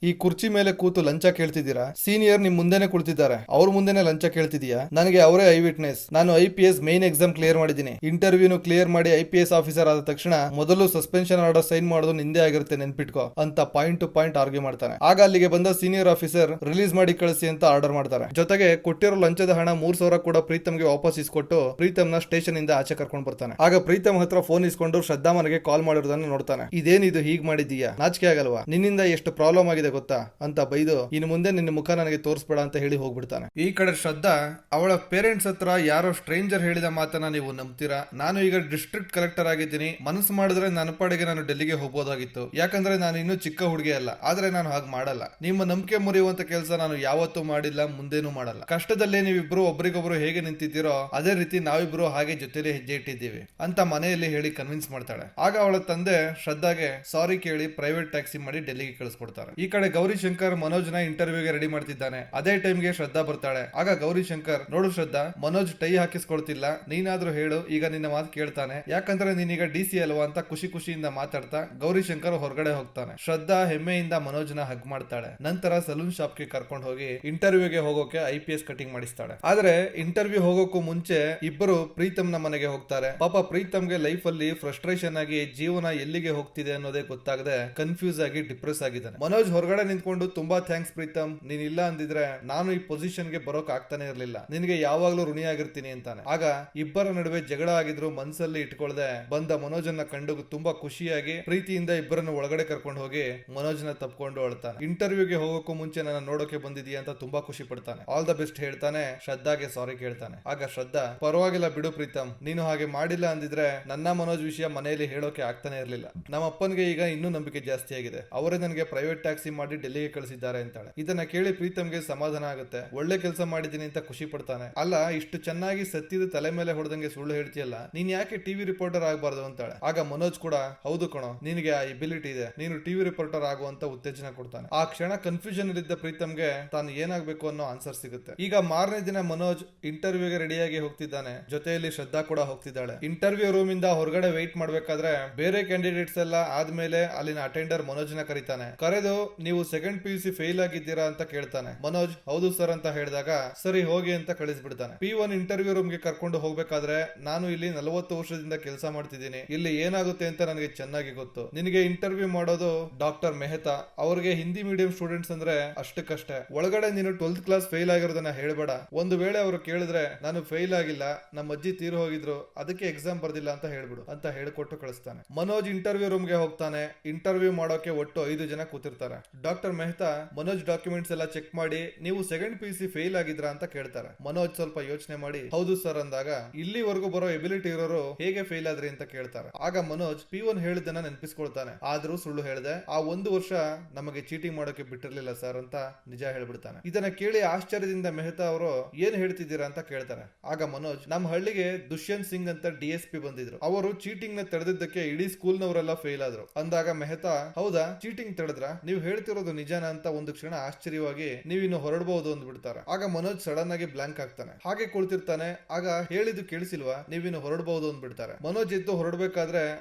ಈ ಕುರ್ಚಿ ಮೇಲೆ ಕೂತು ಲಂಚ ಕೇಳ್ತಿದ್ದೀರಾ? ಸೀನಿಯರ್ ನಿಮ್ ಮುಂದೆನೆ ಕುಳಿತಿದ್ದಾರೆ, ಅವ್ರ ಮುಂದೆನೆ ಲಂಚ ಕೇಳ್ತಿದೀಯಾ? ನನಗೆ ಅವರೇ ಐ ವಿಟ್ನೆಸ್. ನಾನು IPS ಮೇನ್ ಎಕ್ಸಾಮ್ ಕ್ಲಿಯರ್ ಮಾಡಿದ್ದೀನಿ, ಇಂಟರ್ವ್ಯೂನು ಕ್ಲಿಯರ್ ಮಾಡಿ IPS ಆಫೀಸರ್ ಆದ ತಕ್ಷಣ ಮೊದಲು ಸಸ್ಪೆನ್ಷನ್ ಆರ್ಡರ್ ಸೈನ್ ಮಾಡೋದು ನಿಂದೆ ಆಗಿರುತ್ತೆ, ನೆನ್ಪಿಟ್ಕೋ ಅಂತ ಪಾಯಿಂಟ್ ಟು ಪಾಯಿಂಟ್ ಆರ್ಗ್ಯೂ ಮಾಡ್ತಾನೆ. ಆಗ ಅಲ್ಲಿಗೆ ಬಂದ ಸೀನಿಯರ್ ಆಫೀಸರ್ ರಿಲೀಸ್ ಮಾಡಿ ಕಳಿಸಿ ಅಂತ ಆರ್ಡರ್ ಮಾಡ್ತಾರೆ. ಜೊತೆಗೆ ಕೊಟ್ಟಿರೋ ಲಂಚದ ಹಣ 3,000 ಕೂಡ ಪ್ರೀತಮ್ಗೆ ವಾಪಸ್ ಇಸ್ಕೊಟ್ಟು ಪ್ರೀತಮ್ನ ಸ್ಟೇಷನ್ ಇಂದ ಆಚೆ ಕರ್ಕೊಂಡು ಬರ್ತಾನೆ. ಆಗ ಪ್ರೀತಮ್ ಹತ್ರ ಫೋನ್ ಇಸ್ಕೊಂಡು ಶ್ರದ್ಧಾ ಮನೆಗೆ ಕಾಲ್ ಮಾಡಿರೋದನ್ನ ನೋಡ್ತಾನೆ. ಇದೇನಿದು ಹೀಗ್ ಮಾಡಿದೀಯಾ, ನಾಚಿಕೆ ಆಗಲ್ವಾ, ನಿನ್ನಿಂದ ಎಷ್ಟು ಪ್ರಾಬ್ಲಮ್ ಆಗಿದೆ ಗೊತ್ತಾ ಅಂತ ಬೈದು, ಇನ್ನು ಮುಂದೆ ನಿನ್ನ ಮುಖ ನನಗೆ ತೋರಿಸ್ಬೇಡ ಅಂತ ಹೇಳಿ ಹೋಗ್ಬಿಡ್ತಾನೆ. ಈ ಕಡೆ ಶ್ರದ್ಧಾ ಅವಳ ಪೇರೆಂಟ್ಸ್ ಹತ್ರ ಯಾರೋ ಸ್ಟ್ರೇಂಜರ್ ಹೇಳಿದ ಮಾತನ್ನ ನೀವು ನಂಬ್ತೀರಾ, ನಾನು ಈಗ ಡಿಸ್ಟ್ರಿಕ್ಟ್ ಕಲೆಕ್ಟರ್ ಆಗಿದ್ದೀನಿ, ಮನಸ್ಸು ಮಾಡಿದ್ರೆ ನನ್ನ ಪಾಡಿಗೆ ನಾನು ಡೆಲ್ಲಿಗೆ ಹೋಗ್ಬೋದಾಗಿತ್ತು, ಯಾಕಂದ್ರೆ ನಾನು ಇನ್ನೂ ಚಿಕ್ಕ ಹುಡುಗಿ ಅಲ್ಲ, ಆದ್ರೆ ನಾನು ಹಾಗೆ ಮಾಡಲ್ಲ. ನಿಮ್ಮ ನಂಬಿಕೆ ಮುರಿಯುವಂತ ಕೆಲಸ ನಾನು ಯಾವತ್ತೂ ಮಾಡಿಲ್ಲ, ಮುಂದೇನೂ ಮಾಡಲ್ಲ. ಕಷ್ಟದಲ್ಲೇ ನೀವಿಬ್ರು ಒಬ್ರಿಗೊಬ್ರು ಹೇಗೆ ನಿಂತಿದ್ದೀರೋ ಅದೇ ರೀತಿ ನಾವಿಬ್ರು ಹಾಗೆ ಜೊತೆಲಿ ಹೆಜ್ಜೆ ಇಟ್ಟಿದ್ದೀವಿ ಅಂತ ಮನೆಯಲ್ಲಿ ಹೇಳಿ ಕನ್ವಿನ್ಸ್ ಮಾಡ್ತಾಳೆ. ಆಗ ಅವಳ ತಂದೆ ಶ್ರದ್ಧಾಗೆ ಸಾರಿ ಕೇಳಿ ಪ್ರೈವೇಟ್ ಟ್ಯಾಕ್ಸಿ ಮಾಡಿ ಡೆಲ್ಲಿಗೆ ಕಳಿಸ್ಕೊಡ್ತಾರೆ. ಈ ಕಡೆ ಗೌರಿ ಶಂಕರ್ ಮನೋಜ್ನ ಇಂಟರ್ವ್ಯೂಗೆ ರೆಡಿ ಮಾಡ್ತಿದ್ದಾನೆ. ಅದೇ ಟೈಮ್ಗೆ ಶ್ರದ್ಧಾ ಬರ್ತಾಳೆ. ಆಗ ಗೌರಿ ಶಂಕರ್, ನೋಡು ಶ್ರದ್ಧಾ, ಮನೋಜ್ ಟೈ ಹಾಕಿಸ್ಕೊಳ್ತಿಲ್ಲ, ನೀನಾದ್ರೂ ಹೇಳು, ಈಗ ನಿನ್ನ ಮಾತು ಕೇಳ್ತಾನೆ, ಯಾಕಂದ್ರೆ ನೀನೀಗ DC ಅಲ್ವಾ ಅಂತ ಖುಷಿ ಖುಷಿಯಿಂದ ಮಾತಾಡ್ತಾ ಗೌರಿ ಶಂಕರ್ ಹೊರಗಡೆ ಹೋಗ್ತಾನೆ. ಶ್ರದ್ಧಾ ಹೆಮ್ಮೆಯಿಂದ ಮನೋಜ್ನ ಹಗ್ ಮಾಡ್ತಾಳೆ. ನಂತರ ಸಲೂನ್ ಶಾಪ್ಗೆ ಕರ್ಕೊಂಡು ಹೋಗಿ ಇಂಟರ್ವ್ಯೂಗೆ ಹೋಗೋಕೆ IPS ಕಟಿಂಗ್ ಮಾಡಿಸ್ತಾಳೆ. ಆದ್ರೆ ಇಂಟರ್ವ್ಯೂ ಹೋಗೋಕ್ಕೂ ಮುಂಚೆ ಇಬ್ಬರು ಪ್ರೀತಮ್ನ ಮನೆಗೆ ಹೋಗ್ತಾರೆ. ಪಾಪ ಪ್ರೀತಮ್ಗೆ ಲೈಫ್ ಅಲ್ಲಿ ಫ್ರಸ್ಟ್ರೇಷನ್ ಆಗಿ ಜೀವನ ಎಲ್ಲಿಗೆ ಹೋಗ್ತಿದೆ ಅನ್ನೋದೇ ಗೊತ್ತಾಗದೆ ಕನ್ಫ್ಯೂಸ್ ಆಗಿ ಡಿಪ್ರೆಸ್ ಆಗಿದ್ದಾನೆ. ಮನೋಜ್ ಹೊರಗಡೆ ನಿಂತ್ಕೊಂಡು, ತುಂಬಾ ಥ್ಯಾಂಕ್ಸ್ ಪ್ರೀತಮ್, ನೀನ್ ಇಲ್ಲ ಅಂದಿದ್ರೆ ನಾನು ಈ ಪೊಸಿಷನ್ ಗೆ ಬರೋಕ್ ಆಗ್ತಾನೆ ಇರ್ಲಿಲ್ಲ, ನಿನಗೆ ಯಾವಾಗ್ಲೂ ಋಣಿಯಾಗಿರ್ತೀನಿ ಅಂತಾನೆ. ಆಗ ಇಬ್ಬರ ನಡುವೆ ಜಗಳ ಆಗಿದ್ರು ಮನ್ಸಲ್ಲಿ ಇಟ್ಕೊಳ್ದೆ ಬಂದ ಮನೋಜನ್ನ ಕಂಡು ತುಂಬಾ ಖುಷಿಯಾಗಿ ಪ್ರೀತಿಯಿಂದ ಇಬ್ಬರನ್ನು ಒಳಗಡೆ ಕರ್ಕೊಂಡು ಹೋಗಿ ಮನೋಜ್ನ ತಪ್ಕೊಂಡು ಅಳ್ತಾನೆ. ಇಂಟರ್ವ್ಯೂಗೆ ಹೋಗೋಕ್ಕೂ ಮುಂಚೆ ನನ್ನ ನೋಡೋಕೆ ಬಂದಿದೀಯ ಅಂತ ತುಂಬಾ ಖುಷಿ ಪಡ್ತಾನೆ. ಆಲ್ ದ ಬೆಸ್ಟ್ ಹೇಳ್ತಾನೆ. ಶ್ರದ್ಧಾಗೆ ಸಾರಿ ಕೇಳ್ತಾನೆ. ಆಗ ಶ್ರದ್ಧಾ, ಪರವಾಗಿಲ್ಲ ಬಿಡು ಪ್ರೀತಮ್, ನೀನು ಹಾಗೆ ಮಾಡಿಲ್ಲ ಅಂದಿದ್ರೆ ನನ್ನ ಮನೋಜ್ ವಿಷಯ ಮನೆಯಲ್ಲಿ ಹೇಳೋಕೆ ಆಗ್ತಾನೆ ಇರ್ಲಿಲ್ಲ. ನಮ್ಮ ಅಪ್ಪನ್ಗೆ ಈಗ ಇನ್ನೂ ನಂಬಿಕೆ ಜಾಸ್ತಿ ಆಗಿದೆ, ಅವರೇ ನನಗೆ ಪ್ರೈವೇಟ್ ಟ್ಯಾಕ್ಸಿ ಮಾಡಿ ಡೆಲ್ಲಿಗೆ ಕಳಿಸಿದ್ದಾರೆ ಅಂತಾಳೆ. ಇದನ್ನ ಕೇಳಿ ಪ್ರೀತಮ್ಗೆ ಸಮಾಧಾನ ಆಗುತ್ತೆ. ಒಳ್ಳೆ ಕೆಲಸ ಮಾಡಿದೀನಿ ಅಂತ ಖುಷಿ ಪಡ್ತಾನೆ. ಅಲ್ಲ, ಇಷ್ಟು ಚೆನ್ನಾಗಿ ಸತ್ತಿದ ತಲೆ ಮೇಲೆ ಹೊಡೆದಂಗೆ ಸುಳ್ಳು ಹೇಳ್ತೀಯಲ್ಲ, ನೀನ್ ಯಾಕೆ ಟಿವಿ ರಿಪೋರ್ಟರ್ ಆಗಬಾರ್ದು ಅಂತಾಳೆ. ಆಗ ಮನೋಜ್ ಕೂಡ ಹೌದು ಕಣೋ, ನಿನಗೆ ಆ ಎಬಿಲಿಟಿ ಇದೆ, ನೀನು ಟಿವಿ ರಿಪೋರ್ಟರ್ ಆಗುವಂತ ಉತ್ತೇಜನ ಕೊಡ್ತಾನೆ. ಆ ಕ್ಷಣ ಕನ್ಫ್ಯೂಷನ್ ಇದ್ದ ಪ್ರೀತಮ್ಗೆ ತಾನು ಏನಾಗ್ಬೇಕು ಅನ್ನೋ ಆನ್ಸರ್ ಸಿಗುತ್ತೆ. ಈಗ ಮಾರನೇ ದಿನ ಮನೋಜ್ ಇಂಟರ್ವ್ಯೂಗೆ ರೆಡಿಯಾಗಿ ಹೋಗ್ತಿದ್ದಾನೆ. ಜೊತೆಯಲ್ಲಿ ಶ್ರದ್ಧಾ ಕೂಡ ಹೋಗ್ತಿದ್ದಾಳೆ. ಇಂಟರ್ವ್ಯೂ ರೂಮ್ ಇಂದ ಹೊರಗಡೆ ವೆಯ್ಟ್ ಮಾಡ್ಬೇಕಾದ್ರೆ ಬೇರೆ ಕ್ಯಾಂಡಿಡೇಟ್ಸ್ ಎಲ್ಲ ಆದ್ಮೇಲೆ ಅಲ್ಲಿನ ಅಟೆಂಡರ್ ಮನೋಜ್ನ ಕರೀತಾನೆ. ಕರೆದು ನೀವು ಸೆಕೆಂಡ್ PUC ಫೇಲ್ ಆಗಿದ್ದೀರಾ ಅಂತ ಕೇಳ್ತಾನೆ. ಮನೋಜ್ ಹೌದು ಸರ್ ಅಂತ ಹೇಳಿದಾಗ ಸರಿ ಹೋಗಿ ಅಂತ ಕಳಿಸ್ಬಿಡ್ತಾನೆ. P1 ಇಂಟರ್ವ್ಯೂ ರೂಮ್ ಗೆ ಕರ್ಕೊಂಡು ಹೋಗ್ಬೇಕಾದ್ರೆ ನಾನು ಇಲ್ಲಿ 40 ವರ್ಷದಿಂದ ಕೆಲಸ ಮಾಡ್ತಿದ್ದೀನಿ, ಇಲ್ಲಿ ಏನಾಗುತ್ತೆ ಅಂತ ನನಗೆ ಚೆನ್ನಾಗಿ ಗೊತ್ತು. ನಿನಗೆ ಇಂಟರ್ವ್ಯೂ ಮಾಡೋದು ಡಾಕ್ಟರ್ ಮೆಹ್ತಾ, ಅವ್ರಿಗೆ ಹಿಂದಿ ಮೀಡಿಯಂ ಸ್ಟೂಡೆಂಟ್ಸ್ ಅಂದ್ರೆ ಅಷ್ಟಕ್ಕಷ್ಟೇ. ಒಳಗಡೆ ನೀನು 12th ಕ್ಲಾಸ್ ಫೇಲ್ ಆಗಿರೋದನ್ನ ಹೇಳ್ಬೇಡ. ಒಂದು ವೇಳೆ ಅವರು ಕೇಳಿದ್ರೆ ನಾನು ಫೇಲ್ ಆಗಿಲ್ಲ, ನಮ್ಮ ಅಜ್ಜಿ ತೀರು ಹೋಗಿದ್ರು, ಅದಕ್ಕೆ ಎಕ್ಸಾಮ್ ಬರ್ದಿಲ್ಲ ಅಂತ ಹೇಳ್ಬಿಡು ಅಂತ ಹೇಳ್ಕೊಟ್ಟು ಕಳಿಸ್ತಾನೆ. ಮನೋಜ್ ಇಂಟರ್ವ್ಯೂ ರೂಮ್ ಗೆ ಹೋಗ್ತಾನೆ. ಇಂಟರ್ವ್ಯೂ ಮಾಡೋಕೆ ಒಟ್ಟು 5 ಜನ ಕೂತಿರ್ತಾರೆ. ಡಾಕ್ಟರ್ ಮೆಹ್ತಾ ಮನೋಜ್ ಡಾಕ್ಯುಮೆಂಟ್ಸ್ ಎಲ್ಲ ಚೆಕ್ ಮಾಡಿ ನೀವು ಸೆಕೆಂಡ್ PUC ಫೇಲ್ ಆಗಿದ್ರಾ ಅಂತ ಕೇಳ್ತಾರೆ. ಮನೋಜ್ ಸ್ವಲ್ಪ ಯೋಚನೆ ಮಾಡಿ ಹೌದು ಸರ್ ಅಂದಾಗ ಇಲ್ಲಿವರೆಗೂ ಬರೋ ಎಬಿಲಿಟಿ ಇರೋರು ಹೇಗೆ ಫೇಲ್ ಆದ್ರಿ ಅಂತ ಕೇಳ್ತಾರೆ. ಆಗ ಮನೋಜ್ P1 ಹೇಳಿದ್ದನ್ನ ನೆನಪಿಸ್ಕೊಳ್ತಾನೆ. ಆದ್ರೂ ಸುಳ್ಳು ಹೇಳಿದೆ, ಆ 1 ವರ್ಷ ನಮಗೆ ಚೀಟಿಂಗ್ ಮಾಡೋಕೆ ಬಿಟ್ಟಿರ್ಲಿಲ್ಲ ಸರ್ ಅಂತ ನಿಜ ಹೇಳ್ಬಿಡ್ತಾನೆ. ಇದನ್ನ ಕೇಳಿ ಆಶ್ಚರ್ಯದಿಂದ ಮೆಹ್ತಾ ಅವರು ಏನ್ ಹೇಳ್ತಿದ್ದೀರಾ ಅಂತ ಕೇಳ್ತಾರೆ. ಆಗ ಮನೋಜ್ ನಮ್ಮ ಹಳ್ಳಿಗೆ ದುಷ್ಯಂತ್ ಸಿಂಗ್ ಅಂತ DSP ಬಂದಿದ್ರು, ಅವರು ಚೀಟಿಂಗ್ ನ ತಡೆದಿದ್ದಕ್ಕೆ ಇಡೀ ಸ್ಕೂಲ್ ನವರೆಲ್ಲ ಫೇಲ್ ಆದ್ರು ಅಂದಾಗ ಮೆಹ್ತಾ ಹೌದಾ ಚೀಟಿಂಗ್ ತಡೆದ್ರ, ನೀವು ಹೇಳ್ತಿರೋದು ನಿಜಾನ ಅಂತ ಒಂದು ಕ್ಷಣ ಆಶ್ಚರ್ಯವಾಗಿ ನೀವಿನ್ನು ಹೊರಡಬಹುದು ಅಂದ್ಬಿಡ್ತಾರೆ. ಆಗ ಮನೋಜ್ ಸಡನ್ ಆಗಿ ಬ್ಲಾಂಕ್ ಆಗ್ತಾನೆ. ಹಾಗೆ ಕುಳಿತಿರ್ತಾನೆ. ಆಗ ಹೇಳಿದ್ದು ಕೇಳಿಸಿಲ್ವಾ, ನೀವಿನ್ನು ಹೊರಡಬಹುದು ಅಂದ್ಬಿಡ್ತಾರೆ. ಮನೋಜ್ ಎದ್ದು ಹೊರಡಬೇಕಾದ್ರೆ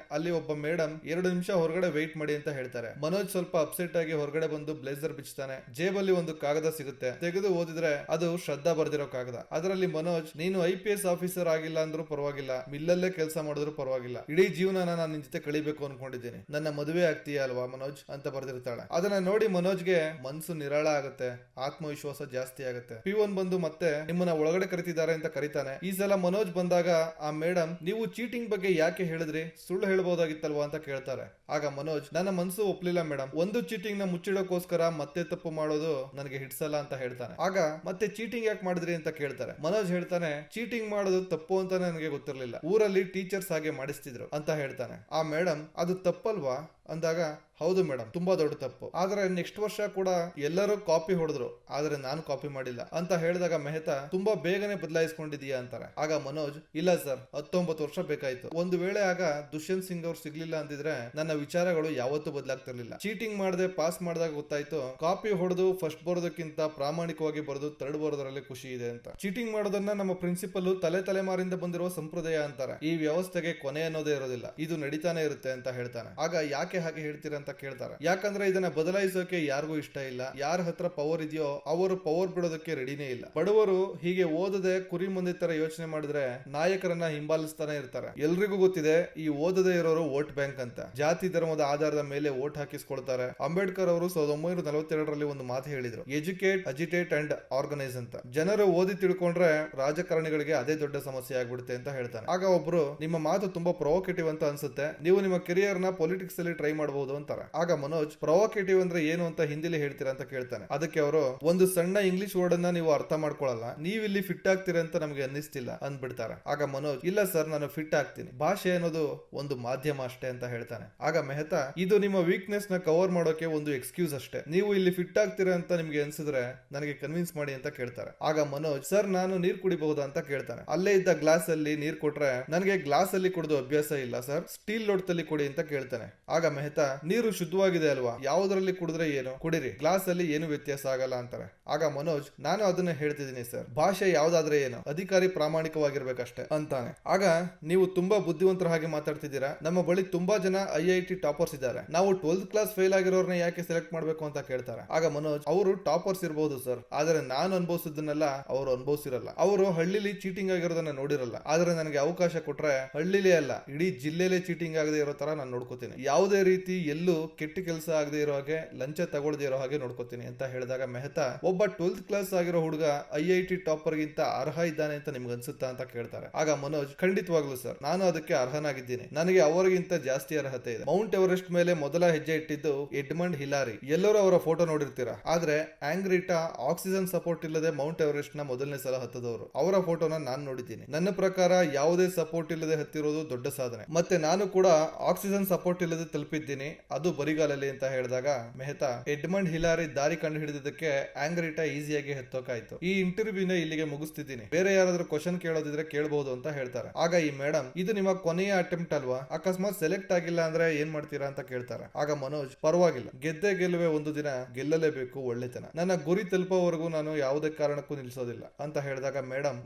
ಅಲ್ಲಿ ಒಬ್ಬ ಮೇಡಮ್ 2 ನಿಮಿಷ ಹೊರಗಡೆ ವೆಯ್ಟ್ ಮಾಡಿ ಅಂತ ಹೇಳ್ತಾರೆ. ಮನೋಜ್ ಸ್ವಲ್ಪ ಅಪ್ಸೆಟ್ ಆಗಿ ಹೊರಗಡೆ ಬಂದು ಬ್ಲೇಸರ್ ಬಿಚ್ತಾನೆ. ಜೇಬಲ್ಲಿ ಒಂದು ಕಾಗದ ಸಿಗುತ್ತೆ. ತೆಗೆದು ಓದಿದ್ರೆ ಅದು ಶ್ರದ್ಧಾ ಬರ್ದಿರೋ ಕಾಗದ. ಅದರಲ್ಲಿ ಮನೋಜ್ ನೀನು IPS ಆಫೀಸರ್ ಆಗಿಲ್ಲ ಅಂದ್ರೂ ಪರವಾಗಿಲ್ಲ, ಮಿಲ್ಲಲ್ಲೇ ಕೆಲಸ ಮಾಡಿದ್ರು ಪರವಾಗಿಲ್ಲ, ಇಡೀ ಜೀವನ ನಾನು ನಿನ್ ಜೊತೆ ಕಳಿಬೇಕು ಅನ್ಕೊಂಡಿದ್ದೀನಿ, ನನ್ನ ಮದುವೆ ಆಗ್ತೀಯ ಅಲ್ವಾ ಮನೋಜ್ ಅಂತ ಬರ್ದಿರ್ತಾಳೆ. ಅದನ್ನ ನೋಡಿ ಮನೋಜ್ಗೆ ಮನ್ಸು ನಿರಾಳ ಆಗುತ್ತೆ, ಆತ್ಮವಿಶ್ವಾಸ ಜಾಸ್ತಿ ಆಗುತ್ತೆ. P1 ಬಂದು ಮತ್ತೆ ನಿಮ್ಮನ್ನ ಒಳಗಡೆ ಕರಿತಿದ್ದಾರೆ ಅಂತ ಕರೀತಾನೆ. ಈ ಸಲ ಮನೋಜ್ ಬಂದಾಗ ಆ ಮೇಡಮ್ ನೀವು ಚೀಟಿಂಗ್ ಬಗ್ಗೆ ಯಾಕೆ ಹೇಳಿದ್ರಿ, ಸುಳ್ಳು ಹೇಳ್ಬೋದಾಗಿತ್ತಲ್ವಾ ಅಂತ ಕೇಳ್ತಾರೆ. ಆಗ ಮನೋಜ್ ನನ್ನ ಮನ್ಸು ಒಪ್ಲಿಲ್ಲ ಮೇಡಮ್, ಒಂದು ಚೀಟಿಂಗ್ ನ ಮುಚ್ಚಿಡೋಕೋಸ್ಕರ ಮತ್ತೆ ತಪ್ಪು ಮಾಡೋದು ನನಗೆ ಹಿಡ್ಸಲ್ಲ ಅಂತ ಹೇಳ್ತಾನೆ. ಆಗ ಮತ್ತೆ ಚೀಟಿಂಗ್ ಯಾಕೆ ಮಾಡಿದ್ರಿ ಅಂತ ಕೇಳ್ತಾರೆ. ಮನೋಜ್ ಹೇಳ್ತಾನೆ ಚೀಟಿಂಗ್ ಮಾಡೋದು ತಪ್ಪು ಅಂತ ನನಗೆ ಗೊತ್ತಿರಲಿಲ್ಲ, ಊರಲ್ಲಿ ಟೀಚರ್ಸ್ ಹಾಗೆ ಮಾಡಿಸ್ತಿದ್ರು ಅಂತ ಹೇಳ್ತಾನೆ. ಆ ಮೇಡಮ್ ಅದು ತಪ್ಪಲ್ವಾ ಅಂದಾಗ ಹೌದು ಮೇಡಮ್, ತುಂಬಾ ದೊಡ್ಡ ತಪ್ಪು, ಆದ್ರೆ ನೆಕ್ಸ್ಟ್ ವರ್ಷ ಕೂಡ ಎಲ್ಲರೂ ಕಾಪಿ ಹೊಡೆದ್ರು, ಆದ್ರೆ ನಾನು ಕಾಪಿ ಮಾಡಿಲ್ಲ ಅಂತ ಹೇಳಿದಾಗ ಮೆಹ್ತಾ ತುಂಬಾ ಬೇಗನೆ ಬದಲಾಯಿಸ್ಕೊಂಡಿದೀಯಾ ಅಂತಾರೆ. ಆಗ ಮನೋಜ್ ಇಲ್ಲ ಸರ್, 19 ವರ್ಷ ಬೇಕಾಯ್ತು. ಒಂದು ವೇಳೆ ಆಗ ದುಷ್ಯಂತ್ ಸಿಂಗ್ ಅವ್ರು ಸಿಗ್ಲಿಲ್ಲ ಅಂದಿದ್ರೆ ನನ್ನ ವಿಚಾರಗಳು ಯಾವತ್ತೂ ಬದಲಾಗ್ತಿರ್ಲಿಲ್ಲ. ಚೀಟಿಂಗ್ ಮಾಡದೆ ಪಾಸ್ ಮಾಡಿದಾಗ ಗೊತ್ತಾಯ್ತು ಕಾಪಿ ಹೊಡೆದು ಫಸ್ಟ್ ಬರೋದಕ್ಕಿಂತ ಪ್ರಾಮಾಣಿಕವಾಗಿ ಬರೆದು ಥರ್ಡ್ ಬರೋದ್ರಲ್ಲಿ ಖುಷಿ ಇದೆ ಅಂತ. ಚೀಟಿಂಗ್ ಮಾಡೋದನ್ನ ನಮ್ಮ ಪ್ರಿನ್ಸಿಪಲ್ ತಲೆಮಾರಿಂದ ಬಂದಿರುವ ಸಂಪ್ರದಾಯ ಅಂತಾರೆ. ಈ ವ್ಯವಸ್ಥೆಗೆ ಕೊನೆ ಅನ್ನೋದೇ ಇರೋದಿಲ್ಲ, ಇದು ನಡೀತಾನೆ ಇರುತ್ತೆ ಅಂತ ಹೇಳ್ತಾನೆ. ಆಗ ಯಾಕೆ ಹಾಗೆ ಹೇಳ್ತೀರಾ ಅಂತ ಕೇಳ್ತಾರೆ. ಯಾಕಂದ್ರೆ ಇದನ್ನ ಬದಲಾಯಿಸೋಕೆ ಯಾರಿಗೂ ಇಷ್ಟ ಇಲ್ಲ, ಯಾರ ಹತ್ರ ಪವರ್ ಇದೆಯೋ ಅವರು ಪವರ್ ಬಿಡೋದಕ್ಕೆ ರೆಡಿನೇ ಇಲ್ಲ. ಬಡವರು ಹೀಗೆ ಓದದೆ ಕುರಿ ಮಂದಿ ತರ ಯೋಚನೆ ಮಾಡಿದ್ರೆ ನಾಯಕರನ್ನ ಹಿಂಬಾಲಿಸ್ತಾನೆ ಇರ್ತಾರೆ. ಎಲ್ರಿಗೂ ಗೊತ್ತಿದೆ ಈ ಓದದೆ ಇರೋರು ವೋಟ್ ಬ್ಯಾಂಕ್ ಅಂತ, ಜಾತಿ ಧರ್ಮದ ಆಧಾರದ ಮೇಲೆ ವೋಟ್ ಹಾಕಿಸ್ಕೊಳ್ತಾರೆ. ಅಂಬೇಡ್ಕರ್ ಅವರು 1942ರಲ್ಲಿ ಒಂದು ಮಾತು ಹೇಳಿದ್ರು, ಎಜುಕೇಟ್, ಅಜಿಟೇಟ್ ಅಂಡ್ ಆರ್ಗನೈಸ್ ಅಂತ. ಜನರು ಓದಿ ತಿಳ್ಕೊಂಡ್ರೆ ರಾಜಕಾರಣಿಗಳಿಗೆ ಅದೇ ದೊಡ್ಡ ಸಮಸ್ಯೆ ಆಗ್ಬಿಡುತ್ತೆ ಅಂತ ಹೇಳ್ತಾನೆ. ಆಗ ಒಬ್ರು ನಿಮ್ಮ ಮಾತು ತುಂಬಾ ಪ್ರೊವೋಕೇಟಿವ್ ಅಂತ ಅನ್ಸುತ್ತೆ, ನೀವು ನಿಮ್ಮ ಕೆರಿಯರ್ ನ ಪೊಲಿಟಿಕ್ಸ್ ಅಲ್ಲಿ ಟ್ರೈ ಮಾಡಬಹುದು ಅಂತಾರೆ. ಆಗ ಮನೋಜ್ ಪ್ರೊವೋಕೇಟಿವ್ ಅಂದ್ರೆ ಏನು ಅಂತ ಹಿಂದಿಲಿ ಹೇಳ್ತೀರಾ ಅಂತ ಕೇಳ್ತಾನೆ. ಅದಕ್ಕೆ ಅವರು ಒಂದು ಸಣ್ಣ ಇಂಗ್ಲಿಷ್ ವರ್ಡ್ ಅನ್ನ ನೀವು ಅರ್ಥ ಮಾಡ್ಕೊಳ್ಳಲ್ಲ, ನೀವು ಇಲ್ಲಿ ಫಿಟ್ ಆಗ್ತೀರಾ ಅಂತ ನಮಗೆ ಅನ್ನಿಸ್ತಿಲ್ಲ ಅಂದ್ಬಿಡ್ತಾರೆ. ಆಗ ಮನೋಜ್ ಇಲ್ಲ ಸರ್ ನಾನು ಫಿಟ್ ಆಗ್ತೀನಿ, ಭಾಷೆ ಅನ್ನೋದು ಒಂದು ಮಾಧ್ಯಮ ಅಷ್ಟೇ ಅಂತ ಹೇಳ್ತಾನೆ. ಆಗ ಮೆಹ್ತಾ ಇದು ನಿಮ್ಮ ವೀಕ್ನೆಸ್ ನ ಕವರ್ ಮಾಡೋಕೆ ಒಂದು ಎಕ್ಸ್ಕ್ಯೂಸ್ ಅಷ್ಟೇ, ನೀವು ಇಲ್ಲಿ ಫಿಟ್ ಆಗ್ತೀರಾ ಅಂತ ನಿಮ್ಗೆ ಅನ್ಸಿದ್ರೆ ನನಗೆ ಕನ್ವಿನ್ಸ್ ಮಾಡಿ ಅಂತ ಕೇಳ್ತಾರೆ. ಆಗ ಮನೋಜ್ ಸರ್ ನಾನು ನೀರ್ ಕುಡಿಬಹುದಾ ಅಂತ ಕೇಳ್ತಾನೆ. ಅಲ್ಲೇ ಇದ್ದ ಗ್ಲಾಸ್ ಅಲ್ಲಿ ನೀರ್ ಕೊಟ್ರೆ ನನಗೆ ಗ್ಲಾಸ್ ಅಲ್ಲಿ ಕುಡಿದು ಅಭ್ಯಾಸ ಇಲ್ಲ ಸರ್, ಸ್ಟೀಲ್ ಲೋಟದಲ್ಲಿ ಕೊಡಿ ಅಂತ ಕೇಳ್ತಾನೆ. ಆಗ ಮೆಹ್ತಾ ನೀರು ಶುದ್ಧವಾಗಿದೆ ಅಲ್ವಾ, ಯಾವುದರಲ್ಲಿ ಕುಡಿದ್ರೆ ಏನು, ಕುಡಿರಿ, ಗ್ಲಾಸ್ ಅಲ್ಲಿ ಏನು ವ್ಯತ್ಯಾಸ ಆಗಲ್ಲ ಅಂತಾರೆ. ಆಗ ಮನೋಜ್ ನಾನು ಅದನ್ನ ಹೇಳ್ತಿದ್ದೀನಿ ಸರ್, ಭಾಷೆ ಯಾವ್ದಾದ್ರೆ ಏನು, ಅಧಿಕಾರಿ ಪ್ರಾಮಾಣಿಕವಾಗಿರ್ಬೇಕಷ್ಟೇ ಅಂತಾನೆ. ಆಗ ನೀವು ತುಂಬಾ ಬುದ್ಧಿವಂತರ ಹಾಗೆ ಮಾತಾಡ್ತಿದ್ದೀರಾ, ನಮ್ಮ ಬಳಿ ತುಂಬಾ ಜನ IIT ಟಾಪರ್ಸ್ ಇದ್ದಾರೆ, ನಾವು 12th ಕ್ಲಾಸ್ ಫೇಲ್ ಆಗಿರೋರ್ನ ಯಾಕೆ ಸೆಲೆಕ್ಟ್ ಮಾಡ್ಬೇಕು ಅಂತ ಕೇಳ್ತಾರೆ. ಆಗ ಮನೋಜ್ ಅವರು ಟಾಪರ್ಸ್ ಇರಬಹುದು ಸರ್, ಆದ್ರೆ ನಾನು ಅನುಭವಿಸಿದ್ದನ್ನೆಲ್ಲ ಅವರು ಅನುಭವಿಸಿರಲ್ಲ, ಅವರು ಹಳ್ಳಿಲಿ ಚೀಟಿಂಗ್ ಆಗಿರೋದನ್ನ ನೋಡಿರಲ್ಲ, ಆದ್ರೆ ನನಗೆ ಅವಕಾಶ ಕೊಟ್ರೆ ಹಳ್ಳಿಲೇ ಅಲ್ಲ ಇಡೀ ಜಿಲ್ಲೆಲೇ ಚೀಟಿಂಗ್ ಆಗದೆ ಇರೋ ತರ ನಾನು ನೋಡ್ಕೋತೀನಿ, ಯಾವುದೇ ರೀತಿ ಎಲ್ಲೂ ಕೆಟ್ಟ ಕೆಲಸ ಆಗದೆ ಇರೋ ಹಾಗೆ, ಲಂಚ ತಗೊಳ್ಳದೆ ಇರೋ ಹಾಗೆ ನೋಡ್ಕೋತೀನಿ ಅಂತ ಹೇಳಿದಾಗ ಮೆಹ್ತಾ ಒಬ್ಬ 12th ಕ್ಲಾಸ್ ಆಗಿರೋ ಹುಡುಗ IIT ಟಾಪರ್ ಗಿಂತ ಅರ್ಹ ಇದ್ದಾನೆ ಅಂತ ನಿಮ್ಗೆ ಅನ್ಸುತ್ತಾ ಅಂತ ಕೇಳ್ತಾರೆ. ಆಗ ಮನೋಜ್ ಖಂಡಿತವಾಗ್ಲು ಸರ್, ನಾನು ಅದಕ್ಕೆ ಅರ್ಹನಾಗಿದ್ದೀನಿ, ನನಗೆ ಅವರಿಗಿಂತ ಜಾಸ್ತಿ ಅರ್ಹತೆ ಇದೆ. ಮೌಂಟ್ ಎವರೆಸ್ಟ್ ಮೇಲೆ ಮೊದಲ ಹೆಜ್ಜೆ ಇಟ್ಟಿದ್ದು ಎಡ್ಮಂಡ್ ಹಿಲಾರಿ, ಎಲ್ಲರೂ ಅವರ ಫೋಟೋ ನೋಡಿರ್ತೀರಾ, ಆದ್ರೆ ಆಂಗ್ರಿಟಾ ಆಕ್ಸಿಜನ್ ಸಪೋರ್ಟ್ ಇಲ್ಲದೆ ಮೌಂಟ್ ಎವರೆಸ್ಟ್ ನ ಮೊದಲನೇ ಸಲ ಹತ್ತದವರು, ಅವರ ಫೋಟೋನ ನಾನು ನೋಡಿದ್ದೀನಿ. ನನ್ನ ಪ್ರಕಾರ ಯಾವುದೇ ಸಪೋರ್ಟ್ ಇಲ್ಲದೆ ಹತ್ತಿರೋದು ದೊಡ್ಡ ಸಾಧನೆ, ಮತ್ತೆ ನಾನು ಕೂಡ ಆಕ್ಸಿಜನ್ ಸಪೋರ್ಟ್ ಇಲ್ಲದೆ ತಲುಪಿ ತಪ್ಪಿದ್ದೀನಿ, ಅದು ಬರಿಗಾಲಲ್ಲಿ ಅಂತ ಹೇಳಿದಾಗ ಮೆಹ್ತಾ ಎಡ್ಮಂಡ್ ಹಿಲಾರಿ ದಾರಿ ಕಂಡು ಹಿಡಿದಿದ್ದಕ್ಕೆ ಆಂಗ್ರಿಟಾ ಈಸಿಯಾಗಿ ಹತ್ತೋಕಾಯ್ತು. ಈ ಇಂಟರ್ವ್ಯೂನ ಇಲ್ಲಿಗೆ ಮುಗಿಸ್ತಿದ್ದೀನಿ, ಬೇರೆ ಯಾರಾದ್ರೂ ಕ್ವಶನ್ ಕೇಳೋದಿದ್ರೆ ಕೇಳಬಹುದು ಅಂತ ಹೇಳ್ತಾರೆ. ಆಗ ಈ ಮೇಡಮ್, ಇದು ನಿಮ್ಮ ಕೊನೆಯ ಅಟೆಂಪ್ಟ್ ಅಲ್ವಾ, ಅಕಸ್ಮಾತ್ ಸೆಲೆಕ್ಟ್ ಆಗಿಲ್ಲ ಅಂದ್ರೆ ಏನ್ ಮಾಡ್ತೀರಾ ಅಂತ ಕೇಳ್ತಾರೆ. ಆಗ ಮನೋಜ್, ಪರವಾಗಿಲ್ಲ, ಗೆದ್ದೆ ಗೆಲ್ಲುವೆ, ಒಂದು ದಿನ ಗೆಲ್ಲಲೇಬೇಕು, ಒಳ್ಳೆತನ, ನನ್ನ ಗುರಿ ತಲುಪೋವರೆಗೂ ನಾನು ಯಾವುದೇ ಕಾರಣಕ್ಕೂ ನಿಲ್ಸೋದಿಲ್ಲ ಅಂತ ಹೇಳಿದಾಗ ಮೇಡಮ್,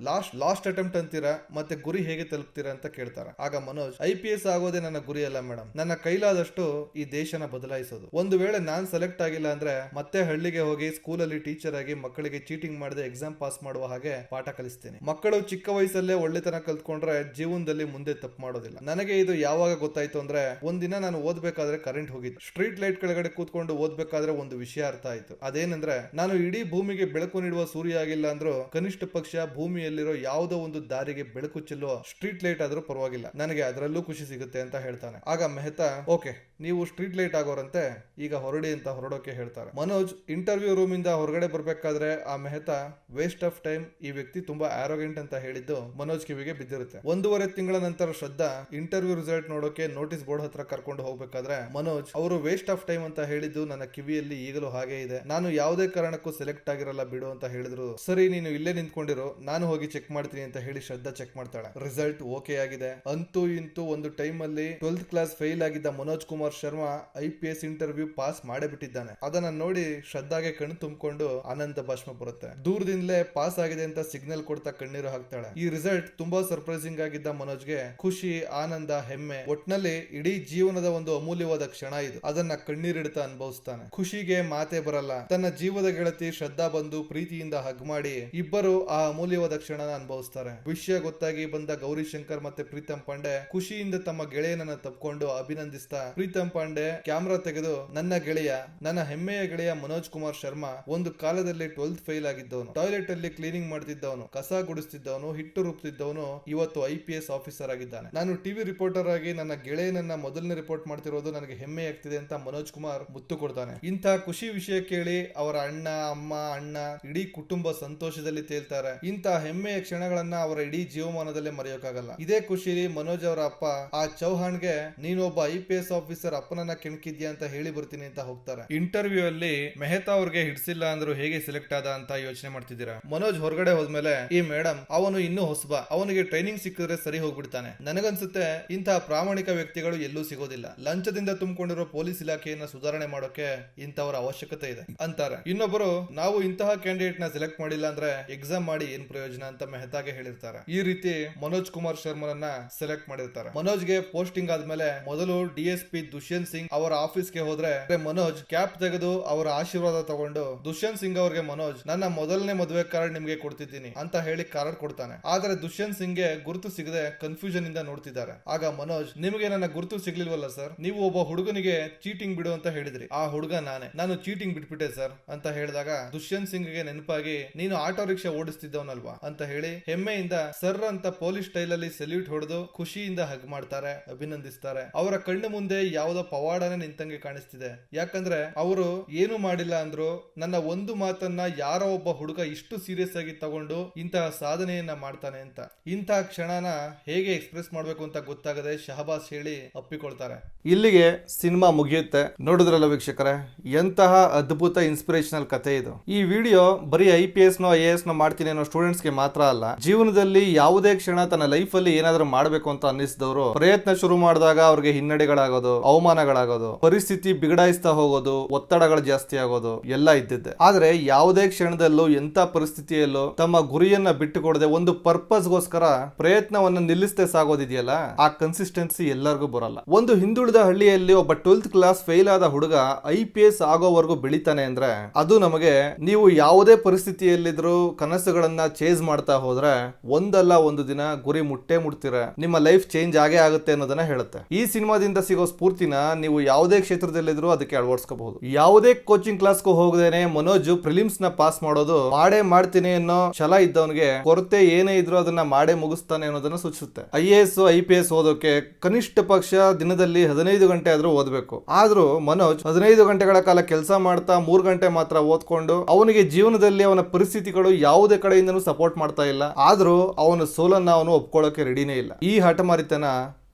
ಲಾಸ್ಟ್ ಅಟೆಂಪ್ಟ್ ಅಂತೀರಾ, ಮತ್ತೆ ಗುರಿ ಹೇಗೆ ತಲುಪ್ತೀರಾ ಅಂತ ಕೇಳ್ತಾರೆ. ಆಗ ಮನೋಜ್, IPS ಆಗೋದೇ ನನ್ನ ಗುರಿ ಅಲ್ಲ ಮೇಡಮ್, ನನ್ನ ಕೈಲಾದಷ್ಟು ಈ ದೇಶನ ಬದಲಾಯಿಸೋದು. ಒಂದು ವೇಳೆ ನಾನ್ ಸೆಲೆಕ್ಟ್ ಆಗಿಲ್ಲ ಅಂದ್ರೆ ಮತ್ತೆ ಹಳ್ಳಿಗೆ ಹೋಗಿ ಸ್ಕೂಲಲ್ಲಿ ಟೀಚರ್ ಆಗಿ ಮಕ್ಕಳಿಗೆ ಚೀಟಿಂಗ್ ಮಾಡದೆ ಎಕ್ಸಾಮ್ ಪಾಸ್ ಮಾಡುವ ಹಾಗೆ ಪಾಠ ಕಲಿಸ್ತೀನಿ. ಮಕ್ಕಳು ಚಿಕ್ಕ ವಯಸ್ಸಲ್ಲೇ ಒಳ್ಳೆತನ ಕಲ್ತ್ಕೊಂಡ್ರೆ ಜೀವನದಲ್ಲಿ ಮುಂದೆ ತಪ್ಪು ಮಾಡೋದಿಲ್ಲ. ನನಗೆ ಇದು ಯಾವಾಗ ಗೊತ್ತಾಯ್ತು ಅಂದ್ರೆ, ಒಂದಿನ ನಾನು ಓದ್ಬೇಕಾದ್ರೆ ಕರೆಂಟ್ ಹೋಗಿದ್ದು, ಸ್ಟ್ರೀಟ್ ಲೈಟ್ ಕೆಳಗಡೆ ಕೂತ್ಕೊಂಡು ಓದ್ಬೇಕಾದ್ರೆ ಒಂದು ವಿಷಯ ಅರ್ಥ ಆಯ್ತು. ಅದೇನಂದ್ರೆ, ನಾನು ಇಡೀ ಭೂಮಿಗೆ ಬೆಳಕು ನೀಡುವ ಸೂರ್ಯ ಆಗಿಲ್ಲ ಅಂದ್ರೂ ಕನಿಷ್ಠ ಪಕ್ಷ ಭೂಮಿಯಲ್ಲಿರೋ ಯಾವುದೋ ಒಂದು ದಾರಿಗೆ ಬೆಳಕು ಚೆಲ್ಲುವ ಸ್ಟ್ರೀಟ್ ಲೈಟ್ ಆದ್ರೂ ಪರವಾಗಿಲ್ಲ, ನನಗೆ ಅದರಲ್ಲೂ ಖುಷಿ ಸಿಗುತ್ತೆ ಅಂತ ಹೇಳ್ತಾನೆ. ಆಗ ಮೆಹ್ತಾ, ಓಕೆ, ನೀವು ಸ್ಟ್ರೀಟ್ ಲೈಟ್ ಆಗೋರಂತೆ, ಈಗ ಹೊರಡಿ ಅಂತ ಹೊರಡೋಕೆ ಹೇಳ್ತಾರೆ. ಮನೋಜ್ ಇಂಟರ್ವ್ಯೂ ರೂಮ್ ಇಂದ ಹೊರಗಡೆ ಬರ್ಬೇಕಾದ್ರೆ ಆ ಮೆಹ್ತಾ, ವೇಸ್ಟ್ ಆಫ್ ಟೈಮ್, ಈ ವ್ಯಕ್ತಿ ತುಂಬಾ ಆರೋಗೆಂಟ್ ಅಂತ ಹೇಳಿದ್ದು ಮನೋಜ್ ಕಿವಿಗೆ ಬಿದ್ದಿರುತ್ತೆ. 1.5 ತಿಂಗಳ ನಂತರ ಶ್ರದ್ಧಾ ಇಂಟರ್ವ್ಯೂ ರಿಸಲ್ಟ್ ನೋಡೋಕೆ ನೋಟಿಸ್ ಬೋರ್ಡ್ ಹತ್ರ ಕರ್ಕೊಂಡು ಹೋಗ್ಬೇಕಾದ್ರೆ ಮನೋಜ್, ಅವರು ವೇಸ್ಟ್ ಆಫ್ ಟೈಮ್ ಅಂತ ಹೇಳಿದ್ದು ನನ್ನ ಕಿವಿಯಲ್ಲಿ ಈಗಲೂ ಹಾಗೆ ಇದೆ, ನಾನು ಯಾವುದೇ ಕಾರಣಕ್ಕೂ ಸೆಲೆಕ್ಟ್ ಆಗಿರಲ್ಲ ಬಿಡು ಅಂತ ಹೇಳಿದ್ರು. ಸರಿ, ನೀನು ಇಲ್ಲೇ ನಿಂತ್ಕೊಂಡಿರೋ, ನಾನು ಹೋಗಿ ಚೆಕ್ ಮಾಡ್ತೀನಿ ಅಂತ ಹೇಳಿ ಶ್ರದ್ಧಾ ಚೆಕ್ ಮಾಡ್ತಾಳೆ. ರಿಸಲ್ಟ್ ಓಕೆ ಆಗಿದೆ. ಅಂತೂ ಇಂತೂ ಒಂದು ಟೈಮ್ ಅಲ್ಲಿ 12th ಕ್ಲಾಸ್ ಫೇಲ್ ಆಗಿದ್ದ Manoj Kumar Sharma IPS interview pass ಮಾಡೇ ಬಿಟ್ಟಿದ್ದಾನೆ. ಅದನ್ನ ನೋಡಿ ಶ್ರದ್ಧಾಗೆ ಕಣ್ಣು ತುಂಬಿಕೊಂಡು ಆನಂದ ಭಾಷ್ಮ ಬರುತ್ತೆ. ದೂರದಿಂದಲೇ ಪಾಸ್ ಆಗಿದೆ ಅಂತ ಸಿಗ್ನಲ್ ಕೊಡ್ತಾ ಕಣ್ಣೀರು ಹಾಕ್ತಾಳೆ. ಈ ರಿಸಲ್ಟ್ ತುಂಬಾ ಸರ್ಪ್ರೈಸಿಂಗ್ ಆಗಿದ್ದ ಮನೋಜ್ಗೆ ಖುಷಿ, ಆನಂದ, ಹೆಮ್ಮೆ, ಒಟ್ನಲ್ಲಿ ಇಡೀ ಜೀವನದ ಒಂದು ಅಮೂಲ್ಯವಾದ ಕ್ಷಣ ಇದು. ಅದನ್ನ ಕಣ್ಣೀರಿಡ್ತಾ ಅನುಭವಿಸ್ತಾನೆ. ಖುಷಿಗೆ ಮಾತೆ ಬರಲ್ಲ. ತನ್ನ ಜೀವದ ಗೆಳತಿ ಶ್ರದ್ಧಾ ಬಂದು ಪ್ರೀತಿಯಿಂದ ಹಗ್ ಮಾಡಿ ಇಬ್ಬರು ಆ ಅಮೂಲ್ಯವಾದ ಕ್ಷಣನ ಅನುಭವಿಸ್ತಾರೆ. ವಿಷಯ ಗೊತ್ತಾಗಿ ಬಂದ ಗೌರಿಶಂಕರ್ ಮತ್ತೆ ಪ್ರೀತಮ್ ಪಾಂಡೆ ಖುಷಿಯಿಂದ ತಮ್ಮ ಗೆಳೆಯನನ್ನ ತಪ್ಕೊಂಡು ಅಭಿನಂದಿಸ್ತಾ, ಪ್ರೀತಮ್ ಪಾಂಡೆ ಕ್ಯಾಮ್ರಾ ತೆಗೆದು, ನನ್ನ ಗೆಳೆಯ, ನನ್ನ ಹೆಮ್ಮೆಯ ಗೆಳೆಯ ಮನೋಜ್ ಕುಮಾರ್ ಶರ್ಮಾ ಒಂದು ಕಾಲದಲ್ಲಿ 12th ಫೇಲ್ ಆಗಿದ್ದವನು, ಟಾಯ್ಲೆಟ್ ಅಲ್ಲಿ ಕ್ಲೀನಿಂಗ್ ಮಾಡ್ತಿದ್ದವನು, ಕಸ ಗುಡಿಸ್ತಿದ್ದವನು, ಹಿಟ್ಟು ರುಬ್ತಿದ್ದವನು, ಇವತ್ತು IPS ಆಫೀಸರ್ ಆಗಿದ್ದಾನೆ. ನಾನು ಟಿವಿ ರಿಪೋರ್ಟರ್ ಆಗಿ ನನ್ನ ಗೆಳೆಯನನ್ನ ಮೊದಲನೇ ರಿಪೋರ್ಟ್ ಮಾಡ್ತಿರೋದು ನನಗೆ ಹೆಮ್ಮೆ ಆಗ್ತಿದೆ ಅಂತ ಮನೋಜ್ ಕುಮಾರ್ ಮುತ್ತು ಕೊಡ್ತಾನೆ. ಇಂಥ ಖುಷಿ ವಿಷಯ ಕೇಳಿ ಅವರ ಅಣ್ಣ, ಅಮ್ಮ, ಅಣ್ಣ, ಇಡೀ ಕುಟುಂಬ ಸಂತೋಷದಲ್ಲಿ ತೇಲ್ತಾರೆ. ಇಂಥ ಹೆಮ್ಮೆಯ ಕ್ಷಣಗಳನ್ನ ಅವರ ಇಡೀ ಜೀವಮಾನದಲ್ಲೇ ಮರೆಯೋಕ್ಕಾಗಲ್ಲ. ಇದೇ ಖುಷಿಲಿ ಮನೋಜ್ ಅವರ ಅಪ್ಪ ಆ ಚೌಹಾಣ್ಗೆ, ನೀನೊಬ್ಬ IPS ಆಫೀಸರ್, ಅಪ್ಪನನ್ನ ಕೆಣಕಿದ್ಯಾ ಅಂತ ಹೇಳಿ ಬರ್ತೀನಿ ಅಂತ ಹೋಗ್ತಾರೆ. ಇಂಟರ್ವ್ಯೂ ಅಲ್ಲಿ ಮೆಹ್ತಾ ಅವ್ರಿಗೆ ಹಿಡ್ಸಿಲ್ಲ ಅಂದ್ರೂ ಹೇಗೆ ಸೆಲೆಕ್ಟ್ ಆದ ಅಂತ ಯೋಚನೆ ಮಾಡ್ತಿದ್ದೀರಾ. ಮನೋಜ್ ಹೊರಗಡೆ ಹೋದ್ಮೇಲೆ, ಈ ಮೇಡಮ್, ಅವನು ಇನ್ನೂ ಹೊಸಬ, ಅವನಿಗೆ ಟ್ರೈನಿಂಗ್ ಸಿಕ್ಕಿದ್ರೆ ಸರಿ ಹೋಗ್ಬಿಡ್ತಾನೆ. ನನಗನ್ಸುತ್ತೆ ಇಂತಹ ಪ್ರಾಮಾಣಿಕ ವ್ಯಕ್ತಿಗಳು ಎಲ್ಲೂ ಸಿಗೋದಿಲ್ಲ. ಲಂಚದಿಂದ ತುಂಬಿಕೊಂಡಿರೋ ಪೊಲೀಸ್ ಇಲಾಖೆಯನ್ನ ಸುಧಾರಣೆ ಮಾಡೋಕೆ ಇಂಥವರ ಅವಶ್ಯಕತೆ ಇದೆ ಅಂತಾರೆ. ಇನ್ನೊಬ್ಬರು, ನಾವು ಇಂತಹ ಕ್ಯಾಂಡಿಡೇಟ್ ನ ಸೆಲೆಕ್ಟ್ ಮಾಡಿಲ್ಲ ಅಂದ್ರೆ ಎಕ್ಸಾಮ್ ಮಾಡಿ ಏನ್ ಪ್ರಯೋಜನ ಅಂತ ಮೆಹ್ತಾಗೆ ಹೇಳಿರ್ತಾರೆ. ಈ ರೀತಿ ಮನೋಜ್ ಕುಮಾರ್ ಶರ್ಮನನ್ನ ಸೆಲೆಕ್ಟ್ ಮಾಡಿರ್ತಾರೆ. ಮನೋಜ್ಗೆ ಪೋಸ್ಟಿಂಗ್ ಆದ್ಮೇಲೆ ಮೊದಲು DSP ದುಷ್ಯಂತ್ ಸಿಂಗ್ ಅವರ ಆಫೀಸ್ಗೆ ಹೋದ್ರೆ ಮನೋಜ್ ಕ್ಯಾಪ್ ತೆಗೆದು ಅವರ ಆಶೀರ್ವಾದ ತಗೊಂಡು, ದುಷ್ಯಂತ್ ಸಿಂಗ್ ಅವರಿಗೆ ಮನೋಜ್, ನನ್ನ ಮೊದಲನೇ ಮದುವೆ ಕಾರ್ಡ್ ನಿಮ್ಗೆ ಕೊಡ್ತಿದ್ದೀನಿ ಅಂತ ಹೇಳಿ ಕಾರ್ಡ್ ಕೊಡ್ತಾನೆ. ಆದ್ರೆ ದುಷ್ಯಂತ್ ಸಿಂಗ್ಗೆ ಗುರುತು ಸಿಗದೆ ಕನ್ಫ್ಯೂಷನ್ ಇಂದ ನೋಡ್ತಿದ್ದಾರೆ. ಆಗ ಮನೋಜ್, ನಿಮಗೆ ನನ್ನ ಗುರುತು ಸಿಗ್ಲಿಲ್ವಲ್ಲ ಸರ್, ನೀವು ಒಬ್ಬ ಹುಡುಗನಿಗೆ ಚೀಟಿಂಗ್ ಬಿಡು ಅಂತ ಹೇಳಿದ್ರಿ, ಆ ಹುಡುಗ ನಾನೇ, ನಾನು ಚೀಟಿಂಗ್ ಬಿಟ್ಬಿಟ್ಟೆ ಸರ್ ಅಂತ ಹೇಳಿದಾಗ ದುಷ್ಯಂತ್ ಸಿಂಗ್ಗೆ ನೆನಪಾಗಿ, ನೀನು ಆಟೋ ರಿಕ್ಷಾ ಓಡಿಸ್ತಿದ್ದವನಲ್ವಾ ಅಂತ ಹೇಳಿ ಹೆಮ್ಮೆಯಿಂದ ಸರ್ ಅಂತ ಪೊಲೀಸ್ ಸ್ಟೈಲ್ ಅಲ್ಲಿ ಸೆಲ್ಯೂಟ್ ಹೊಡೆದು ಖುಷಿಯಿಂದ ಹಗ್ ಮಾಡ್ತಾರೆ, ಅಭಿನಂದಿಸ್ತಾರೆ. ಅವರ ಕಣ್ಣು ಮುಂದೆ ಯಾವುದೋ ಪವಾಡನೆ ನಿಂತಂಗೆ ಕಾಣಿಸ್ತಿದೆ. ಯಾಕಂದ್ರೆ ಅವರು ಏನು ಮಾಡಿಲ್ಲ ಅಂದ್ರು ನನ್ನ ಒಂದು ಮಾತನ್ನ ಯಾರೋ ಒಬ್ಬ ಹುಡುಗ ಇಷ್ಟು ಸೀರಿಯಸ್ ಆಗಿ ತಗೊಂಡು ಇಂತಹ ಸಾಧನೆಯನ್ನ ಮಾಡ್ತಾನೆ ಅಂತ. ಇಂತಹ ಕ್ಷಣನ ಹೇಗೆ ಎಕ್ಸ್ಪ್ರೆಸ್ ಮಾಡ್ಬೇಕು ಅಂತ ಗೊತ್ತಾಗದೆ ಶಹಬಾಸ್ ಹೇಳಿ ಅಪ್ಪಿಕೊಳ್ತಾರೆ. ಇಲ್ಲಿಗೆ ಸಿನಿಮಾ ಮುಗಿಯುತ್ತೆ. ನೋಡಿದ್ರಲ್ಲ ವೀಕ್ಷಕರೇ, ಎಂತಹ ಅದ್ಭುತ ಇನ್ಸ್ಪಿರೇಷನಲ್ ಕಥೆ ಇದು. ಈ ವಿಡಿಯೋ ಬರೀ IPS ನೋ IAS ನೋ ಮಾಡ್ತೀನಿ ಅನ್ನೋ ಸ್ಟೂಡೆಂಟ್ಸ್ ಗೆ ಮಾತ್ರ ಅಲ್ಲ, ಜೀವನದಲ್ಲಿ ಯಾವುದೇ ಕ್ಷಣ ತನ್ನ ಲೈಫ್ ಅಲ್ಲಿ ಏನಾದ್ರೂ ಮಾಡ್ಬೇಕು ಅಂತ ಅನ್ನಿಸಿದವರು ಪ್ರಯತ್ನ ಶುರು ಮಾಡಿದಾಗ ಅವ್ರಿಗೆ ಹಿನ್ನಡೆಗಳಾಗೋದು, ಅವಮಾನಗಳಾಗೋದು, ಪರಿಸ್ಥಿತಿ ಬಿಗಡಾಯಿಸ್ತಾ ಹೋಗೋದು, ಒತ್ತಡಗಳು ಜಾಸ್ತಿ ಆಗೋದು ಎಲ್ಲ ಇದ್ದಿದ್ದೆ. ಆದ್ರೆ ಯಾವುದೇ ಕ್ಷಣದಲ್ಲೂ ಎಂತ ಪರಿಸ್ಥಿತಿಯಲ್ಲೂ ತಮ್ಮ ಗುರಿಯನ್ನ ಬಿಟ್ಟುಕೊಡದೆ ಒಂದು ಪರ್ಪಸ್ ಗೋಸ್ಕರ ಪ್ರಯತ್ನವನ್ನ ನಿಲ್ಲಿಸದೆ ಸಾಗೋದಿದೆಯಲ್ಲ, ಆ ಕನ್ಸಿಸ್ಟೆನ್ಸಿ ಎಲ್ಲರಿಗೂ ಬರಲ್ಲ. ಒಂದು ಹಿಂದುಳಿದ ಹಳ್ಳಿಯಲ್ಲಿ ಒಬ್ಬ 12th ಕ್ಲಾಸ್ ಫೇಲ್ ಆದ ಹುಡುಗ IPS ಆಗೋವರೆಗೂ ಬೆಳಿತಾನೆ ಅಂದ್ರೆ ಅದು ನಮಗೆ, ನೀವು ಯಾವುದೇ ಪರಿಸ್ಥಿತಿಯಲ್ಲಿದ್ರು ಕನಸುಗಳನ್ನ ಚೇಸ್ ಮಾಡ್ತಾ ಹೋದ್ರೆ ಒಂದಲ್ಲ ಒಂದು ದಿನ ಗುರಿ ಮುಟ್ಟೇ ಮುಟ್ತೀರ, ನಿಮ್ಮ ಲೈಫ್ ಚೇಂಜ್ ಆಗೇ ಆಗುತ್ತೆ ಅನ್ನೋದನ್ನ ಹೇಳುತ್ತೆ. ಈ ಸಿನಿಮಾದಿಂದ ಸಿಗೋ ಸ್ಫೂರ್ತಿನ ನೀವು ಯಾವುದೇ ಕ್ಷೇತ್ರದಲ್ಲಿದ್ರು ಅದಕ್ಕೆ ಅಳವಡಿಸ್ಕೋಬಹುದು. ಯಾವುದೇ ಕೋಚಿಂಗ್ ಕ್ಲಾಸ್ಗೂ ಹೋಗದೇನೆ ಮನೋಜ್ ಪ್ರಿಲಿಮ್ಸ್ ನ ಪಾಸ್ ಮಾಡೋದು ಮಾಡೇ ಮಾಡ್ತೀನಿ ಅನ್ನೋ ಛಲ ಇದ್ದವನಿಗೆ ಕೊರತೆ ಏನೇ ಇದ್ರು ಅದನ್ನ ಮಾಡೇ ಮುಗಿಸ್ತಾನೆ ಅನ್ನೋದನ್ನ ಸೂಚಿಸುತ್ತೆ. IAS IPS ಓದೋಕೆ ಕನಿಷ್ಠ ಪಕ್ಷ ದಿನದಲ್ಲಿ 15 ಗಂಟೆ ಆದ್ರೂ ಓದಬೇಕು. ಆದ್ರೂ ಮನೋಜ್ 15 ಗಂಟೆಗಳ ಕಾಲ ಕೆಲಸ ಮಾಡ್ತಾ 3 ಗಂಟೆ ಮಾತ್ರ ಓದ್ಕೊಂಡು, ಅವನಿಗೆ ಜೀವನದಲ್ಲಿ ಅವನ ಪರಿಸ್ಥಿತಿಗಳು ಯಾವುದೇ ಕಡೆಯಿಂದನೂ ಸಪೋರ್ಟ್ ಮಾಡ್ತಾ ಇಲ್ಲ. ಆದ್ರೂ ಅವನ ಸೋಲನ್ನ ಅವನು ಒಪ್ಕೊಳ್ಳೋಕೆ ರೆಡಿನೇ ಇಲ್ಲ. ಈ ಹಠಮಾರಿತನ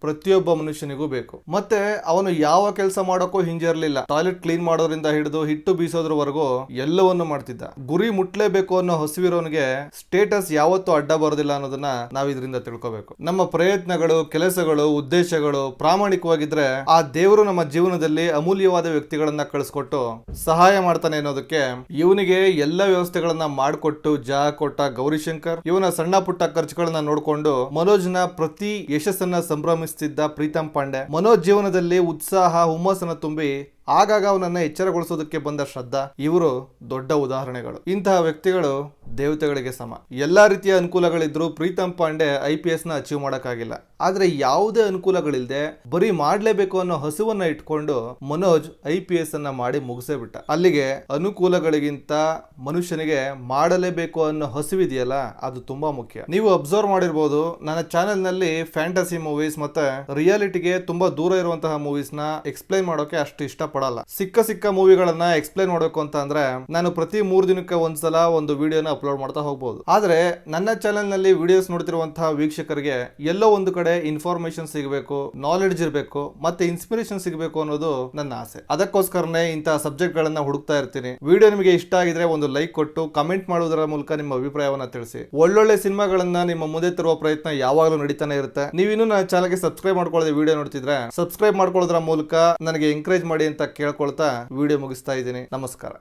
ಪ್ರತಿಯೊಬ್ಬ ಮನುಷ್ಯನಿಗೂ ಬೇಕು. ಮತ್ತೆ ಅವನು ಯಾವ ಕೆಲಸ ಮಾಡೋಕ್ಕೂ ಹಿಂಜರಿಲಿಲ್ಲ. ಟಾಯ್ಲೆಟ್ ಕ್ಲೀನ್ ಮಾಡೋದ್ರಿಂದ ಹಿಡಿದು ಹಿಟ್ಟು ಬೀಸೋದ್ರವರೆಗೂ ಎಲ್ಲವನ್ನು ಮಾಡ್ತಿದ್ದ. ಗುರಿ ಮುಟ್ಲೇಬೇಕು ಅನ್ನೋ ಹಸಿವಿರೋನಿಗೆ ಸ್ಟೇಟಸ್ ಯಾವತ್ತೂ ಅಡ್ಡ ಬರೋದಿಲ್ಲ ಅನ್ನೋದನ್ನ ನಾವ್ ಇದರಿಂದ ತಿಳ್ಕೋಬೇಕು. ನಮ್ಮ ಪ್ರಯತ್ನಗಳು, ಕೆಲಸಗಳು, ಉದ್ದೇಶಗಳು ಪ್ರಾಮಾಣಿಕವಾಗಿದ್ರೆ ಆ ದೇವರು ನಮ್ಮ ಜೀವನದಲ್ಲಿ ಅಮೂಲ್ಯವಾದ ವ್ಯಕ್ತಿಗಳನ್ನ ಕಳಿಸ್ಕೊಟ್ಟು ಸಹಾಯ ಮಾಡ್ತಾನೆ ಅನ್ನೋದಕ್ಕೆ ಇವನಿಗೆ ಎಲ್ಲ ವ್ಯವಸ್ಥೆಗಳನ್ನ ಮಾಡಿಕೊಟ್ಟು ಜಾಗ ಕೊಟ್ಟ ಗೌರಿಶಂಕರ್, ಇವನ ಸಣ್ಣ ಪುಟ್ಟ ಖರ್ಚುಗಳನ್ನ ನೋಡ್ಕೊಂಡು ಮನೋಜ್ನ ಪ್ರತಿ ಯಶಸ್ಸನ್ನ ಸಂಭ್ರಮಿಸುತ್ತಿದ್ದ ಪ್ರೀತಮ್ ಪಾಂಡೆ, ಮನೋಜ್ ಜೀವನದಲ್ಲಿ ಉತ್ಸಾಹ, ಹುಮ್ಮಸ್ಸನ್ನ ತುಂಬಿ ಆಗಾಗ ಅವನನ್ನ ಎಚ್ಚರಗೊಳಿಸೋದಕ್ಕೆ ಬಂದ ಶ್ರದ್ಧಾ, ಇವರು ದೊಡ್ಡ ಉದಾಹರಣೆಗಳು. ಇಂತಹ ವ್ಯಕ್ತಿಗಳು ದೇವತೆಗಳಿಗೆ ಸಮ. ಎಲ್ಲಾ ರೀತಿಯ ಅನುಕೂಲಗಳಿದ್ರು ಪ್ರೀತಮ್ ಪಾಂಡೆ IPS ನ ಅಚೀವ್ ಮಾಡಕ್ಕಾಗಿಲ್ಲ. ಆದ್ರೆ ಯಾವುದೇ ಅನುಕೂಲಗಳಿಲ್ಲದೆ ಬರೀ ಮಾಡ್ಲೇಬೇಕು ಅನ್ನೋ ಹಸುವನ್ನ ಇಟ್ಕೊಂಡು ಮನೋಜ್ IPS ಅನ್ನ ಮಾಡಿ ಮುಗಿಸೇ ಬಿಟ್ಟ. ಅಲ್ಲಿಗೆ ಅನುಕೂಲಗಳಿಗಿಂತ ಮನುಷ್ಯನಿಗೆ ಮಾಡಲೇಬೇಕು ಅನ್ನೋ ಹಸಿವಿದೆಯಲ್ಲ, ಅದು ತುಂಬಾ ಮುಖ್ಯ. ನೀವು ಅಬ್ಸರ್ವ್ ಮಾಡಿರ್ಬೋದು, ನನ್ನ ಚಾನೆಲ್ ನಲ್ಲಿ ಫ್ಯಾಂಟಸಿ ಮೂವೀಸ್ ಮತ್ತೆ ರಿಯಾಲಿಟಿಗೆ ತುಂಬಾ ದೂರ ಇರುವಂತಹ ಮೂವೀಸ್ ನ ಎಕ್ಸ್ಪ್ಲೈನ್ ಮಾಡೋಕೆ ಅಷ್ಟು ಇಷ್ಟ ಪಡಲ್ಲ. ಸಿಕ್ಕ ಮೂವಿಗಳನ್ನ ಎಕ್ಸ್ಪ್ಲೈನ್ ಮಾಡಬೇಕು ಅಂತ ಅಂದ್ರೆ ನಾನು ಪ್ರತಿ 3 ದಿನಕ್ಕೆ ಒಂದ್ಸಲ ಒಂದು ವಿಡಿಯೋನ ಅಪ್ಲೋಡ್ ಮಾಡ್ತಾ ಹೋಗ್ಬೋದು. ಆದ್ರೆ ನನ್ನ ಚಾನೆಲ್ ನಲ್ಲಿ ವಿಡಿಯೋಸ್ ನೋಡ್ತಿರುವಂತಹ ವೀಕ್ಷಕರಿಗೆ ಎಲ್ಲೋ ಒಂದು ಕಡೆ ಇನ್ಫಾರ್ಮೇಶನ್ ಸಿಗಬೇಕು, ನಾಲೆಡ್ಜ್ ಇರಬೇಕು, ಮತ್ತೆ ಇನ್ಸ್ಪಿರೇಷನ್ ಸಿಗಬೇಕು ಅನ್ನೋದು ನನ್ನ ಆಸೆ. ಅದಕ್ಕೋಸ್ಕರನೇ ಇಂತಹ ಸಬ್ಜೆಕ್ಟ್ ಗಳನ್ನ ಹುಡುಕ್ತಾ ಇರ್ತೀನಿ. ವಿಡಿಯೋ ನಿಮಗೆ ಇಷ್ಟ ಆಗಿದ್ರೆ ಒಂದು ಲೈಕ್ ಕೊಟ್ಟು ಕಮೆಂಟ್ ಮಾಡೋದರ ಮೂಲಕ ನಿಮ್ಮ ಅಭಿಪ್ರಾಯವನ್ನ ತಿಳಿಸಿ. ಒಳ್ಳೊಳ್ಳೆ ಸಿನಿಮಾಗಳನ್ನ ನಿಮ್ಮ ಮುಂದೆ ತರುವ ಪ್ರಯತ್ನ ಯಾವಾಗಲೂ ನಡೀತಾನೆ ಇರುತ್ತೆ. ನೀವಿನ್ನೂ ನನ್ನ ಚಾನಲ್ಗೆ ಸಬ್ಸ್ಕ್ರೈಬ್ ಮಾಡ್ಕೊಳ್ಳದೆ ವಿಡಿಯೋ ನೋಡ್ತಿದ್ರೆ ಸಬ್ಸ್ಕ್ರೈಬ್ ಮಾಡ್ಕೊಳ್ಳೋದ್ರ ಮೂಲಕ ನನಗೆ ಎಂಕರೇಜ್ ಮಾಡಿ ಅಂತ ಕೇಳ್ಕೊಳ್ತಾ ವಿಡಿಯೋ ಮುಗಿಸ್ತಾ ಇದ್ದೀನಿ. ನಮಸ್ಕಾರ.